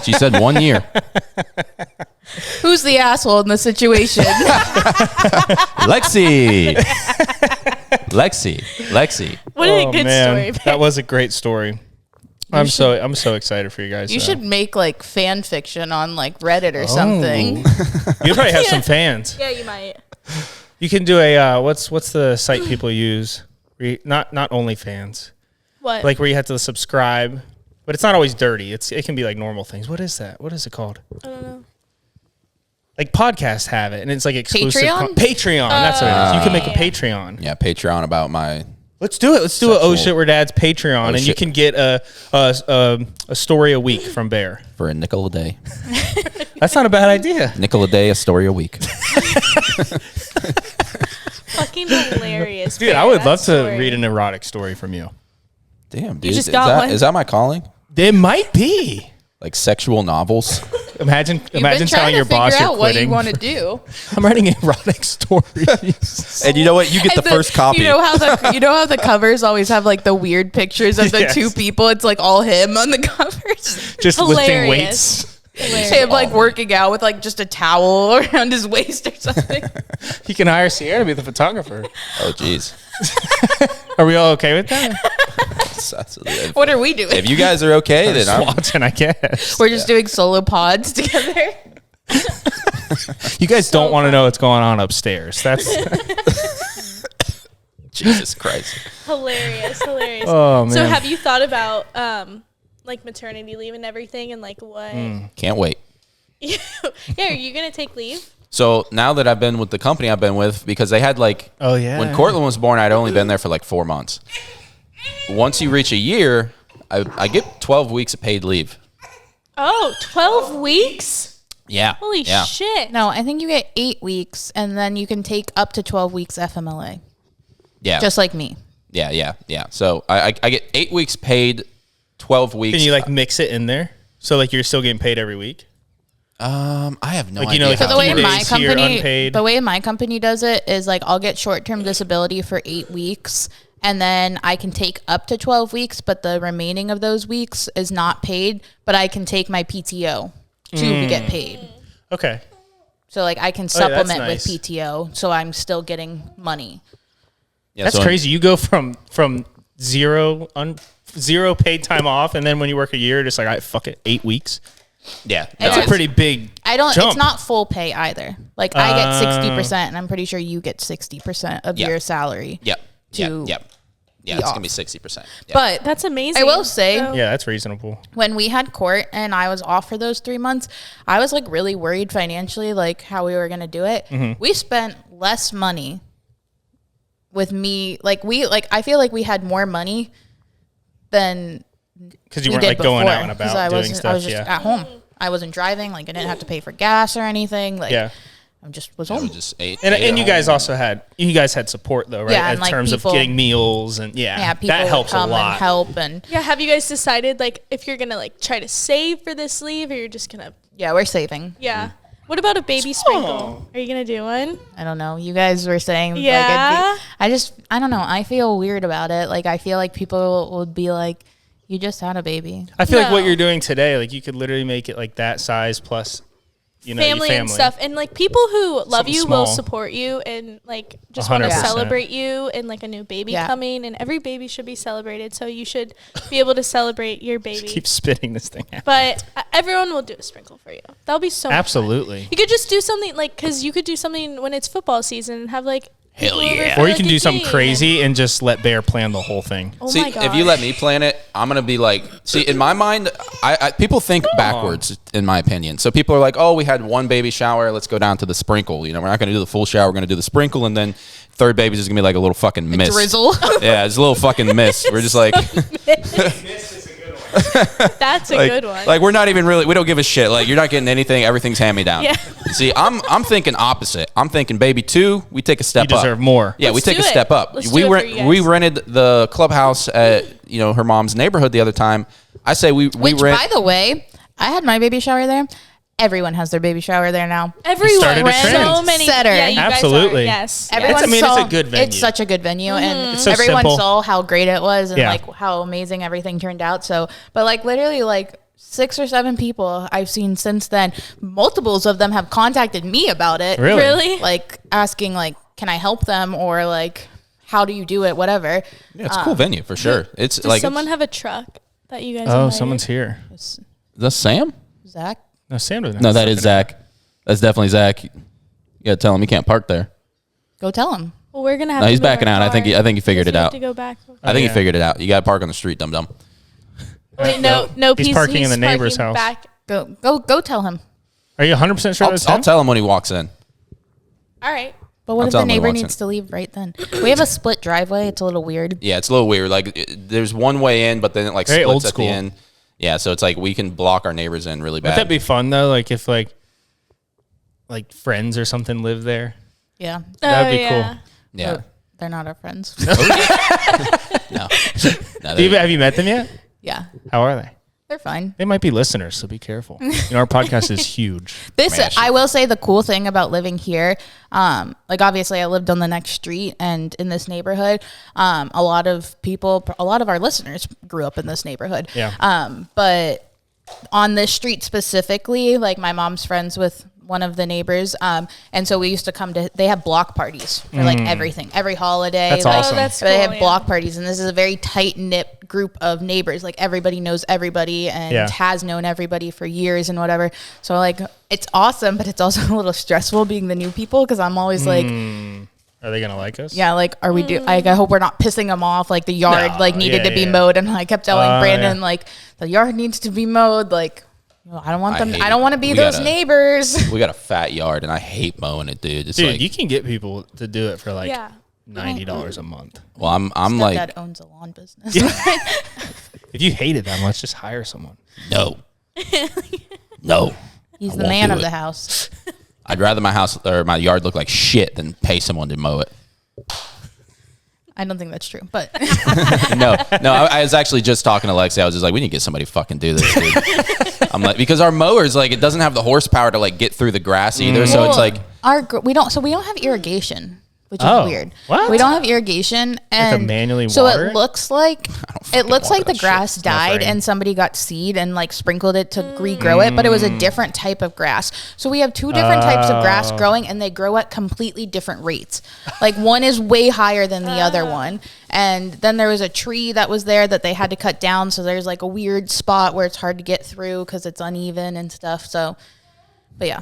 [SPEAKER 3] She said 1 year.
[SPEAKER 4] Who's the asshole in the situation?
[SPEAKER 3] Lexi.
[SPEAKER 5] What a good story.
[SPEAKER 2] That was a great story. I'm so excited for you guys.
[SPEAKER 4] You should make like fan fiction on like Reddit or something.
[SPEAKER 2] You probably have some fans.
[SPEAKER 5] Yeah, you might.
[SPEAKER 2] You can do a what's the site people use? Not OnlyFans.
[SPEAKER 5] What?
[SPEAKER 2] Like where you have to subscribe, but it's not always dirty. It can be like normal things. What is that? What is it called?
[SPEAKER 5] I don't know.
[SPEAKER 2] Like podcasts have it, and it's like exclusive.
[SPEAKER 4] Patreon?
[SPEAKER 2] Patreon. That's what it is. You can make a Patreon.
[SPEAKER 3] Yeah, Patreon about my.
[SPEAKER 2] Let's do it. Let's do a
[SPEAKER 3] Sexual-
[SPEAKER 2] Oh Shit We're Dad's Patreon, and you
[SPEAKER 3] Shit.
[SPEAKER 2] can get a story a week from Bear.
[SPEAKER 3] For a nickel a day.
[SPEAKER 2] That's not a bad idea.
[SPEAKER 3] Nickel a day, a story a week.
[SPEAKER 5] Fucking hilarious.
[SPEAKER 2] Dude,
[SPEAKER 5] Bear,
[SPEAKER 2] I would
[SPEAKER 5] that
[SPEAKER 2] love to
[SPEAKER 5] story.
[SPEAKER 2] read an erotic story from you.
[SPEAKER 3] Damn, dude.
[SPEAKER 5] just got one.
[SPEAKER 3] Is that my calling?
[SPEAKER 2] It might be.
[SPEAKER 3] Like sexual novels?
[SPEAKER 2] Imagine
[SPEAKER 4] You've been
[SPEAKER 2] telling
[SPEAKER 4] trying
[SPEAKER 2] your
[SPEAKER 4] to
[SPEAKER 2] boss
[SPEAKER 4] figure
[SPEAKER 2] you're
[SPEAKER 4] out what
[SPEAKER 2] quitting.
[SPEAKER 4] you want to do.
[SPEAKER 2] I'm writing erotic stories.
[SPEAKER 3] And you know what? You get the
[SPEAKER 4] And
[SPEAKER 3] first copy.
[SPEAKER 4] You know how the covers always have like the weird pictures of the
[SPEAKER 2] Yes.
[SPEAKER 4] two people? It's like all him on the covers.
[SPEAKER 2] Just lifting
[SPEAKER 5] Hilarious.
[SPEAKER 2] weights.
[SPEAKER 4] Him like working out with like just a towel around his waist or something.
[SPEAKER 2] You can hire Sierra to be the photographer.
[SPEAKER 3] Oh, jeez.
[SPEAKER 2] Are we all okay with that?
[SPEAKER 4] What are we doing?
[SPEAKER 3] If you guys are okay, then
[SPEAKER 2] Just
[SPEAKER 3] I'm.
[SPEAKER 2] watching, I guess.
[SPEAKER 4] We're just doing solo pods together.
[SPEAKER 2] You guys don't want to know what's going on upstairs. That's
[SPEAKER 3] Jesus Christ.
[SPEAKER 5] Hilarious.
[SPEAKER 2] Oh,
[SPEAKER 5] So
[SPEAKER 2] man.
[SPEAKER 5] have you thought about like maternity leave and everything and like what?
[SPEAKER 3] Can't wait.
[SPEAKER 5] Yeah, are you gonna take leave?
[SPEAKER 3] So now that I've been with the company I've been with, because they had like,
[SPEAKER 2] Oh, yeah.
[SPEAKER 3] when Cortland was born, I'd only been there for like 4 months. Once you reach a year, I get 12 weeks of paid leave.
[SPEAKER 5] Oh, 12 weeks?
[SPEAKER 3] Yeah.
[SPEAKER 5] Holy
[SPEAKER 3] yeah.
[SPEAKER 5] shit.
[SPEAKER 4] No, I think you get 8 weeks, and then you can take up to 12 weeks FMLA,
[SPEAKER 3] Yeah.
[SPEAKER 4] just like me.
[SPEAKER 3] Yeah. So I get 8 weeks paid, 12 weeks.
[SPEAKER 2] Can you like mix it in there? So like you're still getting paid every week?
[SPEAKER 3] I have no
[SPEAKER 2] Like,
[SPEAKER 3] idea.
[SPEAKER 2] you know, like
[SPEAKER 4] So the way
[SPEAKER 2] few
[SPEAKER 4] my
[SPEAKER 2] days here
[SPEAKER 4] company,
[SPEAKER 2] unpaid.
[SPEAKER 4] the way my company does it is like I'll get short-term disability for 8 weeks, and then I can take up to 12 weeks, but the remaining of those weeks is not paid. But I can take my PTO to get paid.
[SPEAKER 2] Okay.
[SPEAKER 4] So like I can
[SPEAKER 2] yeah, that's
[SPEAKER 4] supplement
[SPEAKER 2] nice.
[SPEAKER 4] with PTO, so I'm still getting money.
[SPEAKER 3] Yeah,
[SPEAKER 2] That's
[SPEAKER 3] so
[SPEAKER 2] crazy. You go from zero paid time off, and then when you work a year, just like, all right, fuck it, 8 weeks.
[SPEAKER 3] Yeah.
[SPEAKER 2] That's a pretty big
[SPEAKER 4] I don't.
[SPEAKER 2] jump.
[SPEAKER 4] It's not full pay either. Like I get 60%, and I'm pretty sure you get 60% of
[SPEAKER 3] Yeah.
[SPEAKER 4] your salary.
[SPEAKER 3] Yep.
[SPEAKER 4] to
[SPEAKER 3] Yep. Yeah,
[SPEAKER 4] be
[SPEAKER 3] it's going to be
[SPEAKER 4] off.
[SPEAKER 3] 60%. Yep.
[SPEAKER 4] But
[SPEAKER 5] That's amazing.
[SPEAKER 4] I will say,
[SPEAKER 5] So-
[SPEAKER 2] Yeah, that's reasonable.
[SPEAKER 4] when we had court and I was off for those 3 months, I was like really worried financially, like how we were gonna do it. We spent less money with me. I feel like we had more money than
[SPEAKER 2] Because you
[SPEAKER 4] we
[SPEAKER 2] weren't
[SPEAKER 4] did
[SPEAKER 2] like going
[SPEAKER 4] before,
[SPEAKER 2] out and
[SPEAKER 4] 'cause
[SPEAKER 2] about doing
[SPEAKER 4] I
[SPEAKER 2] stuff.
[SPEAKER 4] was just
[SPEAKER 2] Yeah.
[SPEAKER 4] at home. I wasn't driving. Like I didn't have to pay for gas or anything. Like
[SPEAKER 2] Yeah.
[SPEAKER 4] I just was
[SPEAKER 3] Yeah,
[SPEAKER 4] home.
[SPEAKER 3] we just ate.
[SPEAKER 2] And
[SPEAKER 3] ate
[SPEAKER 2] you
[SPEAKER 3] at
[SPEAKER 2] guys
[SPEAKER 3] home.
[SPEAKER 2] also had support though, right?
[SPEAKER 4] Yeah,
[SPEAKER 2] In
[SPEAKER 4] and, like,
[SPEAKER 2] terms
[SPEAKER 4] people-
[SPEAKER 2] of getting meals and
[SPEAKER 4] Yeah, people
[SPEAKER 2] that
[SPEAKER 4] would
[SPEAKER 2] helps a
[SPEAKER 4] come
[SPEAKER 2] lot.
[SPEAKER 4] and help, and
[SPEAKER 5] Yeah, have you guys decided like if you're gonna like try to save for this leave, or you're just gonna?
[SPEAKER 4] yeah, we're saving.
[SPEAKER 5] Yeah. What about a baby sprinkle? Are you gonna do one?
[SPEAKER 4] I don't know. You guys were saying
[SPEAKER 5] Yeah.
[SPEAKER 4] I don't know. I feel weird about it. Like I feel like people would be like, "You just had a baby."
[SPEAKER 2] I feel like what
[SPEAKER 5] No.
[SPEAKER 2] you're doing today, like you could literally make it like that size plus, you know, your
[SPEAKER 5] Family and stuff, and like people who love
[SPEAKER 2] Something
[SPEAKER 5] you will
[SPEAKER 2] small.
[SPEAKER 5] support you and like just want to
[SPEAKER 2] 100%.
[SPEAKER 5] celebrate you and like a new baby
[SPEAKER 4] Yeah.
[SPEAKER 5] coming, and every baby should be celebrated. So you should be able to celebrate your baby.
[SPEAKER 2] Keep spitting this thing out.
[SPEAKER 5] But everyone will do a sprinkle for you. That'll be so much fun.
[SPEAKER 2] Absolutely.
[SPEAKER 5] You could just do something like, because you could do something when it's football season and have like
[SPEAKER 3] Hell
[SPEAKER 5] people over
[SPEAKER 3] yeah.
[SPEAKER 5] for,
[SPEAKER 2] Or you
[SPEAKER 5] like,
[SPEAKER 2] can
[SPEAKER 5] a
[SPEAKER 2] do something
[SPEAKER 5] game.
[SPEAKER 2] crazy and just let Bear plan the whole thing.
[SPEAKER 5] Oh
[SPEAKER 3] See,
[SPEAKER 5] my god!
[SPEAKER 3] if you let me plan it, I'm gonna be like, see, in my mind, I people think backwards, in my opinion. So people are like, oh, we had one baby shower, let's go down to the sprinkle. You know, we're not gonna do the full shower, we're gonna do the sprinkle, and then third baby's just gonna be like a little fucking mist.
[SPEAKER 4] Drizzle.
[SPEAKER 3] Yeah, it's a little fucking mist. We're just like,
[SPEAKER 5] That's a
[SPEAKER 3] like,
[SPEAKER 5] good one.
[SPEAKER 3] like we're not even really, we don't give a shit. Like you're not getting anything, everything's hand me down.
[SPEAKER 5] Yeah.
[SPEAKER 3] See, I'm thinking opposite. I'm thinking baby 2, we take a step
[SPEAKER 2] You
[SPEAKER 3] up.
[SPEAKER 2] deserve more.
[SPEAKER 3] Yeah,
[SPEAKER 5] Let's
[SPEAKER 3] we take
[SPEAKER 5] do
[SPEAKER 3] a
[SPEAKER 5] it.
[SPEAKER 3] step up.
[SPEAKER 5] Let's
[SPEAKER 3] we
[SPEAKER 5] do it for
[SPEAKER 3] rent,
[SPEAKER 5] you guys.
[SPEAKER 3] we rented the clubhouse at her mom's neighborhood the other time. I say we
[SPEAKER 4] Which,
[SPEAKER 3] rent.
[SPEAKER 4] by the way, I had my baby shower there. Everyone has their baby shower there now.
[SPEAKER 5] Everyone,
[SPEAKER 2] started a trend.
[SPEAKER 5] so many.
[SPEAKER 4] Setter.
[SPEAKER 5] Yeah, you
[SPEAKER 2] Absolutely.
[SPEAKER 5] Guys are. Yes.
[SPEAKER 4] Everyone
[SPEAKER 2] I mean,
[SPEAKER 4] saw,
[SPEAKER 2] it's a good venue.
[SPEAKER 4] It's such a good venue, and
[SPEAKER 2] so
[SPEAKER 4] everyone
[SPEAKER 2] simple.
[SPEAKER 4] saw how great it was and
[SPEAKER 2] Yeah.
[SPEAKER 4] like how amazing everything turned out. So, but like literally, like 6 or 7 people I've seen since then. Multiples of them have contacted me about it.
[SPEAKER 2] Really?
[SPEAKER 5] Really?
[SPEAKER 4] Like asking, like, can I help them, or like, how do you do it? Whatever.
[SPEAKER 3] Yeah, it's a cool venue for sure. It's
[SPEAKER 5] Does
[SPEAKER 3] like,
[SPEAKER 5] someone have a truck that you guys?
[SPEAKER 2] Oh,
[SPEAKER 5] invited?
[SPEAKER 2] someone's here.
[SPEAKER 3] is that Sam?
[SPEAKER 4] Zach.
[SPEAKER 2] No, Sam doesn't.
[SPEAKER 3] No,
[SPEAKER 2] have
[SPEAKER 3] that
[SPEAKER 2] a
[SPEAKER 3] is
[SPEAKER 2] fucking-
[SPEAKER 3] Zach. That's definitely Zach. You gotta tell him he can't park there.
[SPEAKER 4] Go tell him.
[SPEAKER 5] Well, we're gonna have.
[SPEAKER 3] No,
[SPEAKER 5] to
[SPEAKER 3] he's
[SPEAKER 5] move our
[SPEAKER 3] backing out. I think
[SPEAKER 5] car
[SPEAKER 3] he figured
[SPEAKER 5] because
[SPEAKER 3] it
[SPEAKER 5] we have
[SPEAKER 3] out.
[SPEAKER 5] To go back.
[SPEAKER 3] I think
[SPEAKER 2] yeah.
[SPEAKER 3] he figured it out. You gotta park on the street, dum dum.
[SPEAKER 5] Wait, no.
[SPEAKER 2] He's parking in the neighbor's
[SPEAKER 5] parking
[SPEAKER 2] house.
[SPEAKER 5] Back.
[SPEAKER 4] Go tell him.
[SPEAKER 2] Are you 100% sure that's
[SPEAKER 3] I'll
[SPEAKER 2] him?
[SPEAKER 3] tell him when he walks in.
[SPEAKER 5] All right.
[SPEAKER 4] But what
[SPEAKER 3] I'll
[SPEAKER 4] if
[SPEAKER 3] tell
[SPEAKER 4] the
[SPEAKER 3] him when he
[SPEAKER 4] neighbor
[SPEAKER 3] walks
[SPEAKER 4] needs
[SPEAKER 3] in.
[SPEAKER 4] to leave right then? We have a split driveway. It's a little weird.
[SPEAKER 3] Yeah, it's a little weird. Like there's one way in, but then it like
[SPEAKER 2] Very
[SPEAKER 3] splits
[SPEAKER 2] old
[SPEAKER 3] at
[SPEAKER 2] school.
[SPEAKER 3] the end. Yeah, so it's like we can block our neighbors in really bad.
[SPEAKER 2] Would that be fun though? Like if like friends or something live there.
[SPEAKER 4] Yeah.
[SPEAKER 2] That'd
[SPEAKER 5] Oh,
[SPEAKER 2] be cool.
[SPEAKER 5] yeah.
[SPEAKER 3] yeah.
[SPEAKER 4] They're not our friends.
[SPEAKER 3] No. No,
[SPEAKER 2] Have you met them yet?
[SPEAKER 4] Yeah.
[SPEAKER 2] How are they?
[SPEAKER 4] They're fine.
[SPEAKER 2] They might be listeners, so be careful. Our podcast is huge.
[SPEAKER 4] This,
[SPEAKER 3] Smash it.
[SPEAKER 4] I will say, the cool thing about living here, like obviously I lived on the next street and in this neighborhood, a lot of our listeners grew up in this neighborhood.
[SPEAKER 2] Yeah.
[SPEAKER 4] But on this street specifically, like my mom's friends with one of the neighbors, and so we used to come to. They have block parties for like everything, every holiday.
[SPEAKER 2] That's
[SPEAKER 4] like,
[SPEAKER 2] awesome.
[SPEAKER 5] Oh, that's
[SPEAKER 4] They
[SPEAKER 5] cool,
[SPEAKER 4] have block parties, and this is a very tight knit group of neighbors. Like everybody knows everybody and
[SPEAKER 2] Yeah.
[SPEAKER 4] has known everybody for years and whatever. So like it's awesome, but it's also a little stressful being the new people because I'm always like,
[SPEAKER 2] Are they gonna like us?
[SPEAKER 4] yeah, like are we do? Like I hope we're not pissing them off. Like the yard
[SPEAKER 2] No,
[SPEAKER 4] like needed
[SPEAKER 2] yeah,
[SPEAKER 4] to be
[SPEAKER 2] yeah.
[SPEAKER 4] mowed, and I kept telling Brandon
[SPEAKER 2] yeah.
[SPEAKER 4] like the yard needs to be mowed. Like I don't want
[SPEAKER 3] I
[SPEAKER 4] them.
[SPEAKER 3] hate
[SPEAKER 4] I don't
[SPEAKER 3] it.
[SPEAKER 4] want to be
[SPEAKER 3] We
[SPEAKER 4] those
[SPEAKER 3] gotta-
[SPEAKER 4] neighbors.
[SPEAKER 3] We got a fat yard, and I hate mowing it, dude. It's
[SPEAKER 2] Dude,
[SPEAKER 3] like,
[SPEAKER 2] you can get people to do it for like
[SPEAKER 5] Yeah.
[SPEAKER 2] $90 a month.
[SPEAKER 3] well, I'm
[SPEAKER 4] Stepdad
[SPEAKER 3] like,
[SPEAKER 4] owns a lawn business.
[SPEAKER 2] If you hate it that much, just hire someone.
[SPEAKER 3] no, no.
[SPEAKER 4] He's
[SPEAKER 3] I
[SPEAKER 4] the
[SPEAKER 3] won't
[SPEAKER 4] man
[SPEAKER 3] do
[SPEAKER 4] of
[SPEAKER 3] it.
[SPEAKER 4] the house.
[SPEAKER 3] I'd rather my house or my yard look like shit than pay someone to mow it.
[SPEAKER 4] I don't think that's true, but
[SPEAKER 3] No. I was actually just talking to Lexi. I was just like, we need to get somebody to fucking do this, dude. I'm like, because our mowers, like, it doesn't have the horsepower to like get through the grass either. So it's like,
[SPEAKER 4] we don't have irrigation, which is
[SPEAKER 2] Oh,
[SPEAKER 4] weird.
[SPEAKER 2] what?
[SPEAKER 4] We don't have irrigation, and
[SPEAKER 2] manually
[SPEAKER 4] so
[SPEAKER 2] water
[SPEAKER 4] it
[SPEAKER 2] it?
[SPEAKER 4] looks like
[SPEAKER 3] fucking water
[SPEAKER 4] the
[SPEAKER 3] that shit.
[SPEAKER 4] grass died
[SPEAKER 2] rain.
[SPEAKER 4] and somebody got seed and like sprinkled it to regrow it, but it was a different type of grass. So we have two different types of grass growing, and they grow at completely different rates. Like one is way higher than the other one, and then there was a tree that was there that they had to cut down. So there's like a weird spot where it's hard to get through because it's uneven and stuff. So, but yeah.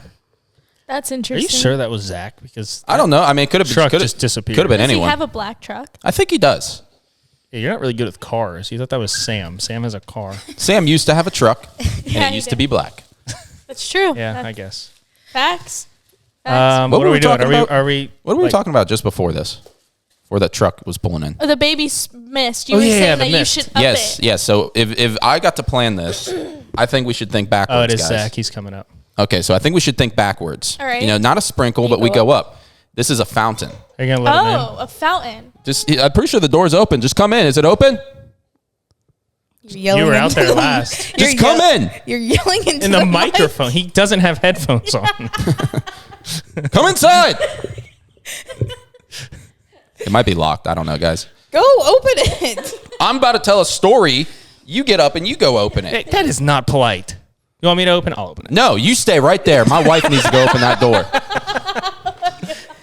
[SPEAKER 5] That's
[SPEAKER 2] Are
[SPEAKER 5] interesting.
[SPEAKER 2] you sure that was Zach? Because
[SPEAKER 3] I don't know. I mean, it could have been,
[SPEAKER 2] Truck just disappeared.
[SPEAKER 3] Could have been
[SPEAKER 5] Does
[SPEAKER 3] anyone.
[SPEAKER 5] he have a black truck?
[SPEAKER 3] I think he does.
[SPEAKER 2] Yeah, you're not really good with cars. You thought that was Sam. Sam has a car.
[SPEAKER 3] Sam used to have a truck, and
[SPEAKER 5] Yeah,
[SPEAKER 3] it
[SPEAKER 5] he
[SPEAKER 3] used to
[SPEAKER 5] did.
[SPEAKER 3] be black.
[SPEAKER 5] That's true.
[SPEAKER 2] Yeah,
[SPEAKER 5] That's
[SPEAKER 2] I guess.
[SPEAKER 5] facts.
[SPEAKER 3] What
[SPEAKER 2] What
[SPEAKER 3] were
[SPEAKER 2] are
[SPEAKER 3] we
[SPEAKER 2] we doing?
[SPEAKER 3] talking about?
[SPEAKER 2] Are we?
[SPEAKER 3] What were we
[SPEAKER 2] like-
[SPEAKER 3] talking about just before this? Before that truck was pulling in.
[SPEAKER 5] Oh, the baby missed. You
[SPEAKER 2] Oh,
[SPEAKER 5] were
[SPEAKER 2] yeah,
[SPEAKER 5] saying
[SPEAKER 2] the
[SPEAKER 5] that you
[SPEAKER 2] mist.
[SPEAKER 5] should up
[SPEAKER 3] Yes,
[SPEAKER 5] it.
[SPEAKER 3] yes. So if I got to plan this, I think we should think backwards,
[SPEAKER 2] Oh, it is
[SPEAKER 3] guys.
[SPEAKER 2] Zach. He's coming up.
[SPEAKER 3] Okay, so I think we should think backwards.
[SPEAKER 5] All right.
[SPEAKER 3] You know, not a sprinkle, but we go up. This is a fountain.
[SPEAKER 2] Are you gonna let him in?
[SPEAKER 5] Oh, a fountain.
[SPEAKER 3] Just, I'm pretty sure the door's open. Just come in. Is it open?
[SPEAKER 2] You were out there last
[SPEAKER 3] Just come in.
[SPEAKER 4] You're yelling into
[SPEAKER 2] in the microphone. He doesn't have headphones on.
[SPEAKER 3] Come inside. It might be locked. I don't know, guys.
[SPEAKER 4] Go open it.
[SPEAKER 3] I'm about to tell a story. You get up and you go open it.
[SPEAKER 2] Hey, that is not polite. You want me to open? I'll open it.
[SPEAKER 3] No, you stay right there. My wife needs to go open that door.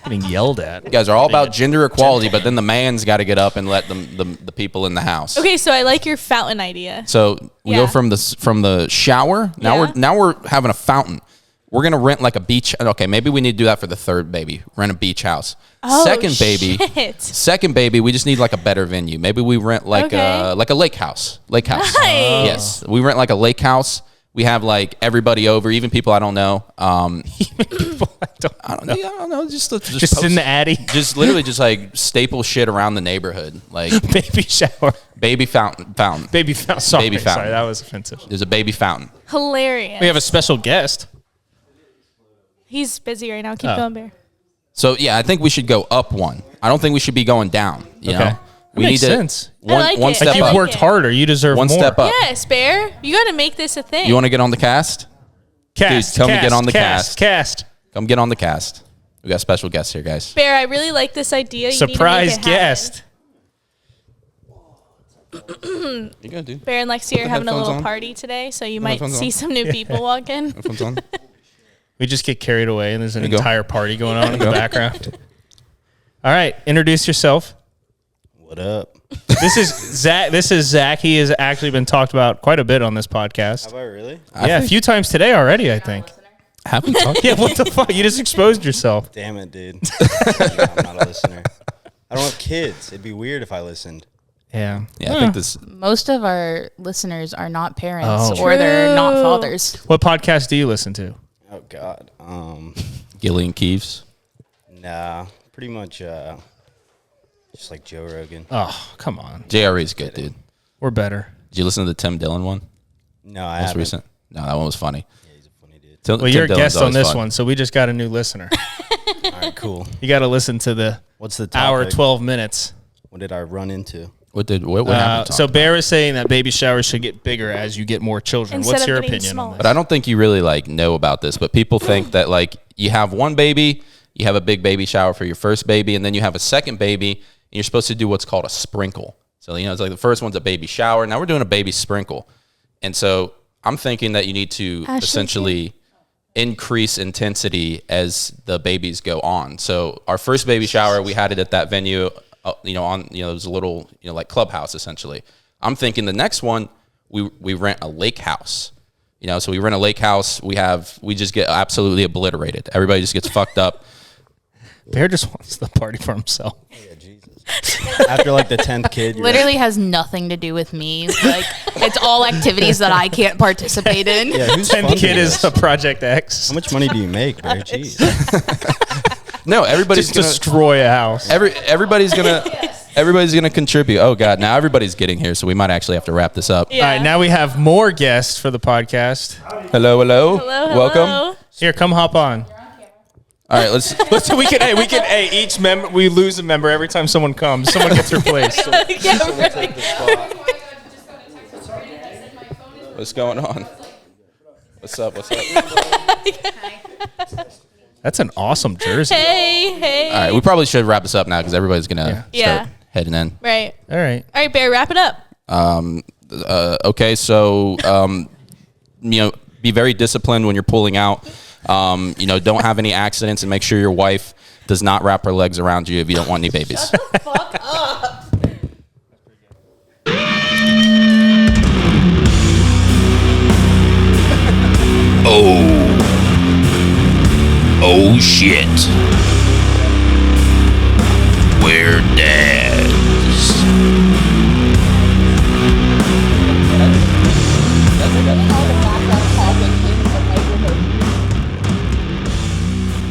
[SPEAKER 2] Getting yelled at.
[SPEAKER 3] You guys are all about gender equality, but then the man's got to get up and let the people in the house.
[SPEAKER 5] Okay, so I like your fountain idea.
[SPEAKER 3] So we
[SPEAKER 5] Yeah.
[SPEAKER 3] go from the shower. Now we're having a fountain. We're gonna rent like a beach. Okay, maybe we need to do that for the third baby. Rent a beach house.
[SPEAKER 5] Oh,
[SPEAKER 3] Second baby.
[SPEAKER 5] shit.
[SPEAKER 3] Second baby. We just need like a better venue. Maybe we rent like a lake house. Lake house.
[SPEAKER 5] Nice.
[SPEAKER 3] Yes, we rent like a lake house. We have like everybody over, even people I don't know.
[SPEAKER 2] People I don't know.
[SPEAKER 3] I don't know. Just
[SPEAKER 2] Just in the Addy.
[SPEAKER 3] just literally just like staple shit around the neighborhood. Like
[SPEAKER 2] Baby shower.
[SPEAKER 3] baby fountain.
[SPEAKER 2] Baby fountain. Sorry,
[SPEAKER 3] Baby fountain.
[SPEAKER 2] Sorry, that was offensive.
[SPEAKER 3] There's a baby fountain.
[SPEAKER 5] Hilarious.
[SPEAKER 2] We have a special guest.
[SPEAKER 5] He's busy right now. Keep
[SPEAKER 2] Oh.
[SPEAKER 5] going, Bear.
[SPEAKER 3] So yeah, I think we should go up one. I don't think we should be going down. You
[SPEAKER 2] Okay.
[SPEAKER 3] know,
[SPEAKER 2] That
[SPEAKER 3] we
[SPEAKER 2] makes
[SPEAKER 3] need to
[SPEAKER 2] sense.
[SPEAKER 5] I like
[SPEAKER 3] one
[SPEAKER 5] it.
[SPEAKER 3] step
[SPEAKER 2] Like you've
[SPEAKER 3] up.
[SPEAKER 2] worked harder. You deserve
[SPEAKER 3] One
[SPEAKER 2] more.
[SPEAKER 3] step up.
[SPEAKER 5] Yes, Bear. You got to make this a thing.
[SPEAKER 3] You want to get on the cast?
[SPEAKER 2] Cast.
[SPEAKER 3] Dude, come
[SPEAKER 2] cast,
[SPEAKER 3] get on the
[SPEAKER 2] cast.
[SPEAKER 3] Come get on the cast. We got special guests here, guys.
[SPEAKER 5] Bear, I really like this idea. You need to make
[SPEAKER 2] Surprise
[SPEAKER 5] it happen.
[SPEAKER 2] guest.
[SPEAKER 3] You go, dude.
[SPEAKER 5] Bear and Lexi are having a
[SPEAKER 3] headphones
[SPEAKER 5] little
[SPEAKER 3] on?
[SPEAKER 5] party today, so you might
[SPEAKER 3] headphones
[SPEAKER 5] see
[SPEAKER 3] on?
[SPEAKER 5] some new people walk in.
[SPEAKER 3] Headphones on.
[SPEAKER 2] We just get carried away, and there's an
[SPEAKER 3] you go.
[SPEAKER 2] entire party going on in the background. All right, introduce yourself.
[SPEAKER 6] What up?
[SPEAKER 2] This is Zach. This is Zach. He has actually been talked about quite a bit on this podcast.
[SPEAKER 6] Have I really?
[SPEAKER 2] Yeah, a few times today already, I think.
[SPEAKER 3] Have we talked?
[SPEAKER 2] Yeah, what the fuck? You just exposed yourself.
[SPEAKER 6] Damn it, dude. Yeah, I'm not a listener. I don't have kids. It'd be weird if I listened.
[SPEAKER 2] Yeah.
[SPEAKER 3] Yeah, I think this.
[SPEAKER 4] Most of our listeners are not parents
[SPEAKER 2] Oh.
[SPEAKER 4] or they're not
[SPEAKER 5] True.
[SPEAKER 4] fathers.
[SPEAKER 2] What podcast do you listen to?
[SPEAKER 6] Oh God.
[SPEAKER 3] Gillian Keeves.
[SPEAKER 6] Nah. Pretty much. Just like Joe Rogan.
[SPEAKER 2] Oh, come on.
[SPEAKER 3] JRE is good, dude.
[SPEAKER 2] We're better.
[SPEAKER 3] Did you listen to the Tim Dillon one?
[SPEAKER 6] No, I
[SPEAKER 3] Most
[SPEAKER 6] haven't.
[SPEAKER 3] recent. No, that one was funny.
[SPEAKER 6] Yeah, he's a funny dude.
[SPEAKER 3] Tim,
[SPEAKER 2] Well,
[SPEAKER 3] Tim
[SPEAKER 2] you're a
[SPEAKER 3] Dillon's
[SPEAKER 2] guest on
[SPEAKER 3] always
[SPEAKER 2] this
[SPEAKER 3] fun.
[SPEAKER 2] one, so we just got a new listener.
[SPEAKER 6] All right, cool.
[SPEAKER 2] You got to listen to the
[SPEAKER 6] What's the
[SPEAKER 2] hour,
[SPEAKER 6] topic?
[SPEAKER 2] 12 minutes.
[SPEAKER 6] What did I run into?
[SPEAKER 3] What happened?
[SPEAKER 2] So Bear is saying that baby showers should get bigger as you get more children.
[SPEAKER 5] Instead
[SPEAKER 2] What's
[SPEAKER 5] of
[SPEAKER 2] your
[SPEAKER 5] getting
[SPEAKER 2] opinion
[SPEAKER 5] smaller.
[SPEAKER 2] on
[SPEAKER 3] But
[SPEAKER 2] this?
[SPEAKER 3] I don't think you really like know about this. But people think that like you have one baby, you have a big baby shower for your first baby, and then you have a second baby, and you're supposed to do what's called a sprinkle. So you know, it's like the first one's a baby shower. Now we're doing a baby sprinkle, and so I'm thinking that you need to
[SPEAKER 5] Ashley's
[SPEAKER 3] essentially increase intensity as the babies go on. So our first baby shower, we had it at that venue. It was a little, like clubhouse essentially. I'm thinking the next one, we rent a lake house. So we rent a lake house. We just get absolutely obliterated. Everybody just gets fucked up.
[SPEAKER 2] Bear just wants the party for himself.
[SPEAKER 6] Yeah, Jesus. After like the 10th kid, you're
[SPEAKER 4] Literally has nothing to do with me. Like it's all activities that I can't participate in.
[SPEAKER 6] yeah, who's
[SPEAKER 2] 10th
[SPEAKER 6] funding
[SPEAKER 2] kid
[SPEAKER 6] this?
[SPEAKER 2] is a Project X.
[SPEAKER 6] How much money do you make, Bear? Jeez.
[SPEAKER 3] No, everybody's
[SPEAKER 2] Just
[SPEAKER 3] gonna
[SPEAKER 2] destroy a house.
[SPEAKER 3] everybody's gonna Everybody's gonna contribute. Oh God, now everybody's getting here, so we might actually have to wrap this up.
[SPEAKER 5] Yeah.
[SPEAKER 2] All right, now we have more guests for the podcast.
[SPEAKER 3] Hello.
[SPEAKER 5] Hello.
[SPEAKER 3] Welcome.
[SPEAKER 2] Here, come hop on.
[SPEAKER 3] All right, let's.
[SPEAKER 2] Each member, we lose a member every time someone comes. Someone gets replaced.
[SPEAKER 5] Yeah, right.
[SPEAKER 3] What's going on? What's up?
[SPEAKER 2] That's an awesome jersey.
[SPEAKER 5] Hey.
[SPEAKER 3] All right, we probably should wrap this up now because everybody's gonna
[SPEAKER 5] Yeah.
[SPEAKER 3] start heading in.
[SPEAKER 5] Right.
[SPEAKER 2] All right.
[SPEAKER 5] All right, Bear, wrap it up.
[SPEAKER 3] Okay, so be very disciplined when you're pulling out. Don't have any accidents, and make sure your wife does not wrap her legs around you if you don't want any babies.
[SPEAKER 5] Fuck up.
[SPEAKER 1] Oh shit.